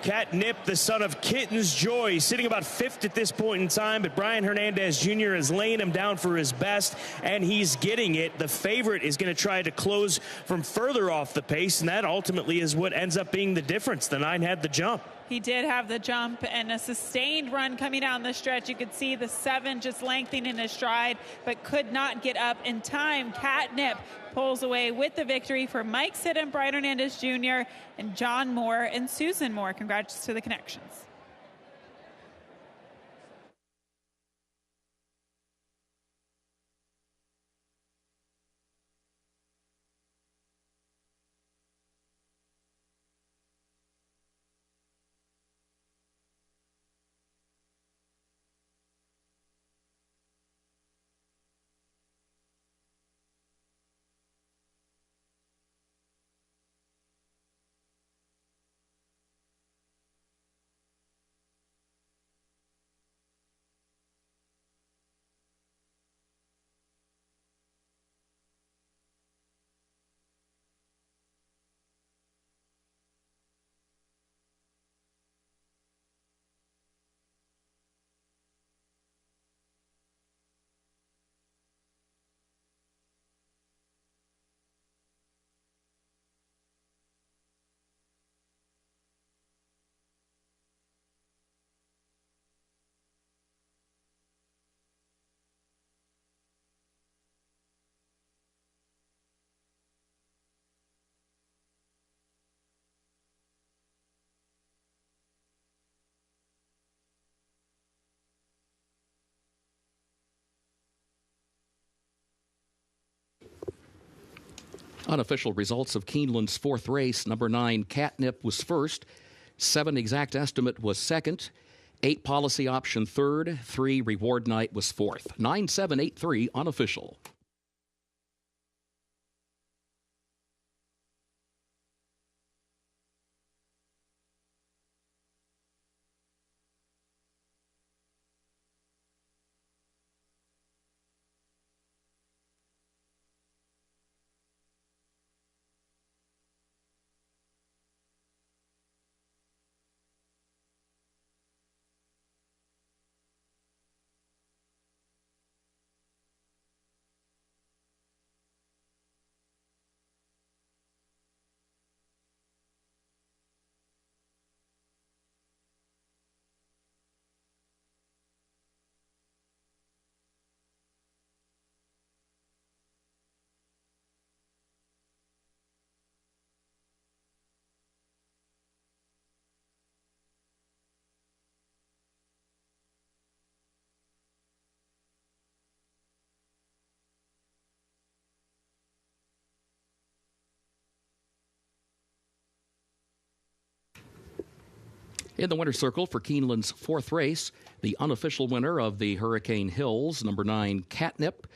Catnip, the son of Kitten's Joy, sitting about 5th at this point in time, but Brian Hernandez Jr. is laying him down for his best, and he's getting it. The favorite is going to try to close from further off the pace, and that ultimately is what ends up being the difference. The 9 had the jump. He did have the jump and a sustained run coming down the stretch. You could see the 7 just lengthening in his stride, but could not get up in time. Catnip pulls away with the victory for Mike Sidham, Brian Hernandez Jr., and John Moore and Susan Moore. Congrats to the Connections. Unofficial results of Keeneland's 4th race. Number 9, Catnip was 1st. 7, Exact Estimate was 2nd. 8, Policy Option 3rd. 3, Reward Knight was 4th. 9-7-8-3 unofficial. In the winner's circle for Keeneland's fourth race, the unofficial winner of the Hurricane Hills, number 9, Catnip,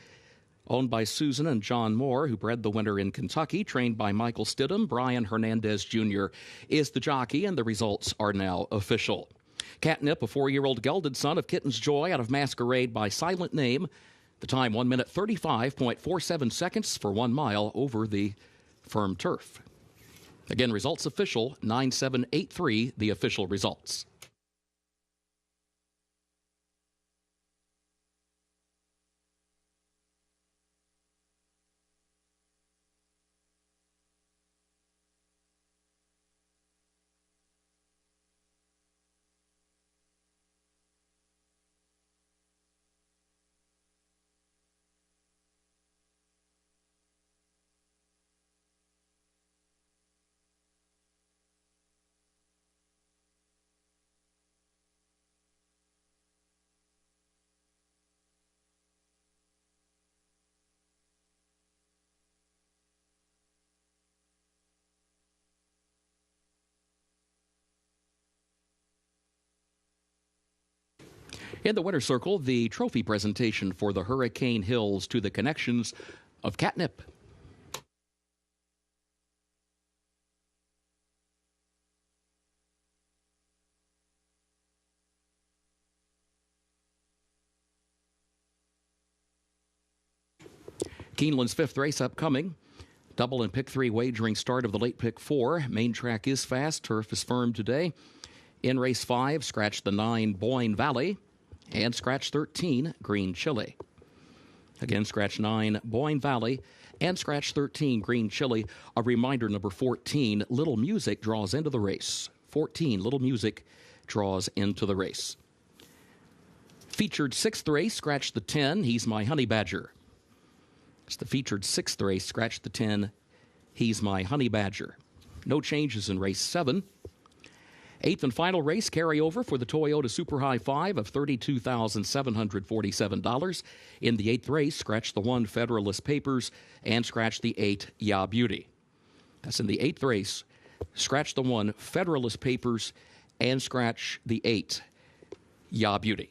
owned by Susan and John Moore, who bred the winner in Kentucky, trained by Michael Stidham. Brian Hernandez Jr. is the jockey, and the results are now official. Catnip, a 4-year-old gelded son of Kitten's Joy out of Masquerade by Silent Name. The time, 1 minute 35.47 seconds for 1 mile over the firm turf. Again, results official, 9-7-8-3, the official results. In the winner's circle, the trophy presentation for the Hurricane Hills to the connections of Catnip. Keeneland's fifth race upcoming. Double and pick 3 wagering start of the late pick 4. Main track is fast. Turf is firm today. In race 5, scratch the 9 Boyne Valley and scratch 13 Green Chili. Again, scratch 9 Boyne Valley and scratch 13 Green Chili. A reminder, number 14, Little Music draws into the race. 14, Little Music draws into the race. Featured 6th race, scratch the 10, He's My Honey Badger. It's the featured 6th race, scratch the 10, He's My Honey Badger. No changes in race 7. 8th and final race, carryover for the Toyota Super High 5 of $32,747. In the 8th race, scratch the 1 Federalist Papers and scratch the 8 Ya Beauty. That's in the 8th race. Scratch the 1 Federalist Papers and scratch the 8 Ya Beauty.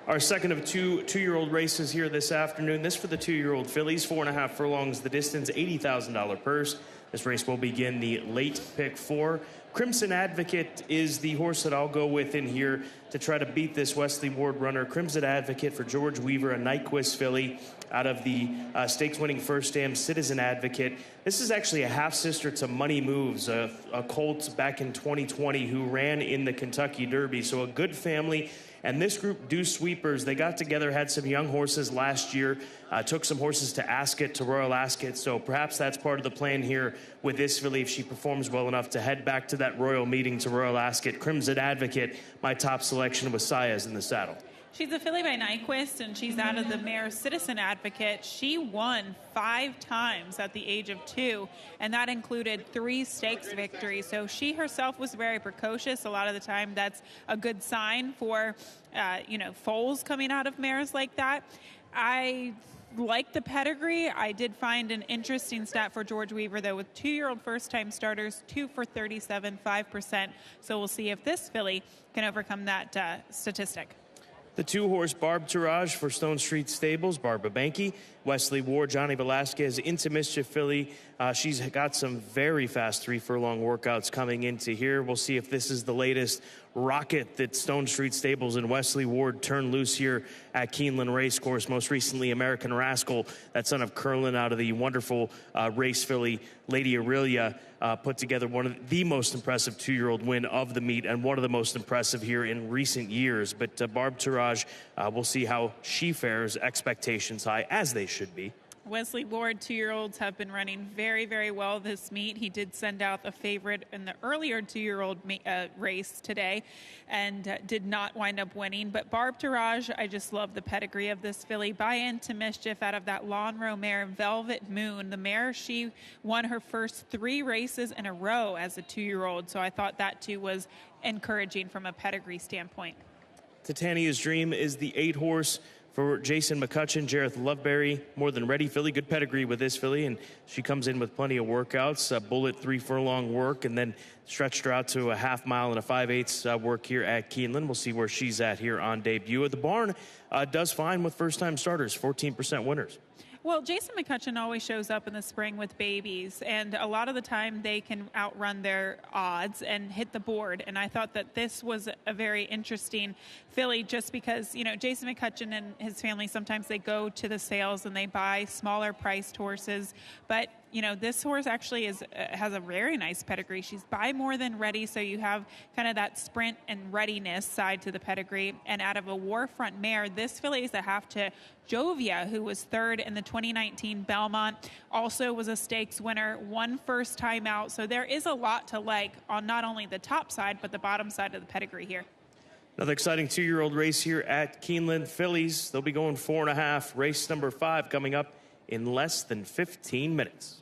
Our second of two-year-old races here this afternoon. This for the 2-year-old fillies, 4.5 furlongs the distance, $80,000 purse. This race will begin the late pick 4. Crimson Advocate is the horse that I'll go with in here to try to beat this Wesley Ward runner. Crimson Advocate for George Weaver, a Nyquist filly out of the stakes-winning First Dam Citizen Advocate. This is actually a half-sister to Money Moves, a colt back in 2020 who ran in the Kentucky Derby. So a good family. And this group, Deuce Sweepers, they got together, had some young horses last year, took some horses to Ascot, to Royal Ascot. So perhaps that's part of the plan here with this filly if she performs well enough to head back to that Royal meeting to Royal Ascot. Crimson Advocate, my top selection with Sayas in the saddle. She's a filly by Nyquist, and she's out of the mare Citizen Advocate. She won 5 times at the age of 2, and that included 3 stakes victories. So she herself was very precocious. A lot of the time, that's a good sign for, foals coming out of mares like that. I like the pedigree. I did find an interesting stat for George Weaver, though, with 2-year-old first-time starters, 2 for 37, 5%. So we'll see if this filly can overcome that statistic. The 2-horse Barb Tourage for Stone Street Stables, Barbara Banke. Wesley Ward, Johnny Velasquez, Into Mischief filly. She's got some very fast 3-furlong workouts coming into here. We'll see if this is the latest rocket that Stone Street Stables and Wesley Ward turned loose here at Keeneland Racecourse. Most recently, American Rascal, that son of Curlin out of the wonderful race filly, Lady Aurelia, put together one of the most impressive 2-year-old win of the meet and one of the most impressive here in recent years. But Barb Tourage, we'll see how she fares, expectations high, as they should be. Wesley Ward, 2-year-olds have been running very, very well this meet. He did send out a favorite in the earlier 2-year-old race today and did not wind up winning. But Barb Tourage, I just love the pedigree of this filly. Buy Into Mischief out of that Lawn Row mare, Velvet Moon. The mare, she won her first 3 races in a row as a 2-year-old. So I thought that, too, was encouraging from a pedigree standpoint. Titania's Dream is the 8-horse for Jason McCutcheon. Jareth Loveberry, more than ready filly. Good pedigree with this filly, and she comes in with plenty of workouts. Bullet 3-furlong work, and then stretched her out to a half-mile and a 5/8 work here at Keeneland. We'll see where she's at here on debut. The barn does fine with first-time starters, 14% winners. Well, Jason McCutcheon always shows up in the spring with babies, and a lot of the time they can outrun their odds and hit the board. And I thought that this was a very interesting filly just because, Jason McCutcheon and his family, sometimes they go to the sales and they buy smaller priced horses. But, this horse actually has a very nice pedigree. She's buy more than ready, so you have kind of that sprint and readiness side to the pedigree. And out of a Warfront mare, this filly is a half to Jovia, who was 3rd in the 2019 Belmont, also was a stakes winner, won first time out. So there is a lot to like on not only the top side, but the bottom side of the pedigree here. Another exciting 2-year-old race here at Keeneland. Fillies, they'll be going 4.5. Race number 5 coming up in less than 15 minutes.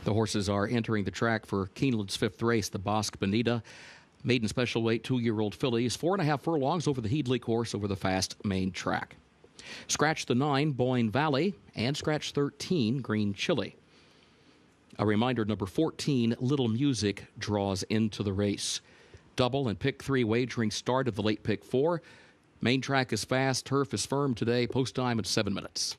The horses are entering the track for Keeneland's 5th race, the Bosque Bonita. Maiden special weight 2-year-old fillies, 4.5 furlongs over the Headley course over the fast main track. Scratch the 9, Boyne Valley, and scratch 13, Green Chili. A reminder, number 14, Little Music, draws into the race. Double and pick 3 wagering start of the late pick 4. Main track is fast, turf is firm today, post time at 7 minutes.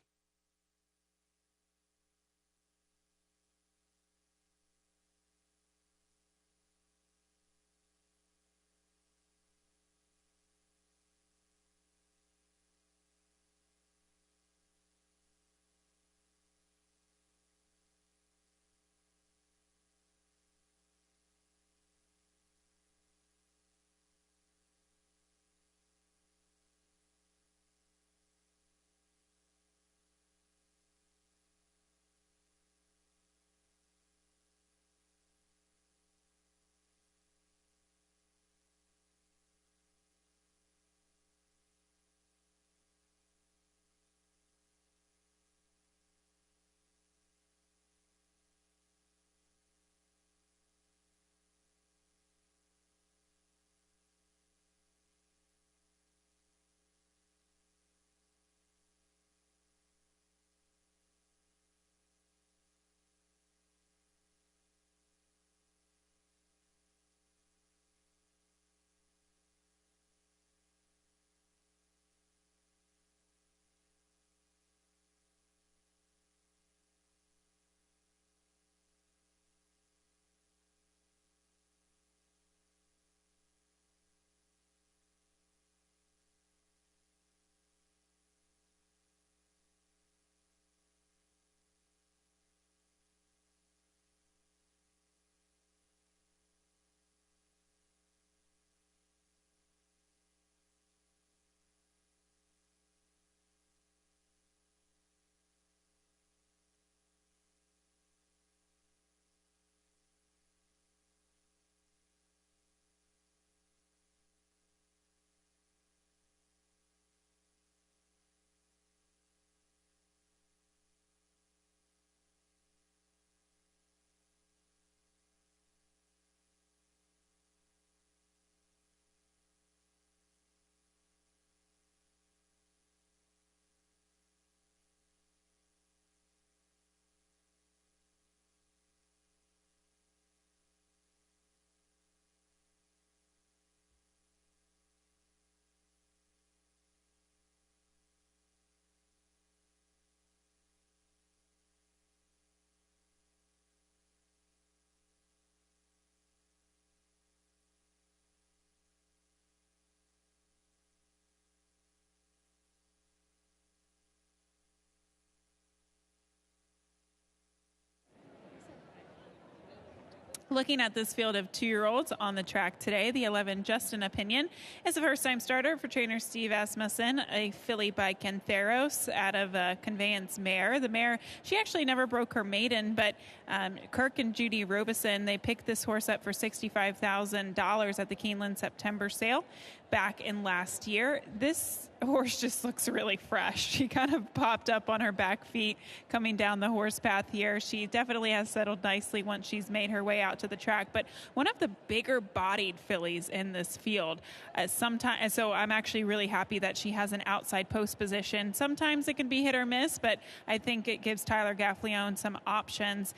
Looking at this field of 2-year-olds on the track today, the 11 Justin Opinion is a first-time starter for trainer Steve Asmussen, a filly by Kentheros out of Conveyance Mare. The mare, she actually never broke her maiden, but Kirk and Judy Robeson, they picked this horse up for $65,000 at the Keeneland September sale back in last year. This horse just looks really fresh. She kind of popped up on her back feet coming down the horse path here. She definitely has settled nicely once she's made her way out to the track, but one of the bigger bodied fillies in this field. So I'm actually really happy that she has an outside post position. Sometimes it can be hit or miss, but I think it gives Tyler Gaffleone some options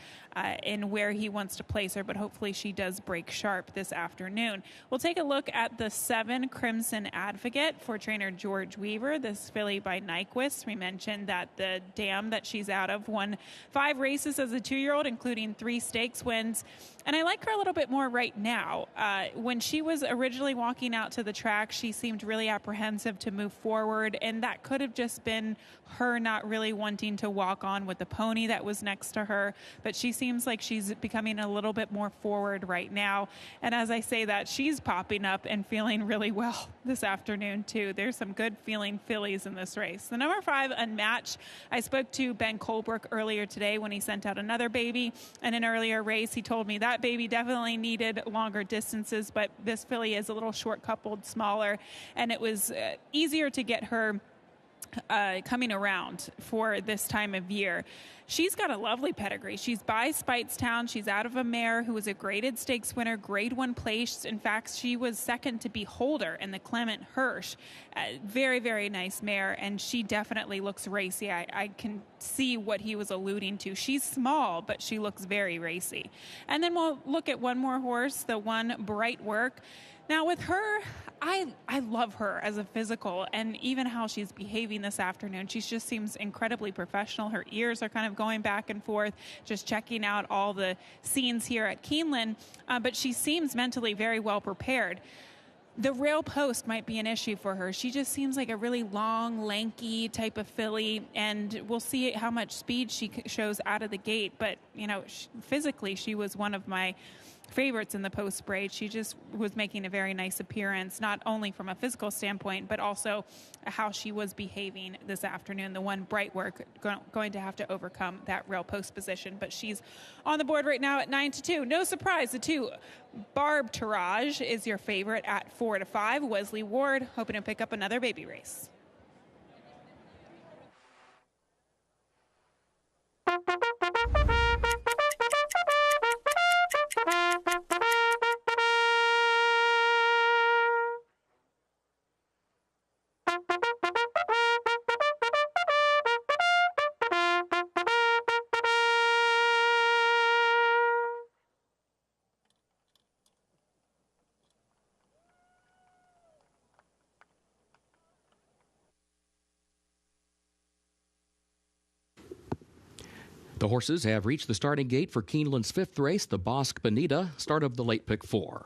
in where he wants to place her, but hopefully she does break sharp this afternoon. We'll take a look at the 7 Crimson Advocate for trainer George Weaver, this filly by Nyquist. We mentioned that the dam that she's out of won 5 races as a 2-year-old, including 3 stakes wins. And I like her a little bit more right now. When she was originally walking out to the track, she seemed really apprehensive to move forward, and that could have just been her not really wanting to walk on with the pony that was next to her. But she seems like she's becoming a little bit more forward right now. And as I say that, she's popping up and feeling really well this afternoon, too. There's some good feeling fillies in this race. The number 5, Unmatched. I spoke to Ben Colebrook earlier today when he sent out another baby in an earlier race. He told me that baby definitely needed longer distances, but this filly is a little short coupled, smaller, and it was easier to get her coming around for this time of year. She's got a lovely pedigree. She's by Speightstown. She's out of a mare who was a graded stakes winner, grade 1 place. In fact, she was second to Beholder in the Clement Hirsch. Very, very nice mare, and she definitely looks racy. I can see what he was alluding to. She's small, but she looks very racy. And then we'll look at one more horse, the one Bright Work. Now, with her, I love her as a physical, and even how she's behaving this afternoon. She just seems incredibly professional. Her ears are kind of going back and forth, just checking out all the scenes here at Keeneland, but she seems mentally very well prepared. The rail post might be an issue for her. She just seems like a really long, lanky type of filly, and we'll see how much speed she shows out of the gate. But, you know, physically, she was one of my favorites in the post braid. She just was making a very nice appearance, not only from a physical standpoint, but also how she was behaving this afternoon. The one Bright Work going to have to overcome that rail post position, but she's on the board right now at 9-2. No surprise, the 2 Barb Taraj is your favorite at 4-5. Wesley Ward hoping to pick up another baby race. The horses have reached the starting gate for Keeneland's 5th race, the Bosque Bonita, start of the late pick 4.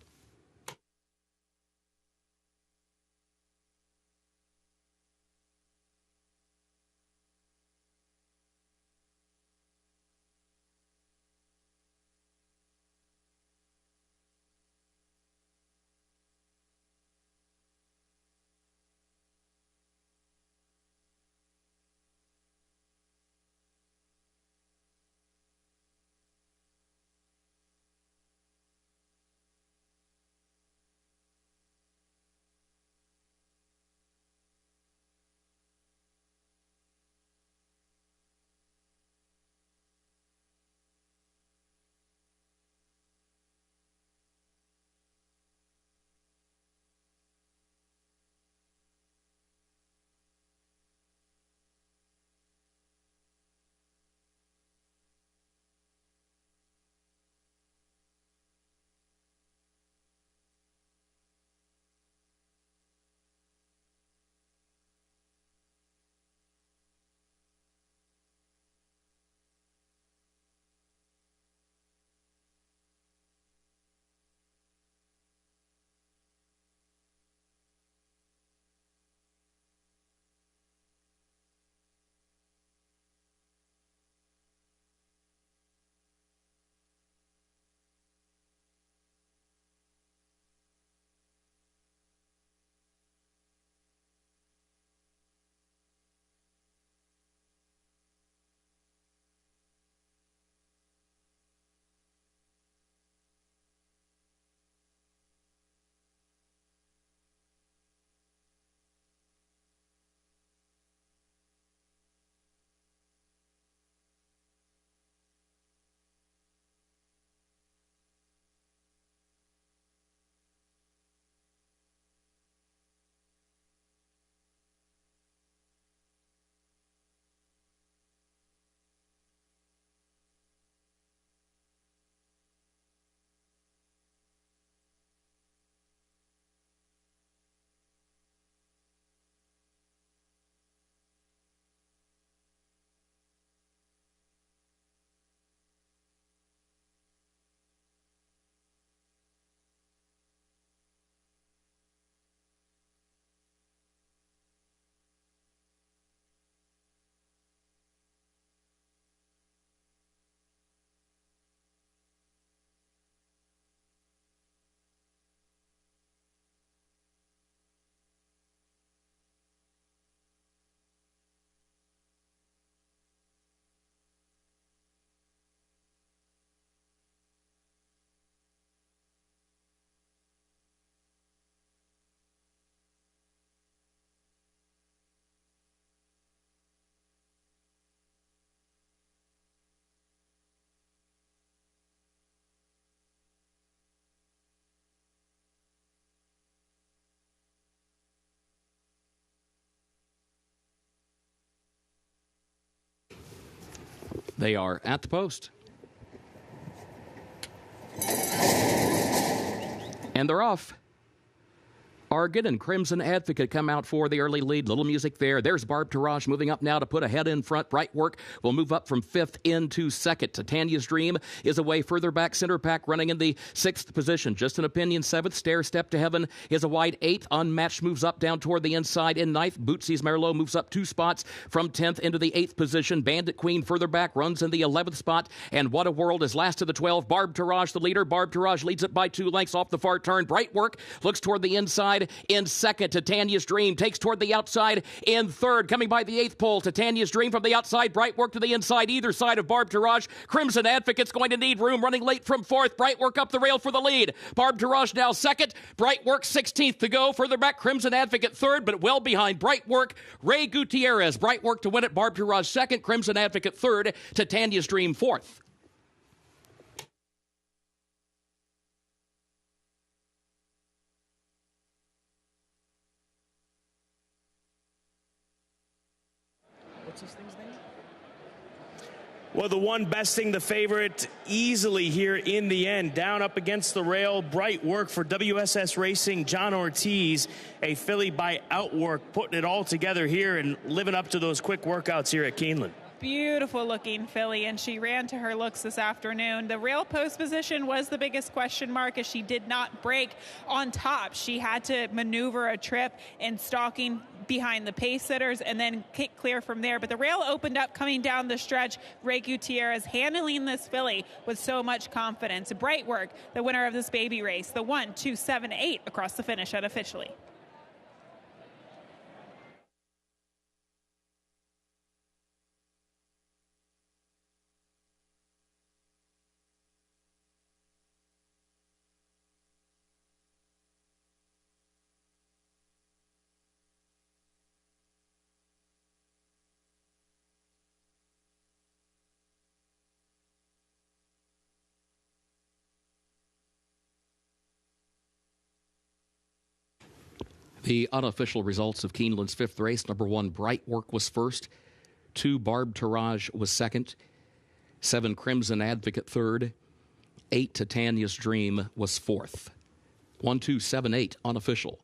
They are at the post. And they're off. Argon and Crimson Advocate come out for the early lead. Little music there. There's Barb Taraj moving up now to put a head in front. Bright Work will move up from 5th into 2nd. Titania's Dream is away further back. Center Pack running in the 6th position. Just an Opinion 7th. Stair Step to Heaven is a wide 8th. Unmatched moves up down toward the inside in 9th. Bootsy's Merlot moves up 2 spots from 10th into the 8th position. Bandit Queen further back runs in the 11th spot. And What a World is last to the 12. Barb Taraj the leader. Barb Taraj leads it by 2 lengths off the far turn. Bright Work looks toward the inside in 2nd. Titania's Dream takes toward the outside in 3rd. Coming by the 8th pole. Titania's Dream from the outside. Bright Work to the inside. Either side of Barb Taraj. Crimson Advocate's going to need room. Running late from 4th. Bright Work up the rail for the lead. Barb Taraj now 2nd. Bright Work 16th to go. Further back, Crimson Advocate 3rd, but well behind Bright Work. Ray Gutierrez. Bright Work to win it. Barb Taraj 2nd. Crimson Advocate 3rd. Titania's Dream 4th. Well, the one besting the favorite easily here in the end. Down up against the rail, Bright Work for WSS Racing. John Ortiz, a filly by Outwork, putting it all together here and living up to those quick workouts here at Keeneland. Beautiful looking filly, and she ran to her looks this afternoon. The rail post position was the biggest question mark as she did not break on top. She had to maneuver a trip in stalking behind the pace sitters and then kick clear from there. But the rail opened up coming down the stretch. Ray Gutierrez handling this filly with so much confidence. Bright Work, the winner of this baby race, the 1-2-7-8 across the finish unofficially. The unofficial results of Keeneland's 5th race. Number 1, Bright Work was 1st. 2, Barb Taraj was 2nd. 7, Crimson Advocate 3rd. 8, Titania's Dream was 4th. 1-2-7-8 unofficial.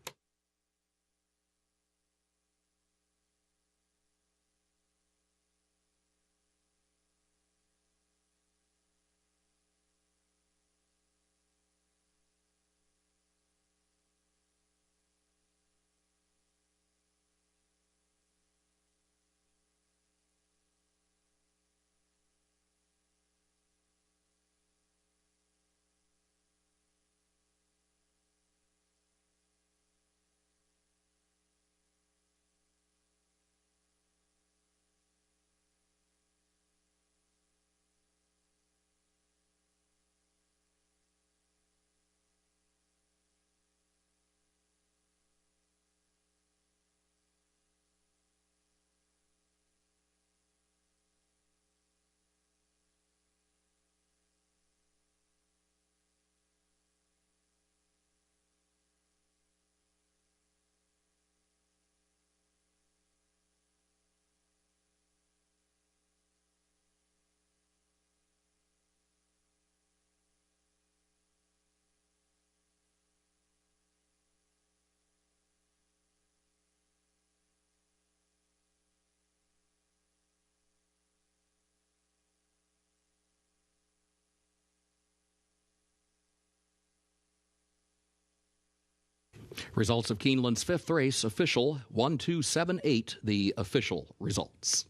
Results of Keeneland's 5th race official. 1-2-7-8 the official results.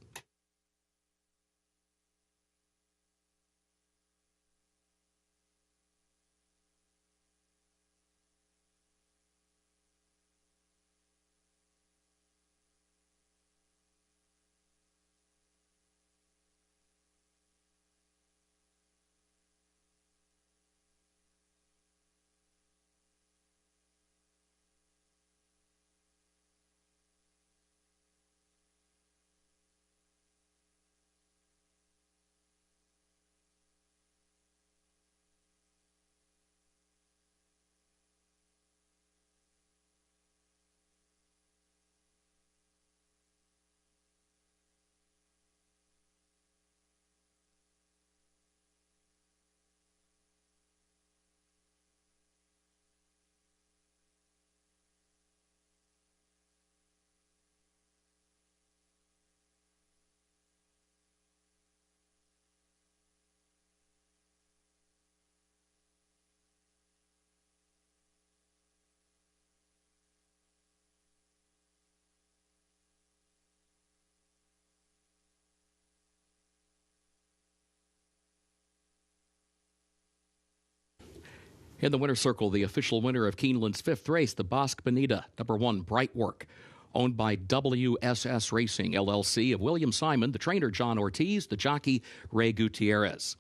In the winner's circle, the official winner of Keeneland's 5th race, the Bosque Bonita, number 1, Bright Work, owned by WSS Racing, LLC, of William Simon, the trainer John Ortiz, the jockey Ray Gutierrez.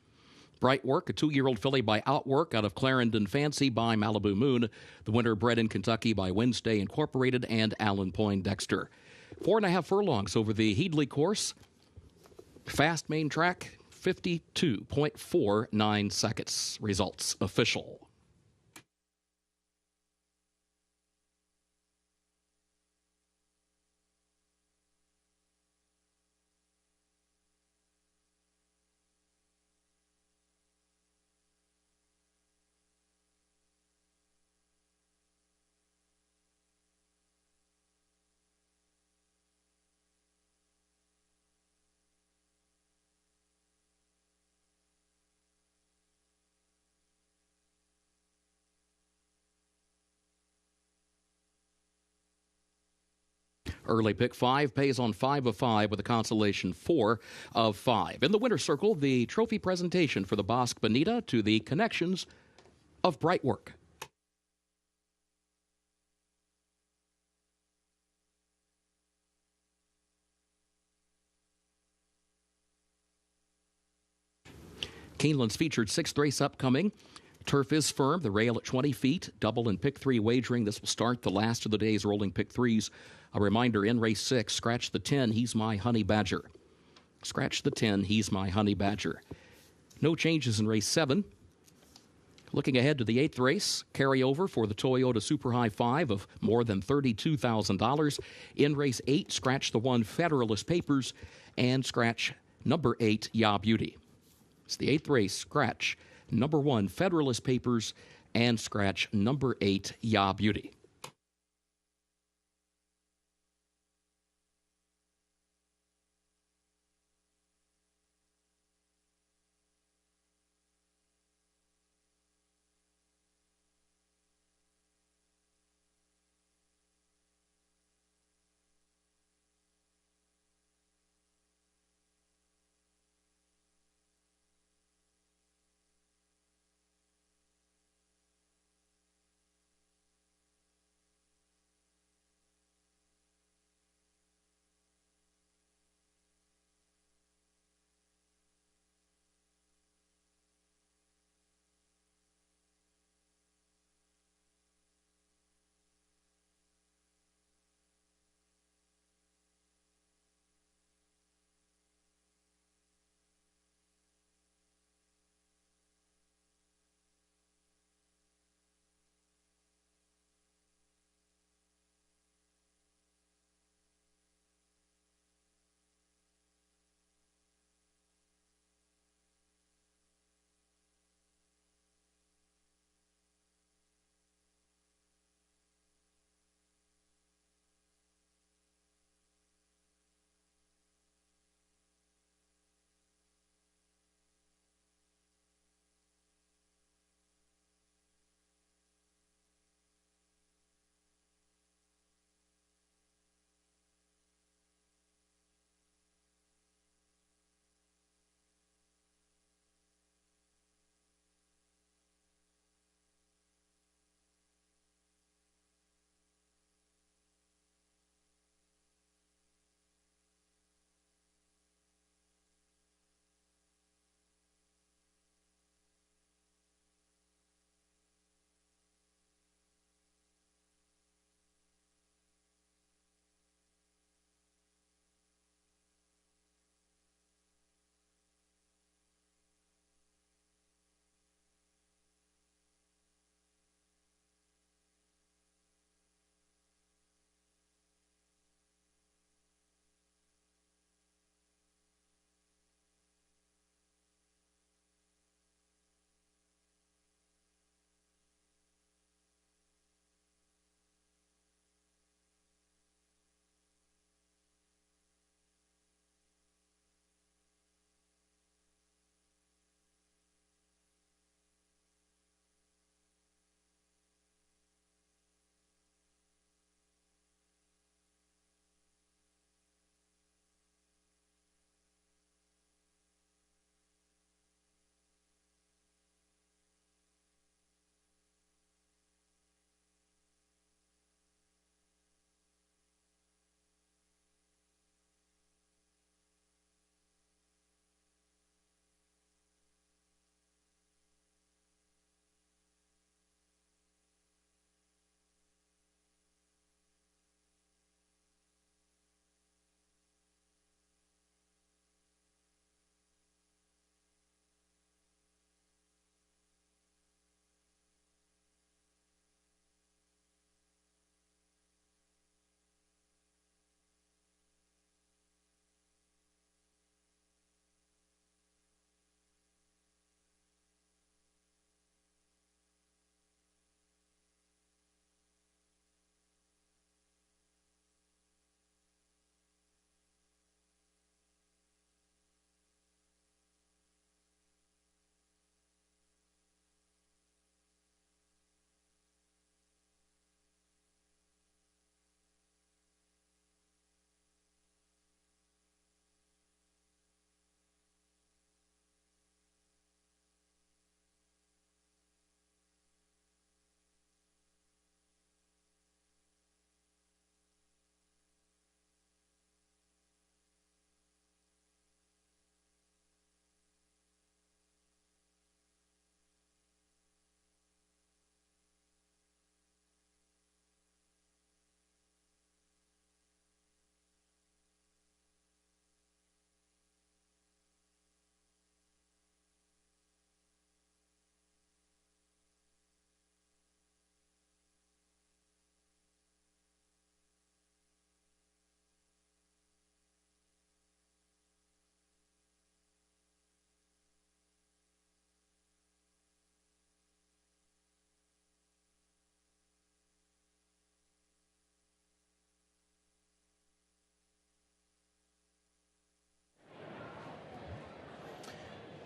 Bright Work, a 2-year-old filly by Outwork out of Clarendon Fancy by Malibu Moon, the winner bred in Kentucky by Wednesday Incorporated and Alan Poindexter. 4.5 furlongs over the Headley course. Fast main track, 52.49 seconds. Results official. Early pick 5 pays on 5 of 5 with a consolation 4 of 5. In the winner's circle, the trophy presentation for the Bosque Bonita to the connections of Bright Work. Keeneland's featured 6th race upcoming. Turf is firm, the rail at 20 feet, double and pick 3 wagering. This will start the last of the day's rolling pick 3s. A reminder, in race 6, scratch the 10, he's my honey badger. Scratch the 10, he's my honey badger. No changes in race 7. Looking ahead to the 8th race, carryover for the Toyota Super High 5 of more than $32,000. In race 8, scratch the 1 Federalist Papers and scratch number 8 Ya Beauty. It's the 8th race, scratch number 1 Federalist Papers and scratch number 8 Ya Beauty.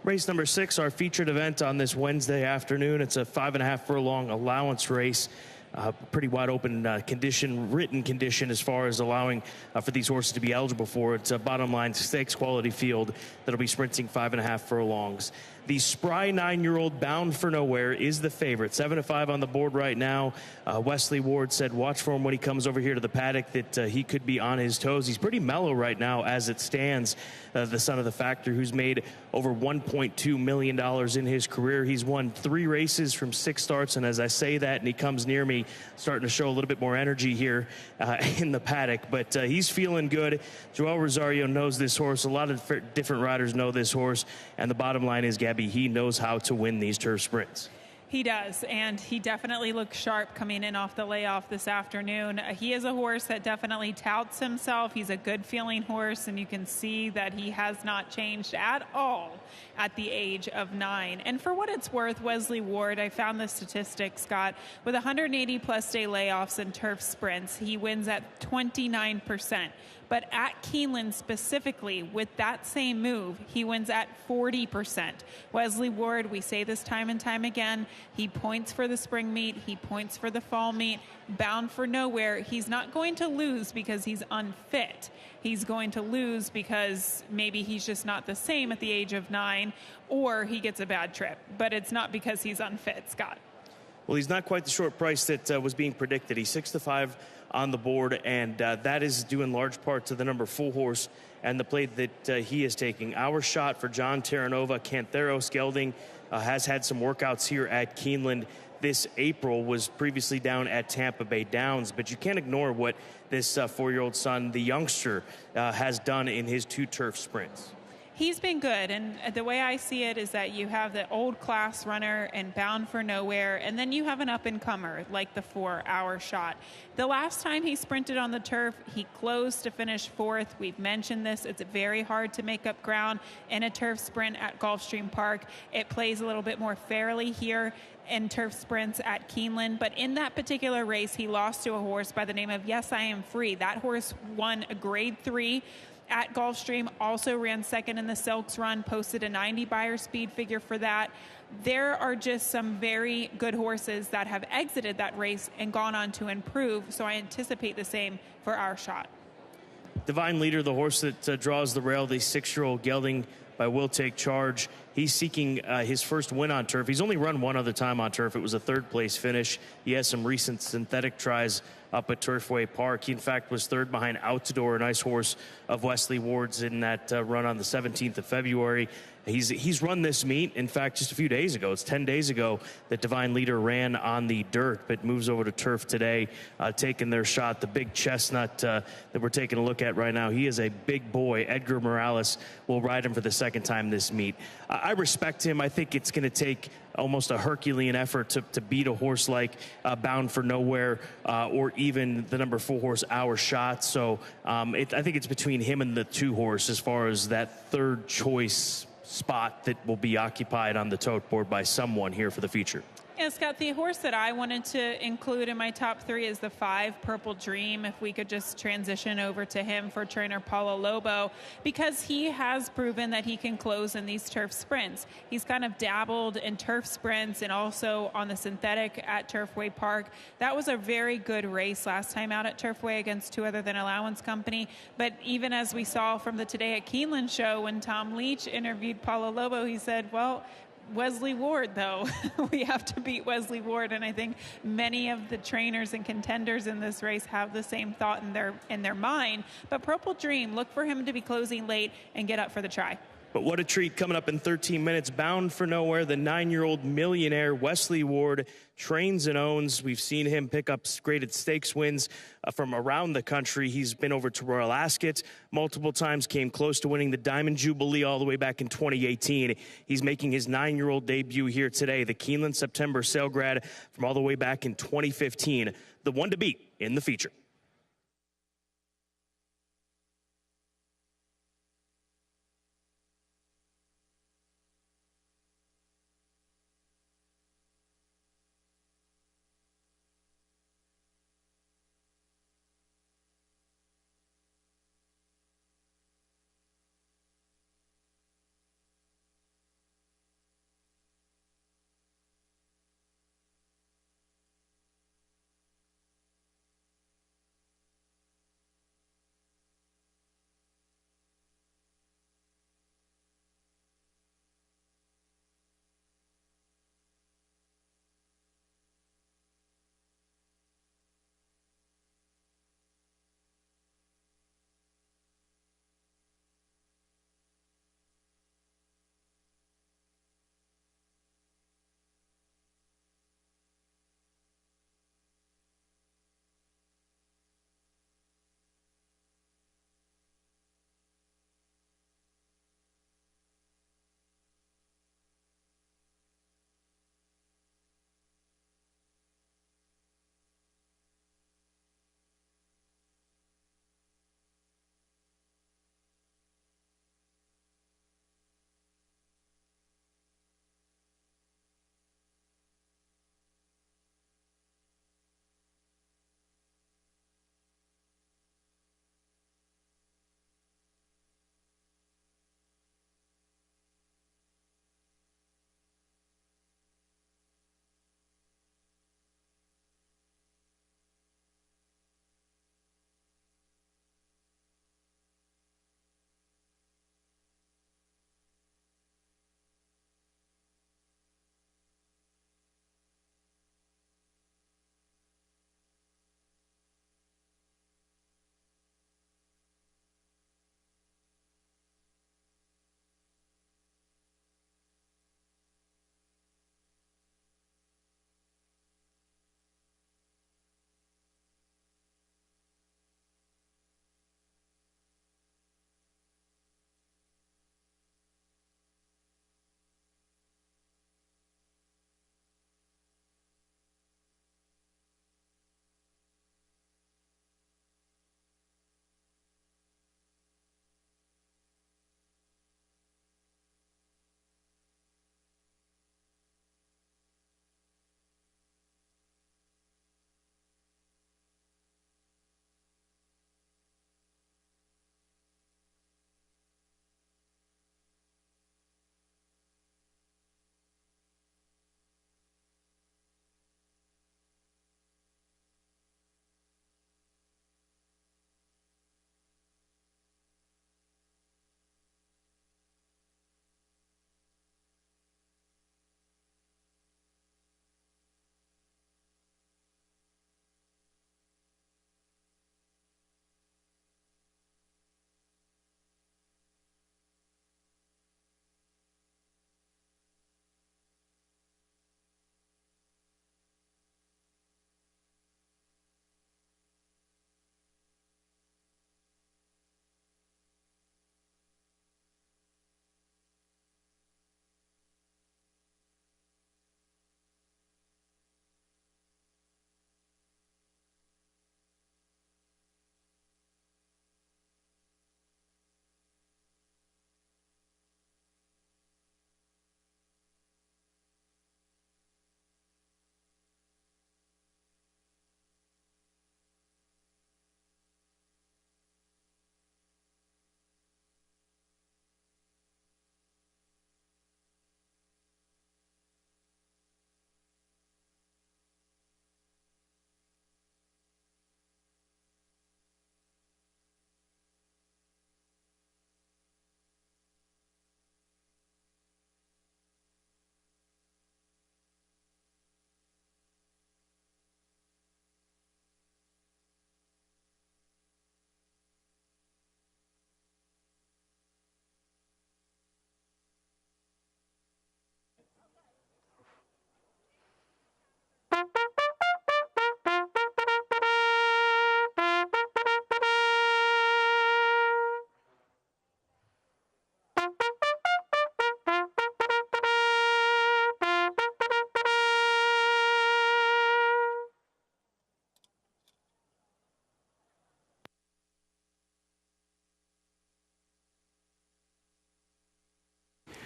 Race number 6, our featured event on this Wednesday afternoon. It's a 5.5 furlong allowance race. Pretty wide open written condition as far as allowing for these horses to be eligible for it. It's a bottom line stakes quality field that'll be sprinting 5.5 furlongs. The spry 9-year-old Bound for Nowhere is the favorite. 7-5 on the board right now. Wesley Ward said watch for him when he comes over here to the paddock, that he could be on his toes. He's pretty mellow right now as it stands. The son of the factor who's made over $1.2 million in his career. He's won 3 races from 6 starts, and as I say that and he comes near me, starting to show a little bit more energy here in the paddock. But he's feeling good. Joel Rosario knows this horse. A lot of different riders know this horse. And the bottom line is, Gabby, he knows how to win these turf sprints. He does, and he definitely looks sharp coming in off the layoff this afternoon. He is a horse that definitely touts himself. He's a good-feeling horse, and you can see that he has not changed at all at the age of 9. And for what it's worth, Wesley Ward, I found the statistic, Scott, with 180-plus day layoffs in turf sprints, he wins at 29%. But at Keeneland specifically, with that same move, he wins at 40%. Wesley Ward, we say this time and time again, he points for the spring meet, he points for the fall meet. Bound for Nowhere, he's not going to lose because he's unfit. He's going to lose because maybe he's just not the same at the age of 9, or he gets a bad trip. But it's not because he's unfit, Scott. Well, he's not quite the short price that was being predicted. He's 6-5 on the board, and that is due in large part to the number 4 horse and the play that he is taking. Our Shot for John Terranova. Cantheros Gelding has had some workouts here at Keeneland this April, was previously down at Tampa Bay Downs, but you can't ignore what this 4-year-old son, the youngster, has done in his 2 turf sprints. He's been good, and the way I see it is that you have the old class runner and Bound for Nowhere, and then you have an up-and-comer like the 4-hour Shot. The last time he sprinted on the turf, he closed to finish 4th. We've mentioned this. It's very hard to make up ground in a turf sprint at Gulfstream Park. It plays a little bit more fairly here in turf sprints at Keeneland, but in that particular race, he lost to a horse by the name of Yes, I Am Free. That horse won a grade 3 at Gulfstream, also ran second in the Silks run, posted a 90 buyer speed figure for that. There are just some very good horses that have exited that race and gone on to improve, so I anticipate the same for Our Shot. Divine Leader, the horse that draws the rail, the 6-year-old gelding by Will Take Charge. He's seeking his first win on turf. He's only run one other time on turf. It was a 3rd-place finish. He has some recent synthetic tries up at Turfway Park. He, in fact, was 3rd behind Outdoor, a nice horse of Wesley Ward's in that run on the 17th of February. He's run this meet, in fact, just a few days ago. It's 10 days ago that Divine Leader ran on the dirt, but moves over to turf today, taking their shot. The big chestnut that we're taking a look at right now, he is a big boy. Edgar Morales will ride him for the 2nd time this meet. I respect him. I think it's going to take almost a Herculean effort to beat a horse like Bound for Nowhere or even the number 4 horse Our Shot. So I think it's between him and the 2 horse as far as that 3rd choice spot that will be occupied on the tote board by someone here for the future. Yeah, Scott, the horse that I wanted to include in my top 3 is the 5 Purple Dream. If we could just transition over to him for trainer Paulo Lobo, because he has proven that he can close in these turf sprints. He's kind of dabbled in turf sprints and also on the synthetic at Turfway Park. That was a very good race last time out at Turfway against 2 other than Allowance Company. But even as we saw from the Today at Keeneland show, when Tom Leach interviewed Paulo Lobo, he said, well, Wesley Ward, though. We have to beat Wesley Ward, and I think many of the trainers and contenders in this race have the same thought in their mind. But Purple Dream, look for him to be closing late and get up for the try. But what a treat coming up in 13 minutes. Bound for Nowhere, the 9-year-old millionaire Wesley Ward trains and owns. We've seen him pick up graded stakes wins from around the country. He's been over to Royal Ascot multiple times, came close to winning the Diamond Jubilee all the way back in 2018. He's making his 9-year-old debut here today. The Keeneland September Sale grad from all the way back in 2015. The one to beat in the feature.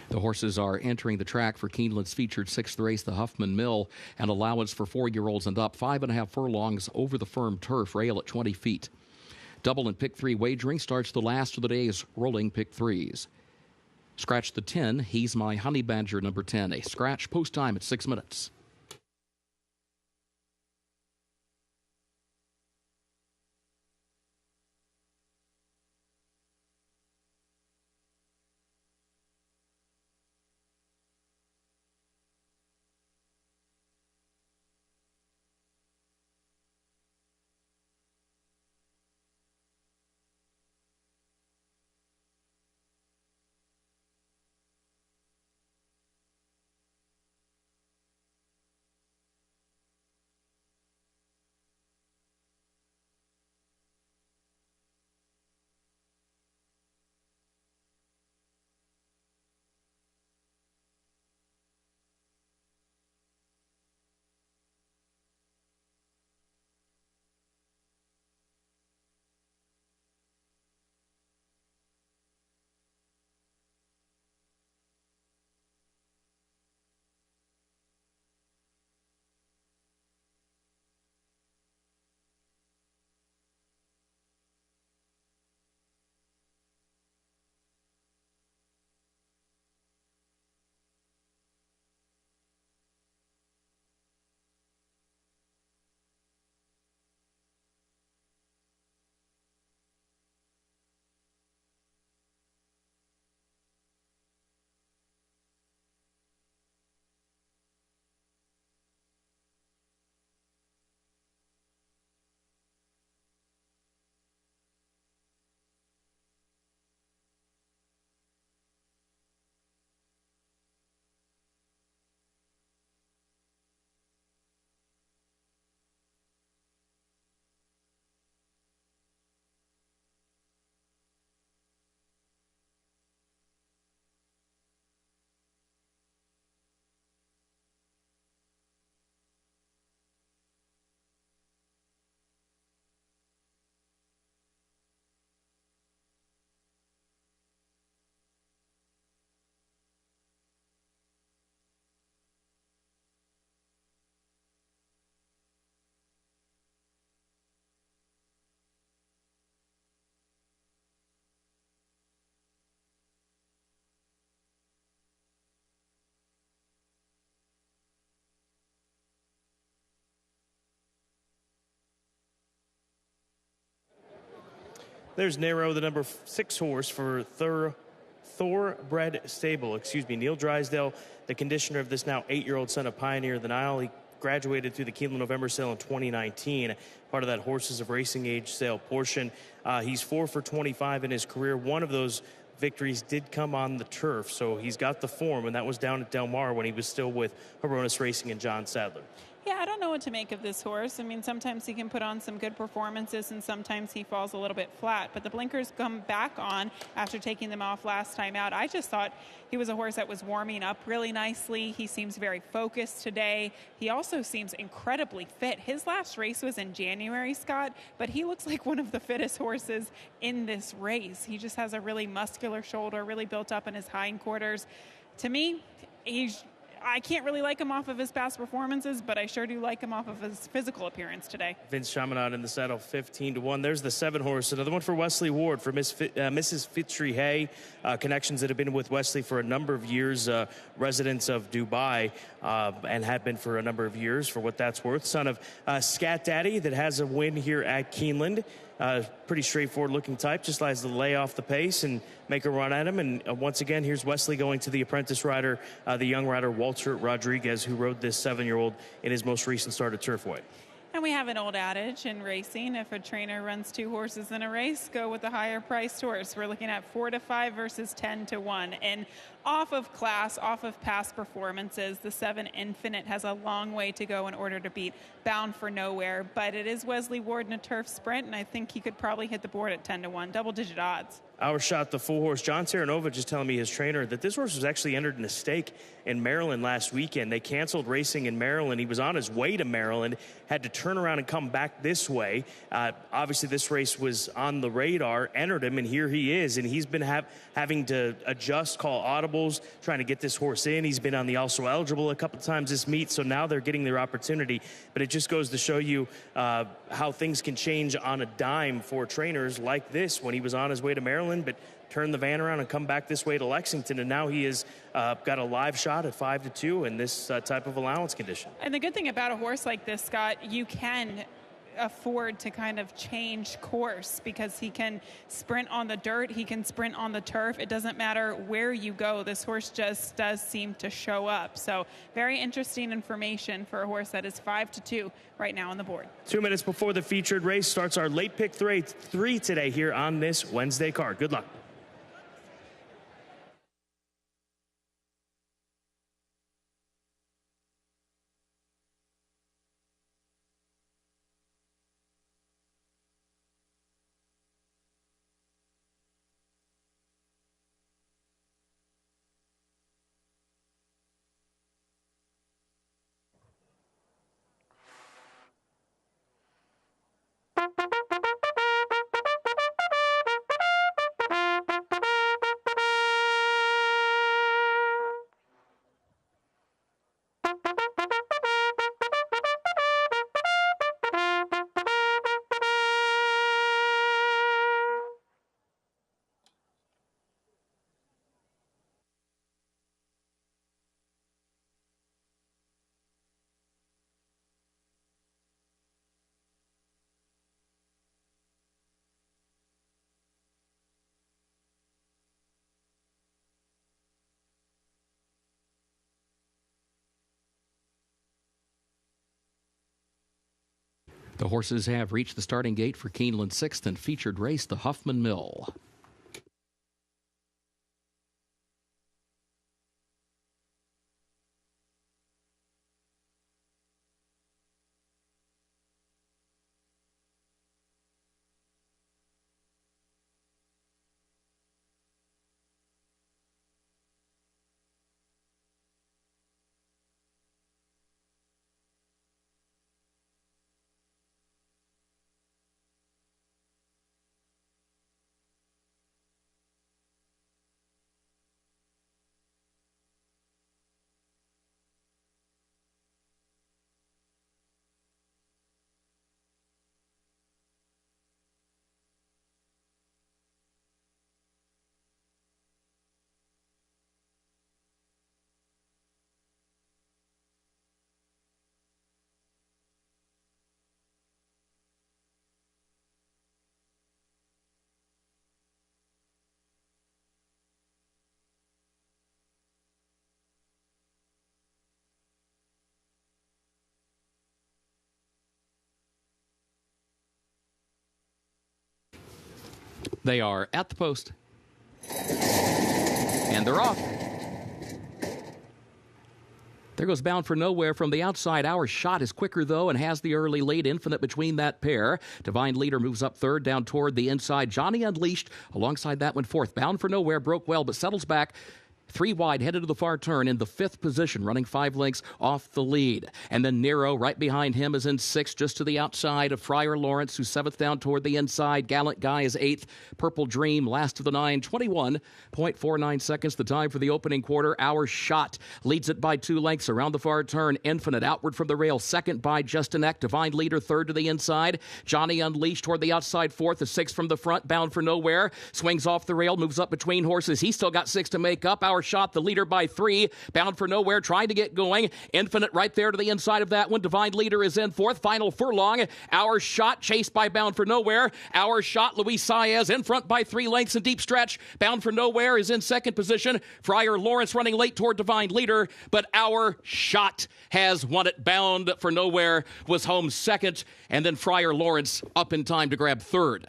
The horses are entering the track for Keeneland's featured 6th race, the Huffman Mill, and allowance for 4-year-olds and up, 5.5 furlongs over the firm turf, rail at 20 feet. Double and pick 3 wagering starts the last of the day's rolling pick 3s. Scratch the 10, He's My Honey Badger, number 10. A scratch, post time at 6 minutes. There's Nero, the number 6 horse for Thoroughbred Stable. Neil Drysdale, the conditioner of this now 8-year-old son of Pioneer of the Nile. He graduated through the Keeneland November sale in 2019, part of that Horses of Racing Age sale portion. He's 4 for 25 in his career. One of those victories did come on the turf, so he's got the form, and that was down at Del Mar when he was still with Horonis Racing and John Sadler. Yeah, I don't know what to make of this horse. I mean, sometimes he can put on some good performances and sometimes he falls a little bit flat. But the blinkers come back on after taking them off last time out. I just thought he was a horse that was warming up really nicely. He seems very focused today. He also seems incredibly fit. His last race was in January, Scott, but he looks like one of the fittest horses in this race. He just has a really muscular shoulder, really built up in his hindquarters. To me, I can't really like him off of his past performances, but I sure do like him off of his physical appearance today. Vince Chaminade in the saddle, 15-1. There's the 7 horse. Another one for Wesley Ward for Mrs. Fitri Hay. Connections that have been with Wesley for a number of years, residents of Dubai, and have been for a number of years, for what that's worth. Son of Scat Daddy that has a win here at Keeneland. Pretty straightforward looking type, just likes to lay off the pace and make a run at him. And once again, here's Wesley going to the apprentice rider, the young rider Walter Rodriguez, who rode this 7-year-old in his most recent start at Turfway. And we have an old adage in racing: if a trainer runs 2 horses in a race, go with the higher priced horse. We're looking at 4-5 versus 10-1. And off of class, off of past performances, the 7 Infinite has a long way to go in order to beat Bound for Nowhere. But it is Wesley Ward in a turf sprint, and I think he could probably hit the board at 10-1, double-digit odds. Our shot, the 4 horse. John Terranova just telling me, his trainer, that this horse was actually entered in a stake in Maryland last weekend. They canceled racing in Maryland. He was on his way to Maryland, had to turn around and come back this way. Obviously, this race was on the radar, entered him, and here he is. And he's been having to adjust, call audibles, doubles, trying to get this horse in. He's been on the also eligible a couple of times this meet, so now they're getting their opportunity. But it just goes to show you how things can change on a dime for trainers like this when he was on his way to Maryland, but turn the van around and come back this way to Lexington, and now he has got a live shot at 5-2 in this type of allowance condition. And the good thing about a horse like this, Scott, you can afford to kind of change course because he can sprint on the dirt, he can sprint on the turf. It doesn't matter where you go. This horse just does seem to show up. So very interesting information for a horse that is 5-2 right now on the board. 2 minutes before the featured race starts our late pick three today here on this Wednesday card. Good luck. The horses have reached the starting gate for Keeneland's 6th and featured race, the Huffman Mill. They are at the post. And they're off. There goes Bound for Nowhere from the outside. Our Shot is quicker, though, and has the early late Infinite between that pair. Divine Leader moves up third, down toward the inside. Johnny Unleashed alongside that one fourth. Bound for Nowhere broke well, but settles back. 3 wide, headed to the far turn in the 5th position, running 5 lengths off the lead. And then Nero, right behind him, is in 6th, just to the outside of Friar Lawrence, who's 7th down toward the inside. Gallant Guy is 8th. Purple Dream, last of the 9, 21.49 seconds, the time for the opening quarter. Our Shot leads it by 2 lengths around the far turn. Infinite outward from the rail, 2nd by Justin Eck. Divine Leader, 3rd to the inside. Johnny Unleashed toward the outside, 4th. A 6th from the front, Bound for Nowhere. Swings off the rail, moves up between horses. He's still got 6 to make up. Our Shot, the leader by 3. Bound for Nowhere, trying to get going. Infinite right there to the inside of that one. Divine Leader is in 4th. Final furlong. Our Shot chased by Bound for Nowhere. Our Shot, Luis Saez in front by 3 lengths in deep stretch. Bound for Nowhere is in 2nd position. Friar Lawrence running late toward Divine Leader, but Our Shot has won it. Bound for Nowhere was home 2nd, and then Friar Lawrence up in time to grab 3rd.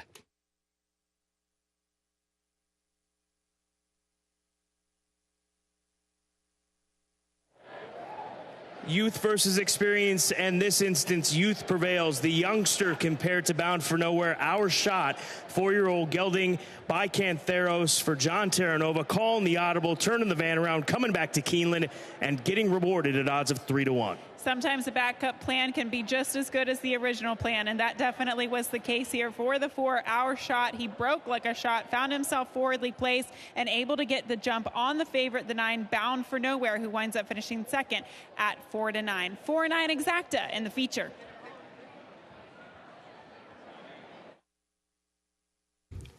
Youth versus experience, and this instance, youth prevails. The youngster compared to Bound for Nowhere. Our Shot, 4-year-old gelding by Cantheros for John Terranova, calling the audible, turning the van around, coming back to Keeneland, and getting rewarded at odds of 3-1. sometimes a backup plan can be just as good as the original plan, and that definitely was the case here for the 4-hour shot. He broke like a shot, found himself forwardly placed, and able to get the jump on the favorite, the 9, Bound for Nowhere, who winds up finishing second at 4-9. 4-9 exacta in the feature.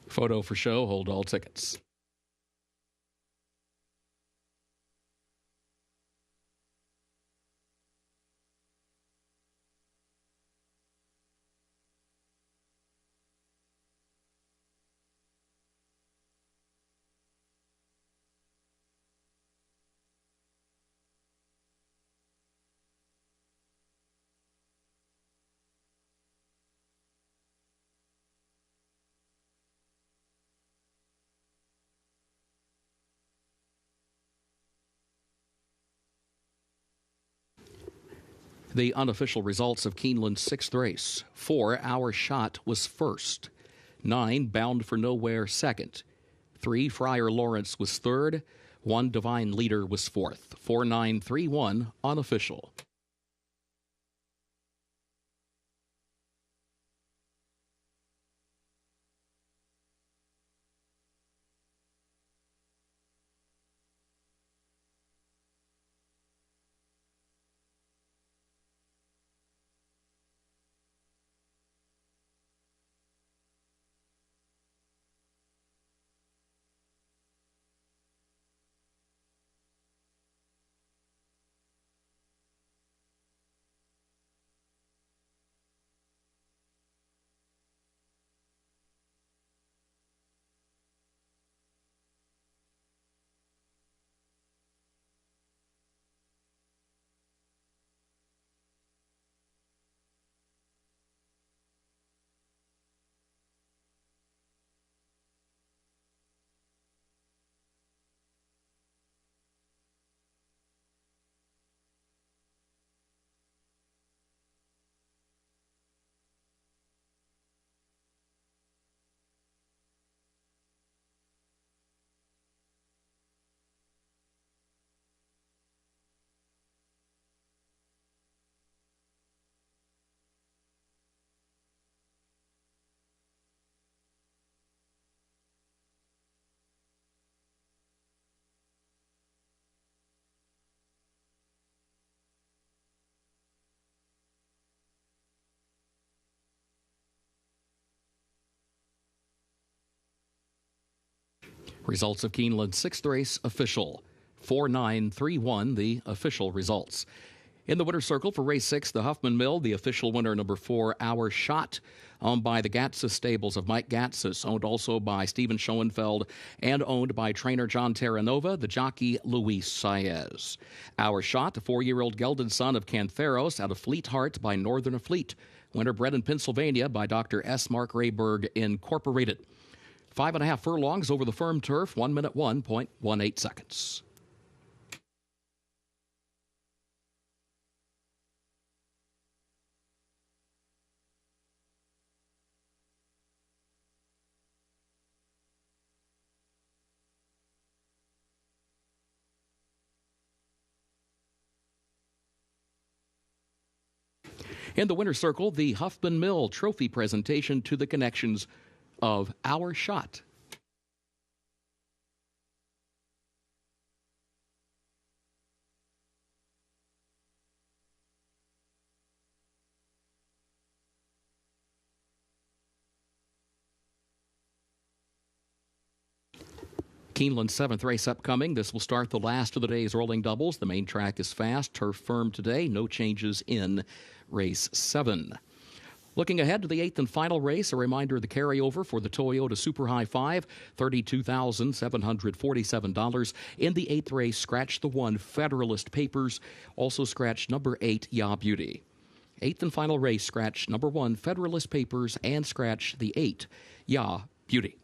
Photo for show. Hold all tickets. The unofficial results of Keeneland's 6th race. 4-hour shot was first. 9, Bound for Nowhere, second. 3, Friar Lawrence was third. 1, Divine Leader was fourth. 4-9-3-1 unofficial. Results of Keeneland's 6th race official. 4-9-3-1, the official results. In the winner's circle for race 6, the Huffman Mill, the official winner, number 4, Our Shot, owned by the Gatsis stables of Mike Gatsis, owned also by Steven Schoenfeld, and owned by trainer John Terranova, the jockey Luis Saez. Our Shot, a 4-year-old gelded son of Cantheros out of Fleet Heart by Northern Fleet. Winner bred in Pennsylvania by Dr. S. Mark Rayberg Incorporated. 5.5 furlongs over the firm turf, 1 minute 1.18 seconds. In the winner's circle, the Huffman Mill trophy presentation to the connections of Our Shot. Keeneland's 7th race upcoming. This will start the last of the day's rolling doubles. The main track is fast, turf firm today. No changes in race 7. Looking ahead to the 8th and final race, a reminder of the carryover for the Toyota Super High 5, $32,747. In the 8th race, scratch the 1 Federalist Papers. Also scratch number 8 Ya Beauty. 8th and final race, scratch number 1 Federalist Papers and scratch the 8 Ya Beauty.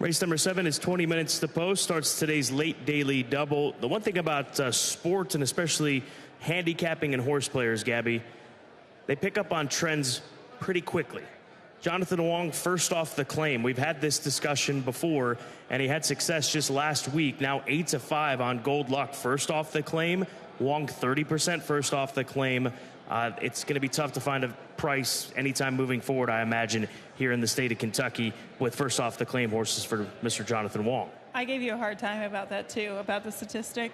Race number 7 is 20 minutes to post, starts today's late daily double. The one thing about sports, and especially handicapping and horse players, Gabby, they pick up on trends pretty quickly. Jonathan Wong first off the claim. We've had this discussion before, and he had success just last week. Now 8-5 on Gold Luck first off the claim. Wong 30% first off the claim. It's going to be tough to find a price anytime moving forward, I imagine, here in the state of Kentucky with first off the claim horses for Mr. Jonathan Wong. I gave you a hard time about that, too, about the statistic.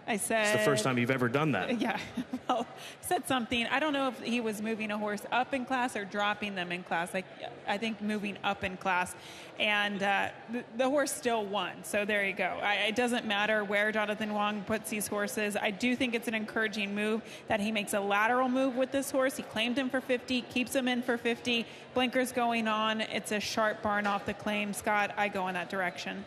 I said... It's the first time you've ever done that. Yeah. Well, said something. I don't know if he was moving a horse up in class or dropping them in class. I think moving up in class. And the horse still won. So there you go. It doesn't matter where Jonathan Wong puts these horses. I do think it's an encouraging move that he makes a lateral move with this horse. He claimed him for 50, keeps him in for 50. Blinkers going on. It's a sharp barn off the claim. Scott, I go in that direction.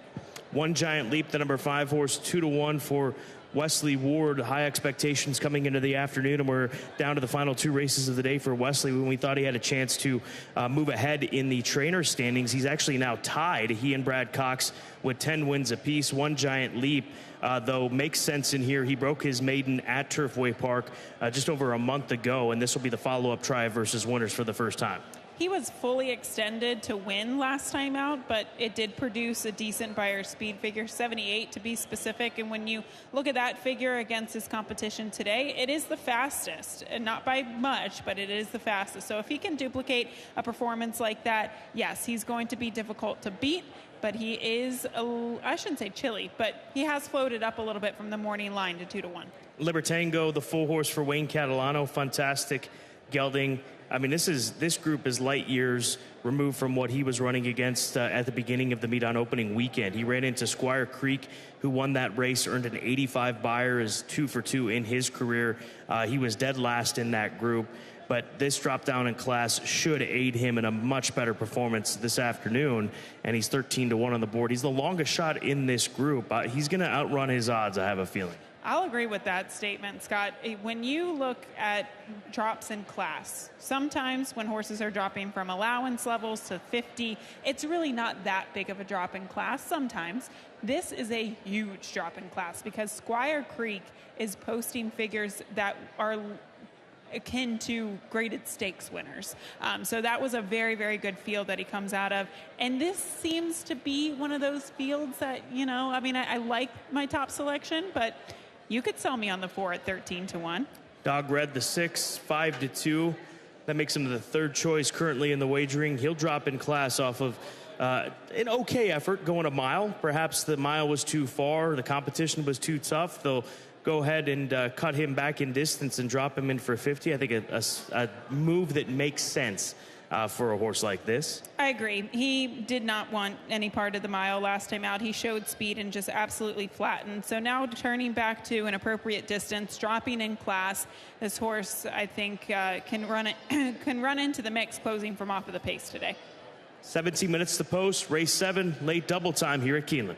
One Giant Leap, the number 5 horse, 2-1 for Wesley Ward. High expectations coming into the afternoon, and we're down to the final 2 races of the day for Wesley. When we thought he had a chance to move ahead in the trainer standings, he's actually now tied, he and Brad Cox, with 10 wins apiece. One Giant Leap, though, makes sense in here. He broke his maiden at Turfway Park just over a month ago, and this will be the follow-up try versus winners for the first time. He was fully extended to win last time out, but it did produce a decent Beyer speed figure, 78 to be specific. And when you look at that figure against his competition today, it is the fastest, and not by much, but it is the fastest. So if he can duplicate a performance like that, yes, he's going to be difficult to beat. But he is, I shouldn't say chilly, but he has floated up a little bit from the morning line to 2-1. Libertango, the full horse for Wayne Catalano, fantastic gelding. I mean, this group is light years removed from what he was running against at the beginning of the meet on opening weekend. He ran into Squire Creek, who won that race, earned an 85 Beyer, is 2 for 2 in his career. He was dead last in that group, but this drop down in class should aid him in a much better performance this afternoon, and he's 13-1 on the board. He's the longest shot in this group. He's going to outrun his odds, I have a feeling. I'll agree with that statement, Scott. When you look at drops in class, sometimes when horses are dropping from allowance levels to 50, it's really not that big of a drop in class sometimes. This is a huge drop in class because Squire Creek is posting figures that are akin to graded stakes winners. So that was a very, very good field that he comes out of. And this seems to be one of those fields that, I like my top selection, but you could sell me on the 4 at 13-1. Dog Red, the 6, 5-2. That makes him the 3rd choice currently in the wagering. He'll drop in class off of an okay effort going a mile. Perhaps the mile was too far. The competition was too tough. They'll go ahead and cut him back in distance and drop him in for 50. I think a move that makes sense for a horse like this. I agree. He did not want any part of the mile last time out. He showed speed and just absolutely flattened. So now turning back to an appropriate distance, dropping in class, this horse, I think, can run into the mix closing from off of the pace today. 17 minutes to post, race 7, late double time here at Keeneland.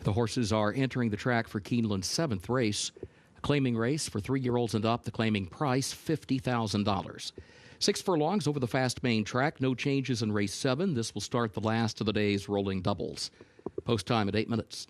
The horses are entering the track for Keeneland's 7th race. A claiming race for 3-year-olds and up. The claiming price, $50,000. 6 furlongs over the fast main track. No changes in race 7. This will start the last of the day's rolling doubles. Post time at 8 minutes.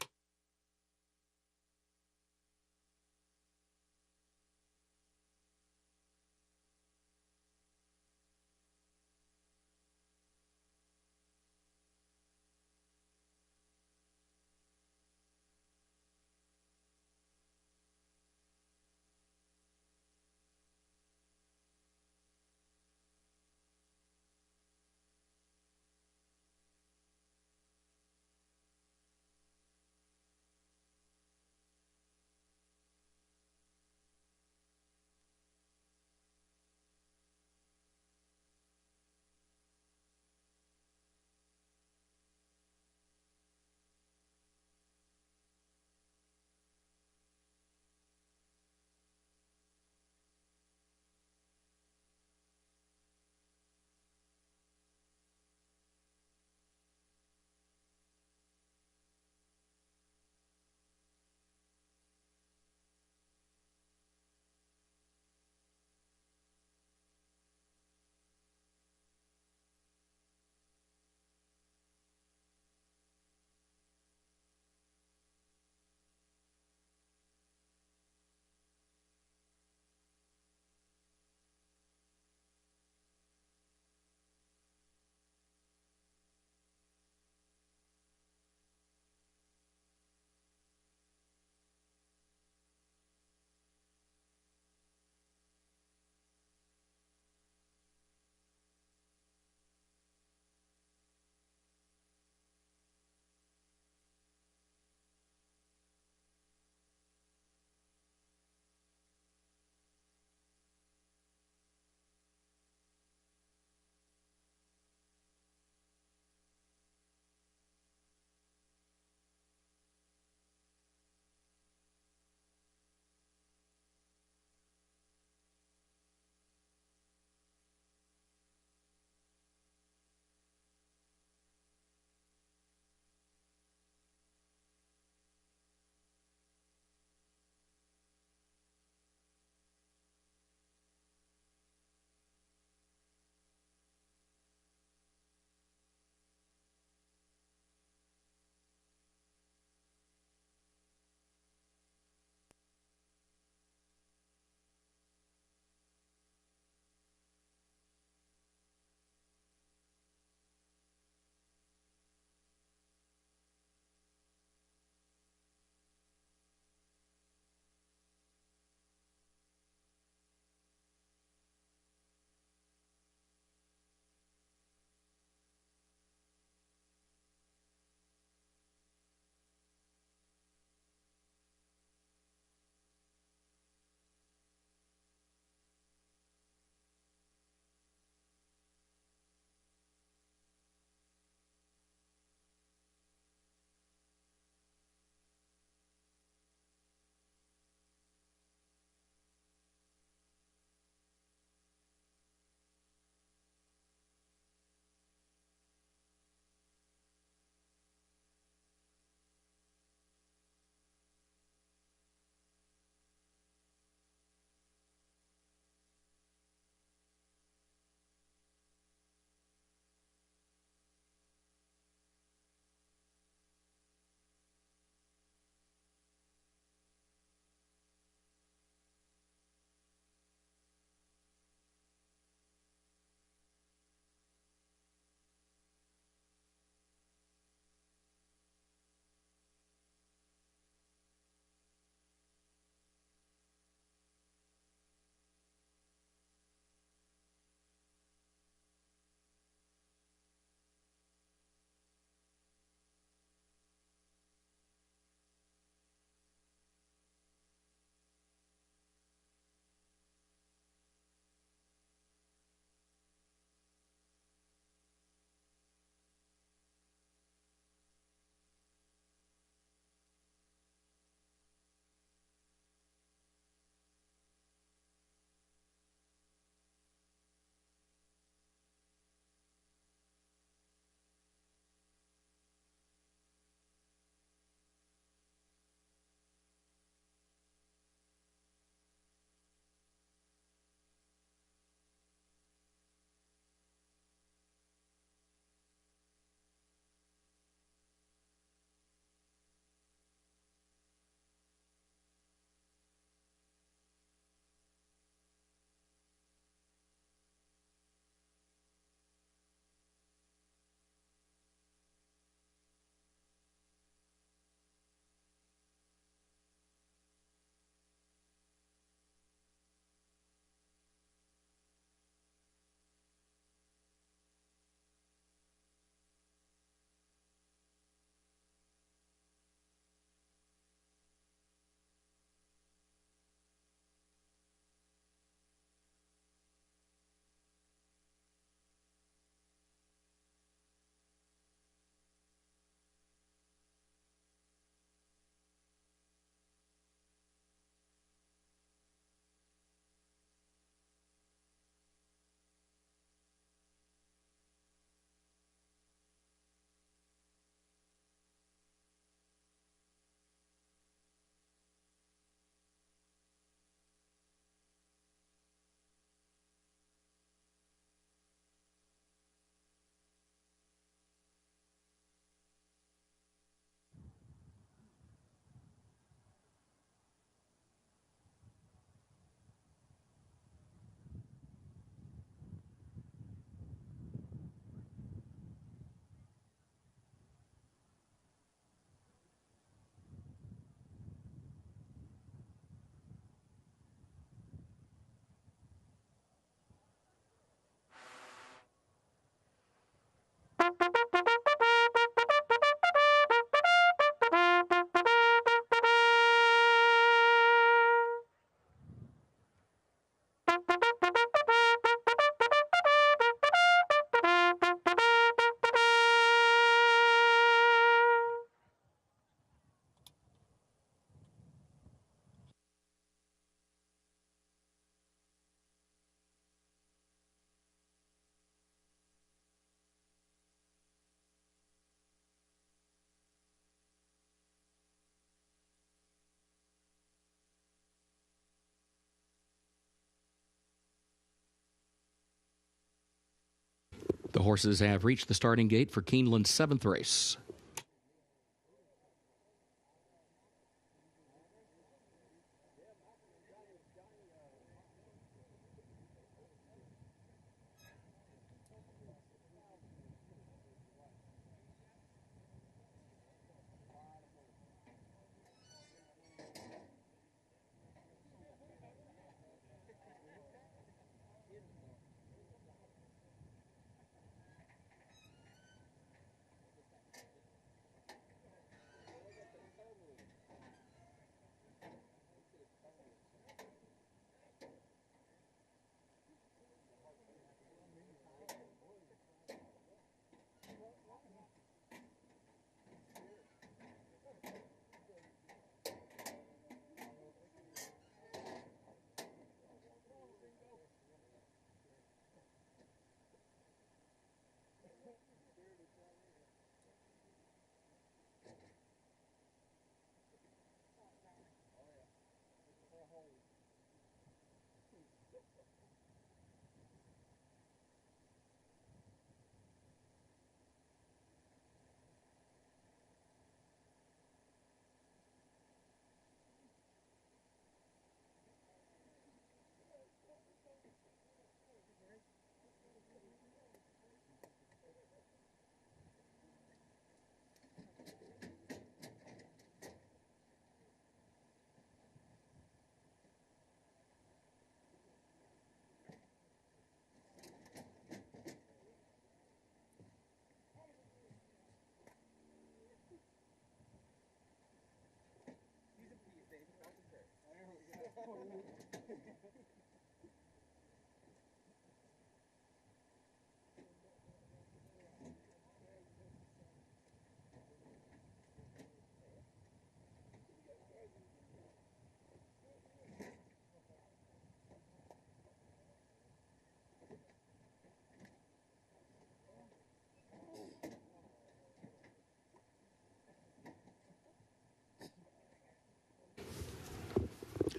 The horses have reached the starting gate for Keeneland's 7th race.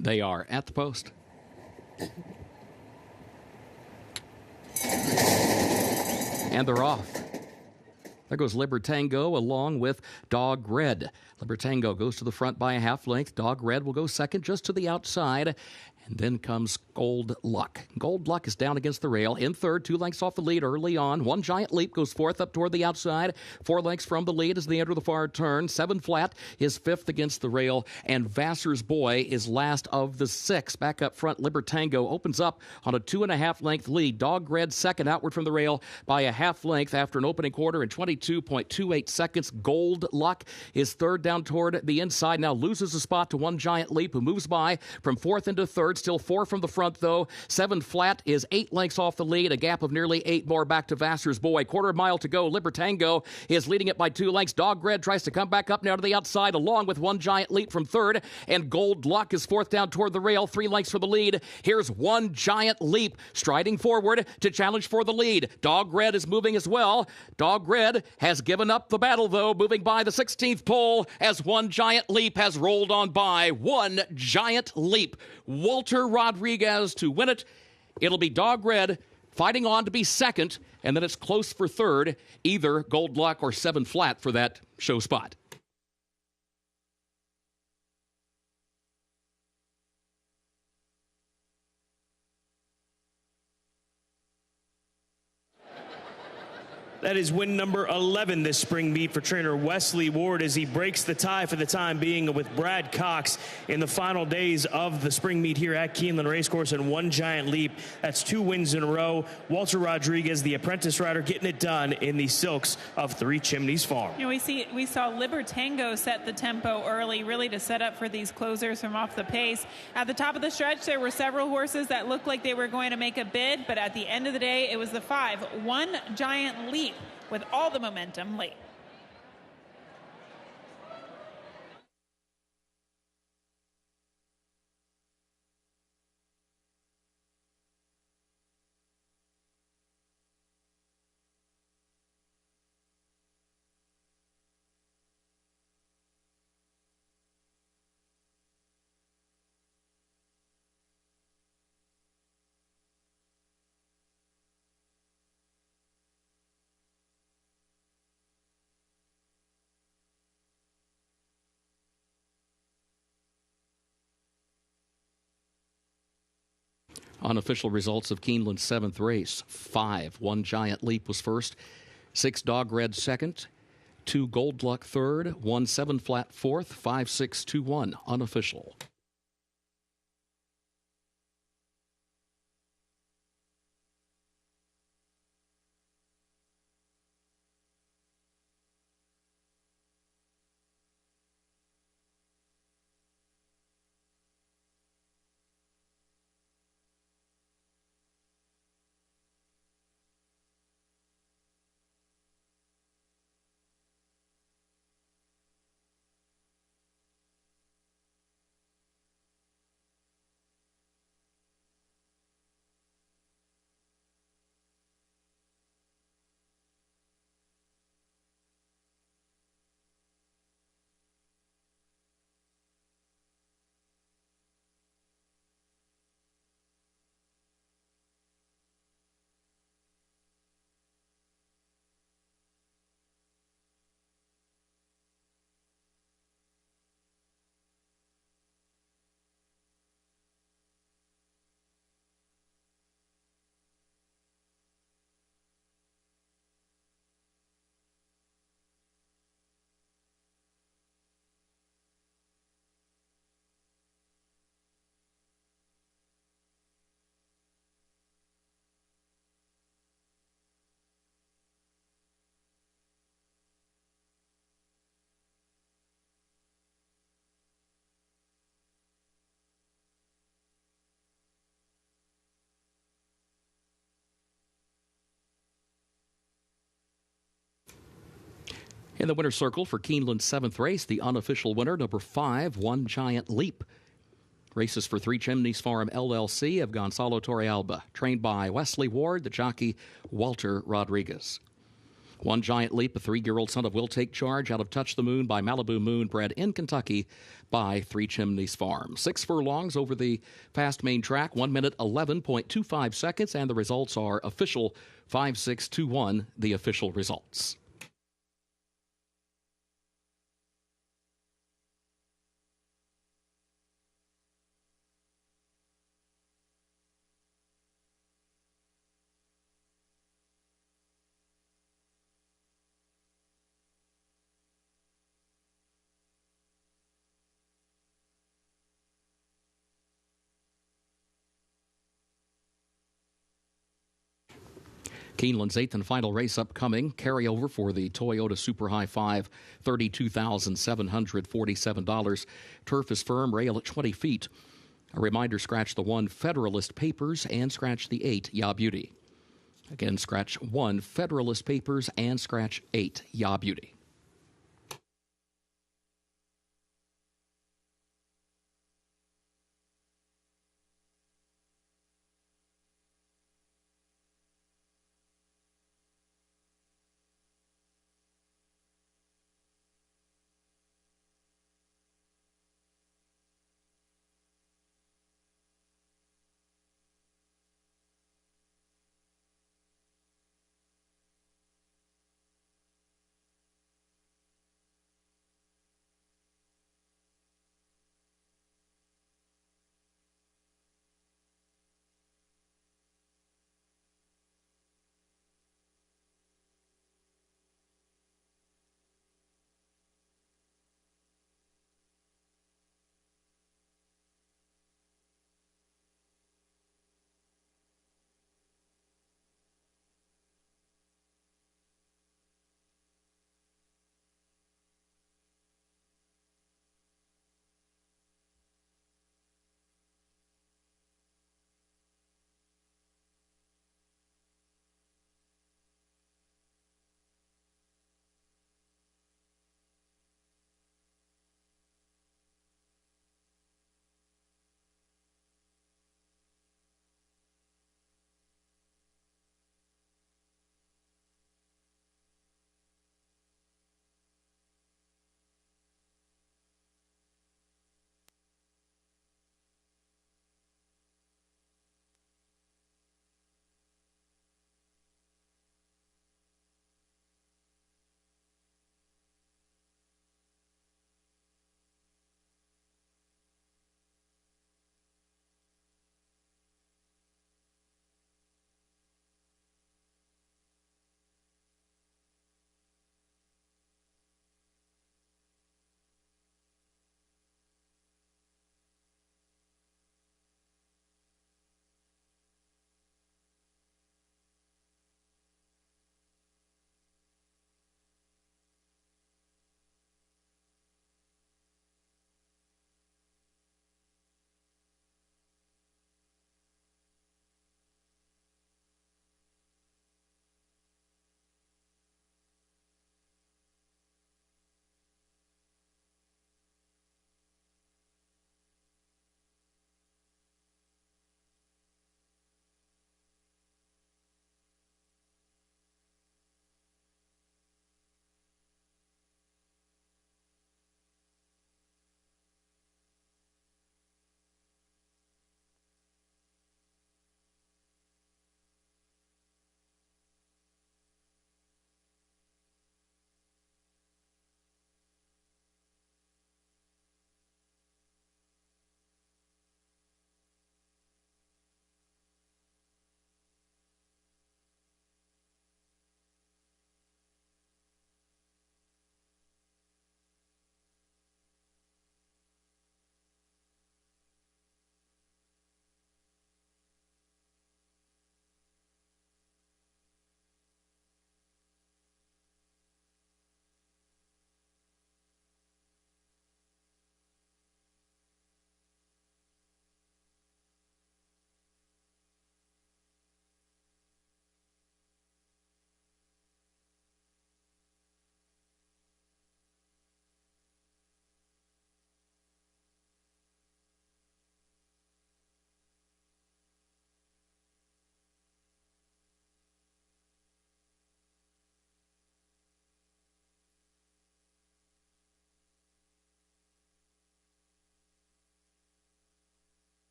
They are at the post. And they're off. There goes Libertango along with Dog Red. Libertango goes to the front by a half length. Dog Red will go second just to the outside. And then comes Gold Luck. Gold Luck is down against the rail. In third, 2 lengths off the lead early on. One Giant Leap goes fourth up toward the outside. 4 lengths from the lead as they enter the far turn. 7 Flat is fifth against the rail. And Vassar's Boy is last of the 6. Back up front, Libertango opens up on a 2.5 length lead. Dog Red second outward from the rail by a half length after an opening quarter in 22.28 seconds. Gold Luck is third down toward the inside. Now loses a spot to One Giant Leap, who moves by from fourth into third. Still 4 from the front, though. 7 Flat is 8 lengths off the lead, a gap of nearly 8 more back to Vassar's Boy. Quarter mile to go. Libertango is leading it by 2 lengths. Dog Red tries to come back up now to the outside, along with One Giant Leap from third, and Gold Luck is fourth down toward the rail, 3 lengths for the lead. Here's One Giant Leap striding forward to challenge for the lead. Dog Red is moving as well. Dog Red has given up the battle, though, moving by the 16th pole as One Giant Leap has rolled on by. One Giant Leap. Walter Rodriguez to win it. It'll be Dog Red fighting on to be second, and then it's close for third, either Gold Luck or 7 Flat for that show spot. That is win number 11 this spring meet for trainer Wesley Ward as he breaks the tie for the time being with Brad Cox in the final days of the spring meet here at Keeneland Racecourse, and One Giant Leap. That's 2 wins in a row. Walter Rodriguez, the apprentice rider, getting it done in the silks of Three Chimneys Farm. You know, we saw Libertango set the tempo early, really to set up for these closers from off the pace. At the top of the stretch, there were several horses that looked like they were going to make a bid, but at the end of the day, it was the 5, One Giant Leap, with all the momentum late. Unofficial results of Keeneland's 7th race. 5. One Giant Leap was first. 6 Dog Red second. 2 Gold Luck third. 1 7 Flat fourth. 5 6 2 1 unofficial. In the winner's circle for Keeneland's 7th race, the unofficial winner, number 5, One Giant Leap. Races for Three Chimneys Farm LLC of Gonzalo Torrealba, trained by Wesley Ward, the jockey Walter Rodriguez. One Giant Leap, a 3-year-old son of Will Take Charge, out of Touch the Moon by Malibu Moon, bred in Kentucky by Three Chimneys Farm. 6 furlongs over the fast main track, 1 minute 11.25 seconds, and the results are official 5-6-2-1, the official results. Keeneland's 8th and final race upcoming. Carryover for the Toyota Super High 5, $32,747. Turf is firm, rail at 20 feet. A reminder, scratch the 1 Federalist Papers and scratch the 8 Ya Beauty. Again, scratch 1 Federalist Papers and scratch 8 Ya Beauty.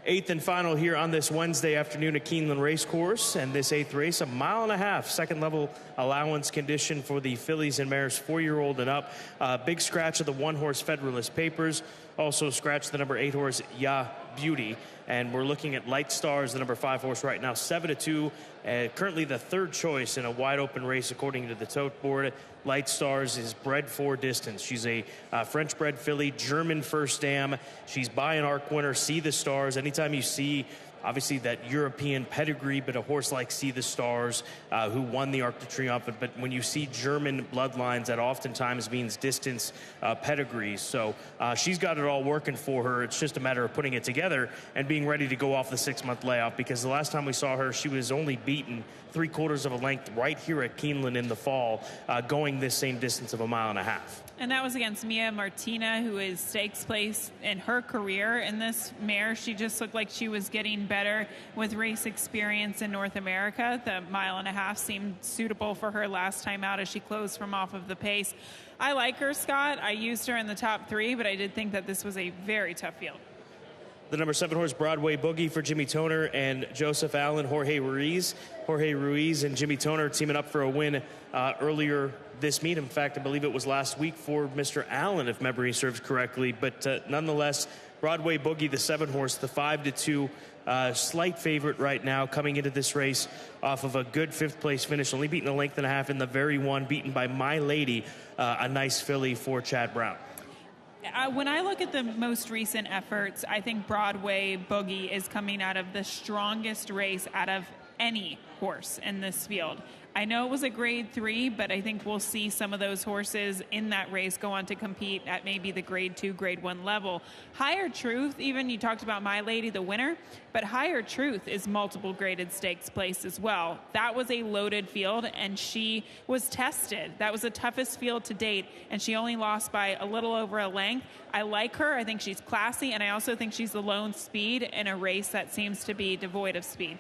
Eighth and final here on this Wednesday afternoon at Keeneland Racecourse, and this eighth race, a mile and a half, second level allowance condition for the fillies and mares 4-year-old and up. Big scratch of the 1-horse Federalist Papers, also scratch the number 8 horse Ya Beauty, and we're looking at Light Stars, the number 5 horse right now, 7-2, currently the third choice in a wide open race according to the tote board. Light Stars is bred for distance. She's a French bred filly, German first dam. She's by an ARC winner, See the Stars. Anytime you see, obviously, that European pedigree, but a horse like See the Stars, who won the Arc de Triomphe, but when you see German bloodlines, that oftentimes means distance pedigrees. So she's got it all working for her. It's just a matter of putting it together and being ready to go off the 6-month layoff, because the last time we saw her, she was only beaten 3/4 of a length right here at Keeneland in the fall, going this same distance of a mile and a half. And that was against Mia Martina, who is stakes place in her career. In this mare, she just looked like she was getting better with race experience in North America. The mile and a half seemed suitable for her last time out as she closed from off of the pace. I like her, Scott. I used her in the top 3, but I did think that this was a very tough field. The number 7 horse Broadway Boogie for Jimmy Toner and Joseph Allen, Jorge Ruiz. Jorge Ruiz and Jimmy Toner teaming up for a win earlier this meet. In fact, I believe it was last week for Mr. Allen, if memory serves correctly. But nonetheless, Broadway Boogie, the 7 horse, the 5-2 slight favorite right now coming into this race off of a good 5th place finish, only beaten a length and a half in the very one, beaten by My Lady, a nice filly for Chad Brown. When I look at the most recent efforts, I think Broadway Boogie is coming out of the strongest race out of any horse in this field. I know it was a grade 3, but I think we'll see some of those horses in that race go on to compete at maybe the grade 2, grade 1 level. Higher Truth, even you talked about My Lady, the winner, but Higher Truth is multiple graded stakes place as well. That was a loaded field, and she was tested. That was the toughest field to date, and she only lost by a little over a length. I like her. I think she's classy, and I also think she's the lone speed in a race that seems to be devoid of speed.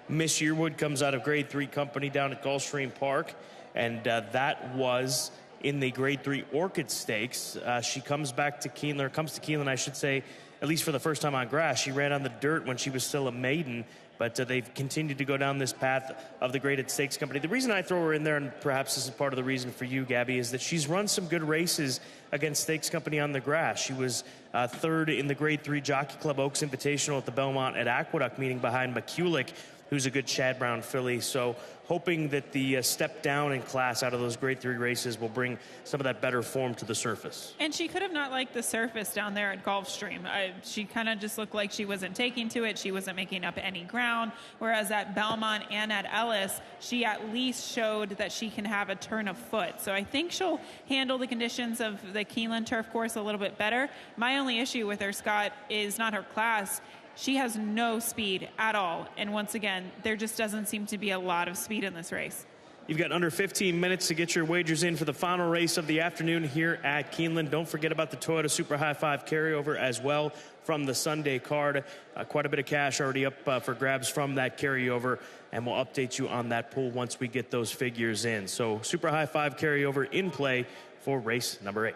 Miss Yearwood comes out of grade 3 company down at Gulfstream Park, and that was in the grade 3 Orchid Stakes. She comes back to Keeneland, or comes to Keeneland, I should say, at least for the first time on grass. She ran on the dirt when she was still a maiden, but they've continued to go down this path of the graded stakes company. The reason I throw her in there, and perhaps this is part of the reason for you, Gabby, is that she's run some good races against stakes company on the grass. She was 3rd in the grade 3 Jockey Club Oaks Invitational at the Belmont at Aqueduct meeting behind McCulloch, who's a good Chad Brown filly. So hoping that the step down in class out of those grade 3 races will bring some of that better form to the surface. And she could have not liked the surface down there at Gulfstream. She kind of just looked like she wasn't taking to it. She wasn't making up any ground. Whereas at Belmont and at Ellis, she at least showed that she can have a turn of foot. So I think she'll handle the conditions of the Keeneland turf course a little bit better. My only issue with her, Scott, is not her class. She has no speed at all. And once again, there just doesn't seem to be a lot of speed in this race. You've got under 15 minutes to get your wagers in for the final race of the afternoon here at Keeneland. Don't forget about the Toyota Super High Five carryover as well from the Sunday card. Quite a bit of cash already up for grabs from that carryover, and we'll update you on that pool once we get those figures in. So Super High Five carryover in play for race number 8.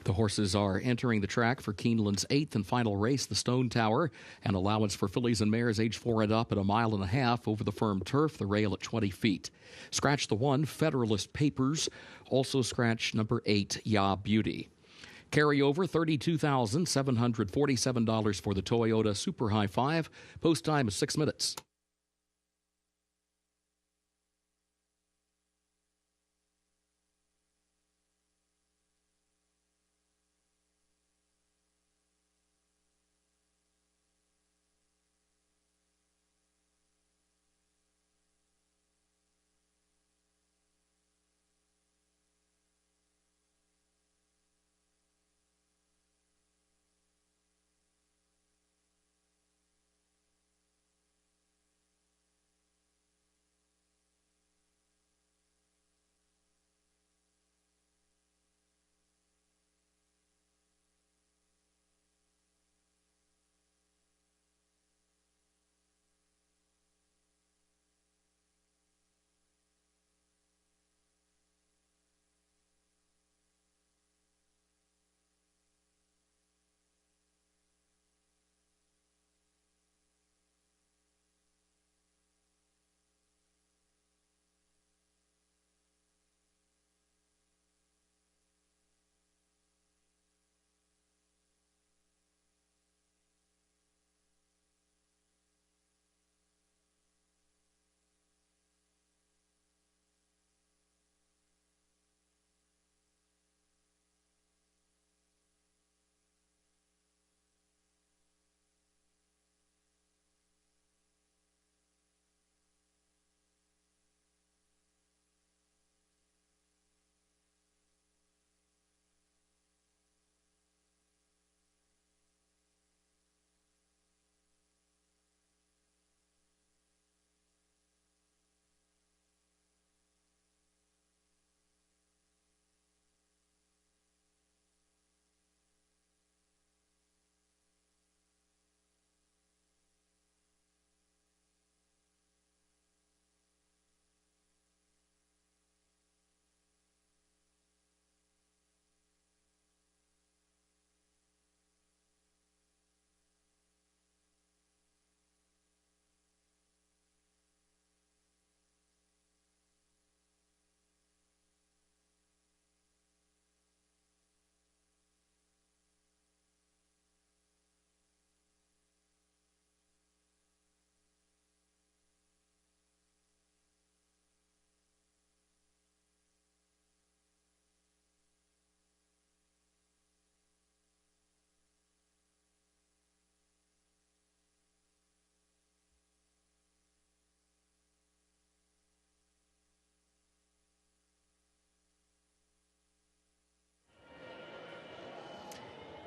The horses are entering the track for Keeneland's 8th and final race, the Stone Tower, an allowance for fillies and mares age 4 and up at 1.5 miles over the firm turf, the rail at 20 feet. Scratch the 1, Federalist Papers. Also scratch number 8, Ya Beauty. Carryover $32,747 for the Toyota Super High 5. Post time is 6 minutes.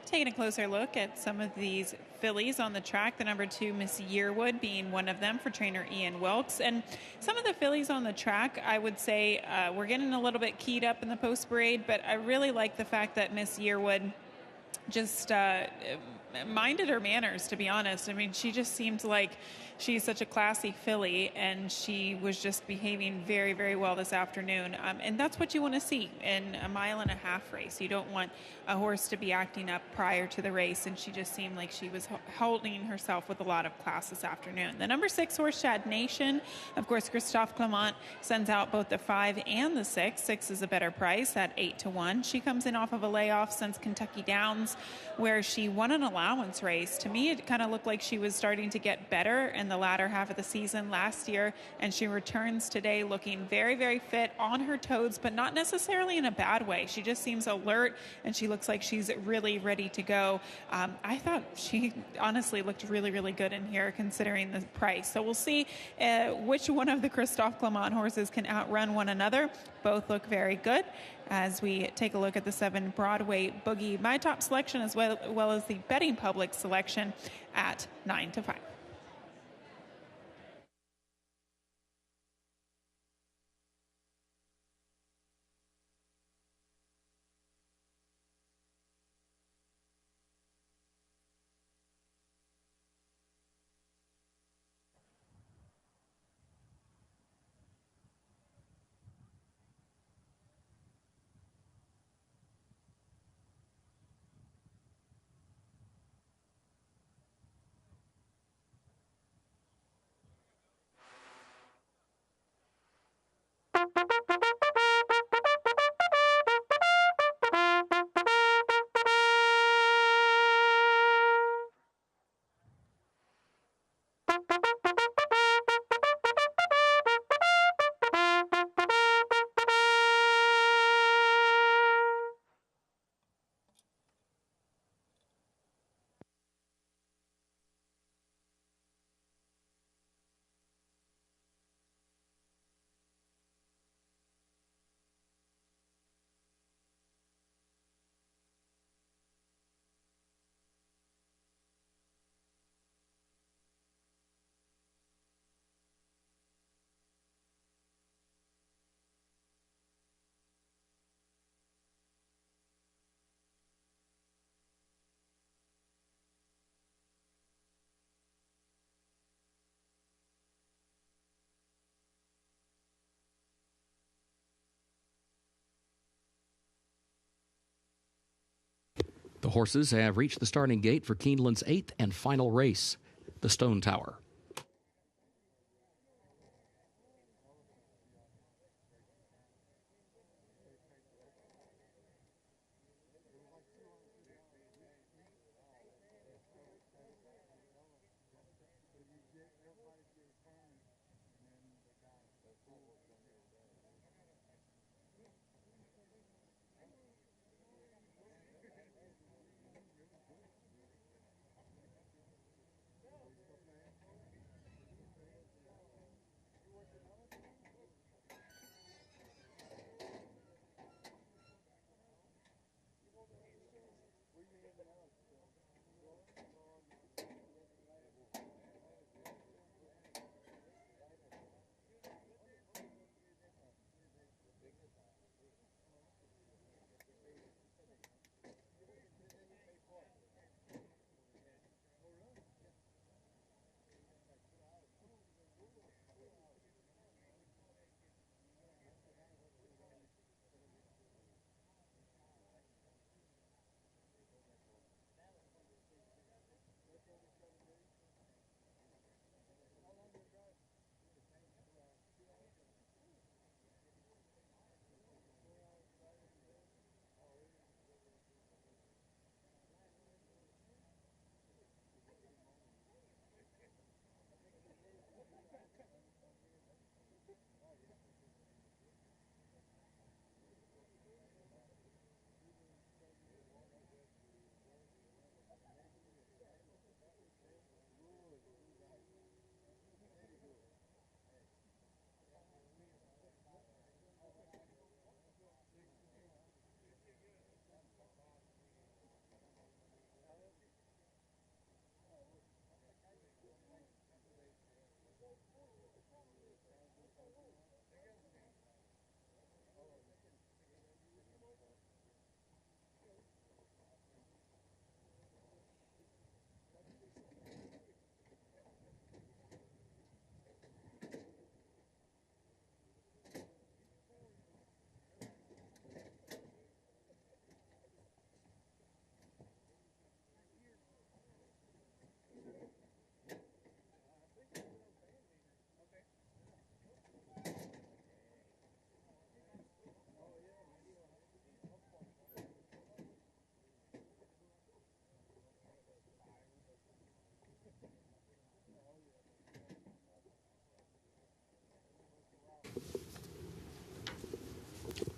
Taking a closer look at some of these fillies on the track, the number 2 Miss Yearwood being one of them for trainer Ian Wilkes. And some of the fillies on the track, I would say we're getting a little bit keyed up in the post parade, but I really like the fact that Miss Yearwood just minded her manners, to be honest. I mean, she just seemed like she's such a classy filly, and she was just behaving very, very well this afternoon. And that's what you want to see in a 1.5 mile race. You don't want a horse to be acting up prior to the race, and she just seemed like she was holding herself with a lot of class this afternoon. The number 6 horse, Shad Nation, of course, Christophe Clement sends out both the 5 and the 6. 6 is a better price at 8-1. She comes in off of a layoff since Kentucky Downs, where she won an allowance race. To me, it kind of looked like she was starting to get better in the latter half of the season last year, and she returns today looking very, very fit, on her toes, but not necessarily in a bad way. She just seems alert, and she looks like she's really ready to go. I thought she honestly looked really, really good in here considering the price. So we'll see which one of the Christophe Clement horses can outrun one another. Both look very good as we take a look at the 7 Broadway Boogie, my top selection, as well as the betting public selection at 9-5. The horses have reached the starting gate for Keeneland's 8th and final race, the Stone Tower.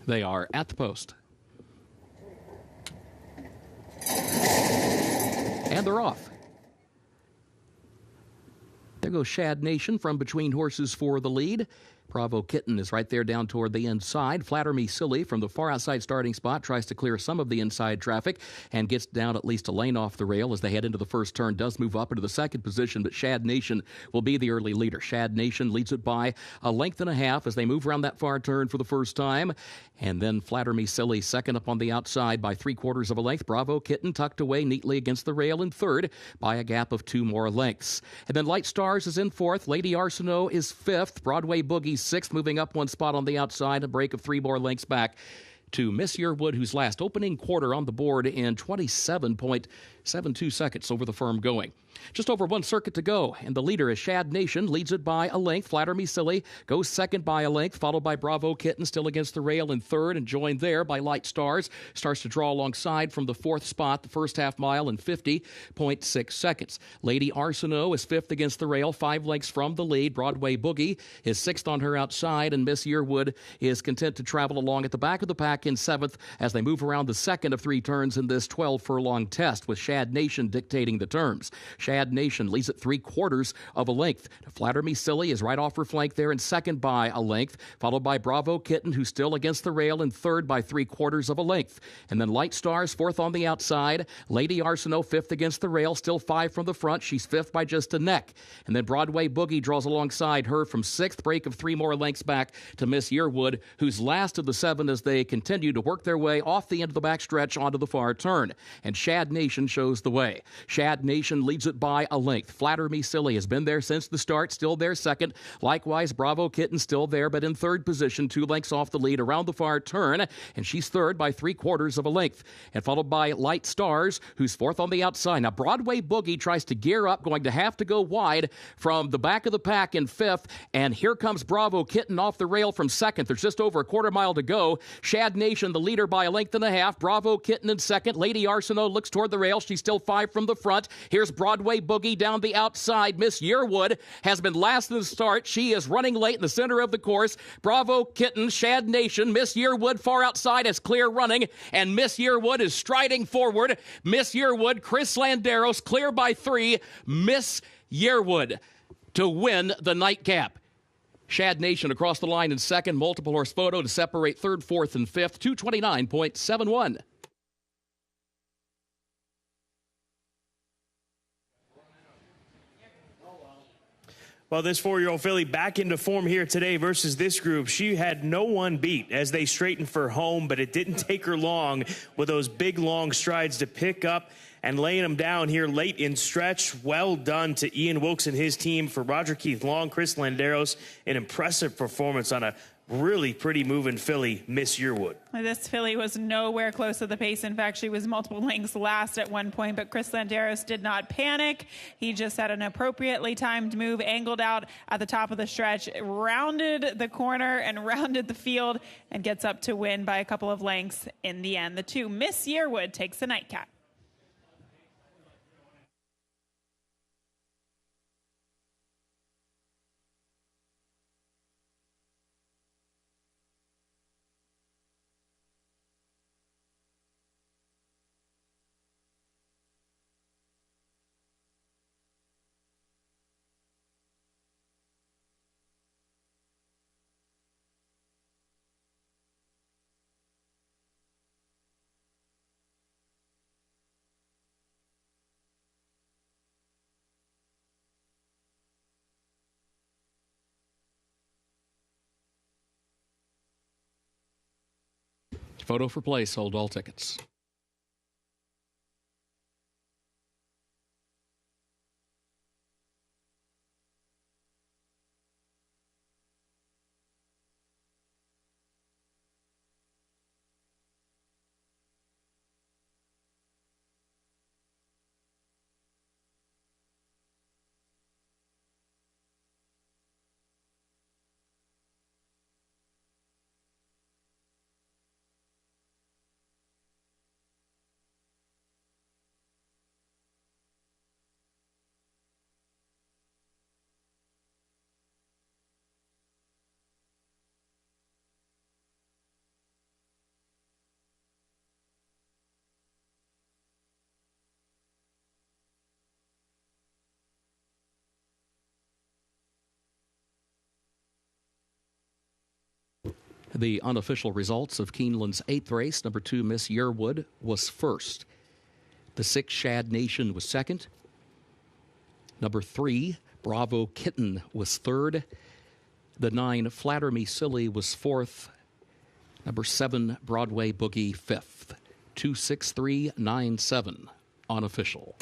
They are at the post. And they're off. There goes Shad Nation from between horses for the lead. Bravo Kitten is right there down toward the inside. Flatter Me Silly from the far outside starting spot tries to clear some of the inside traffic and gets down at least a lane off the rail as they head into the first turn. Does move up into the second position, but Shad Nation will be the early leader. Shad Nation leads it by a length and a half as they move around that far turn for the first time. And then Flatter Me Silly second up on the outside by 3/4 of a length. Bravo Kitten tucked away neatly against the rail in third by a gap of 2 more lengths. And then Light Stars is in fourth. Lady Arsenault is fifth. Broadway Boogie sixth, moving up 1 spot on the outside, a break of 3 more lengths back to Miss Yearwood, whose last opening quarter on the board in 27.72 seconds over the firm going. Just over 1 circuit to go, and the leader is Shad Nation, leads it by a length. Flatter Me Silly goes second by a length, followed by Bravo Kitten, still against the rail in third, and joined there by Light Stars. Starts to draw alongside from the 4th spot, the first half mile in 50.6 seconds. Lady Arsenault is 5th against the rail, 5 lengths from the lead. Broadway Boogie is 6th on her outside, and Miss Yearwood is content to travel along at the back of the pack in 7th as they move around the second of 3 turns in this 12-furlong test, with Shad Nation dictating the terms. Shad Nation leads at 3/4 of a length. Flatter Me Silly is right off her flank there in second by a length, followed by Bravo Kitten, who's still against the rail in third by 3/4 of a length. And then Light Stars 4th on the outside. Lady Arsenault 5th against the rail, still 5 from the front. She's 5th by just a neck. And then Broadway Boogie draws alongside her from 6th, break of 3 more lengths back to Miss Yearwood, who's last of the 7 as they continue to work their way off the end of the backstretch onto the far turn. And Shad Nation shows the way. Shad Nation leads it by a length. Flatter Me Silly has been there since the start, still there second. Likewise, Bravo Kitten still there, but in third position, 2 lengths off the lead around the far turn, and she's third by 3/4 of a length. And followed by Light Stars, who's fourth on the outside. Now, Broadway Boogie tries to gear up, going to have to go wide from the back of the pack in fifth, and here comes Bravo Kitten off the rail from second. There's just over a quarter mile to go. Shad Nation, the leader by a length and a half. Bravo Kitten in second. Lady Arsenault looks toward the rail. She's still 5 from the front. Here's Broadway Boogie down the outside. Miss Yearwood has been last in the start. She is running late in the center of the course. Bravo Kitten, Shad Nation, Miss Yearwood far outside as clear running, and Miss Yearwood is striding forward. Miss Yearwood, Chris Landeros, clear by 3. Miss Yearwood to win the nightcap. Shad Nation across the line in second. Multiple horse photo to separate third, fourth, and fifth. 229.71. Well, this 4-year-old filly back into form here today versus this group. She had no one beat as they straightened for home, but it didn't take her long with those big, long strides to pick up and laying them down here late in stretch. Well done to Ian Wilkes and his team. For Roger Keith Long, Chris Landeros, an impressive performance on a really pretty moving filly, Miss Yearwood. This filly was nowhere close to the pace. In fact, she was multiple lengths last at one point, but Chris Landeros did not panic. He just had an appropriately timed move, angled out at the top of the stretch, rounded the corner and rounded the field, and gets up to win by a couple of lengths in the end. The 2, Miss Yearwood, takes the nightcap. Photo for place, sold all tickets. The unofficial results of Keeneland's 8th race. Number 2, Miss Yearwood, was first. The 6, Shad Nation, was second. Number 3, Bravo Kitten, was third. The 9, Flatter Me Silly, was fourth. Number 7, Broadway Boogie, fifth. 26397, unofficial.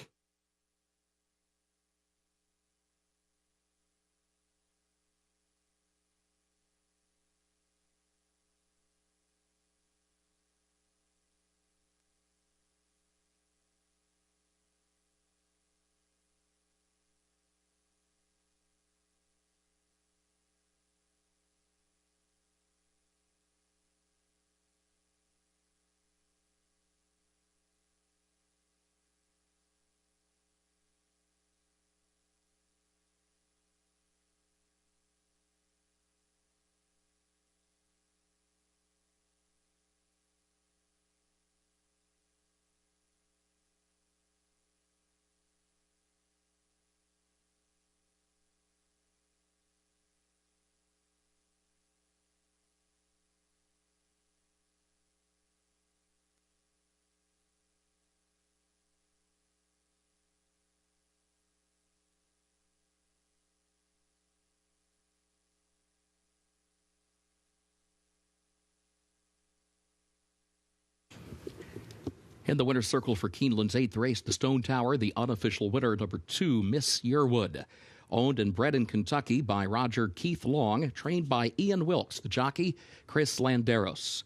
In the winner's circle for Keeneland's 8th race, the Stone Tower, the unofficial winner, number 2, Miss Yearwood. Owned and bred in Kentucky by Roger Keith Long, trained by Ian Wilkes, the jockey, Chris Landeros.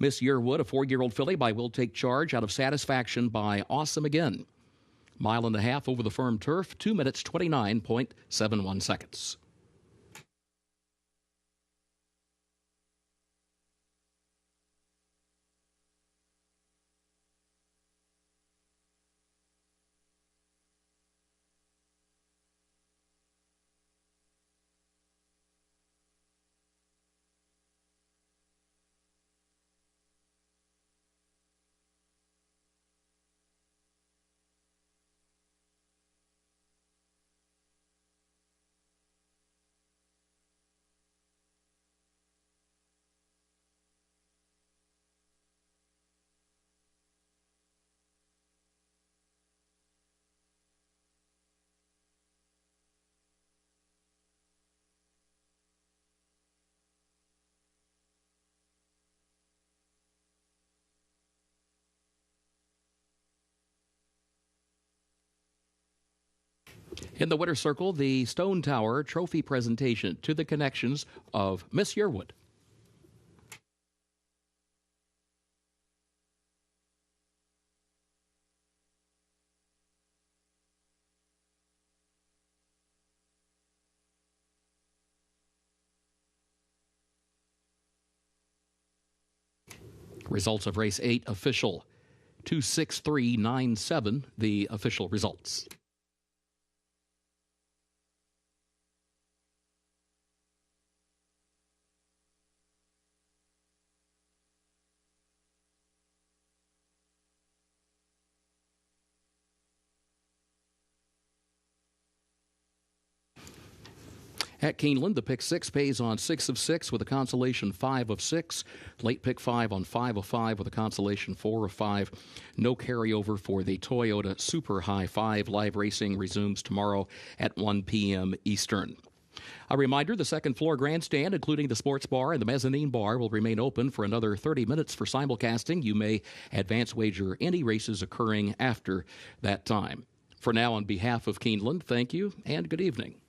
Miss Yearwood, a 4-year-old filly by Will Take Charge, out of Satisfaction by Awesome Again. 1.5 miles over the firm turf, 2 minutes, 29.71 seconds. In the winner's circle, the Stone Tower trophy presentation to the connections of Miss Yearwood. Results of race 8 official. 263.97, the official results. At Keeneland, the pick 6 pays on 6 of 6 with a consolation 5 of 6. Late pick 5 on 5 of 5 with a consolation 4 of 5. No carryover for the Toyota Super High 5. Live racing resumes tomorrow at 1 p.m. Eastern. A reminder, the second floor grandstand, including the sports bar and the mezzanine bar, will remain open for another 30 minutes for simulcasting. You may advance wager any races occurring after that time. For now, on behalf of Keeneland, thank you and good evening.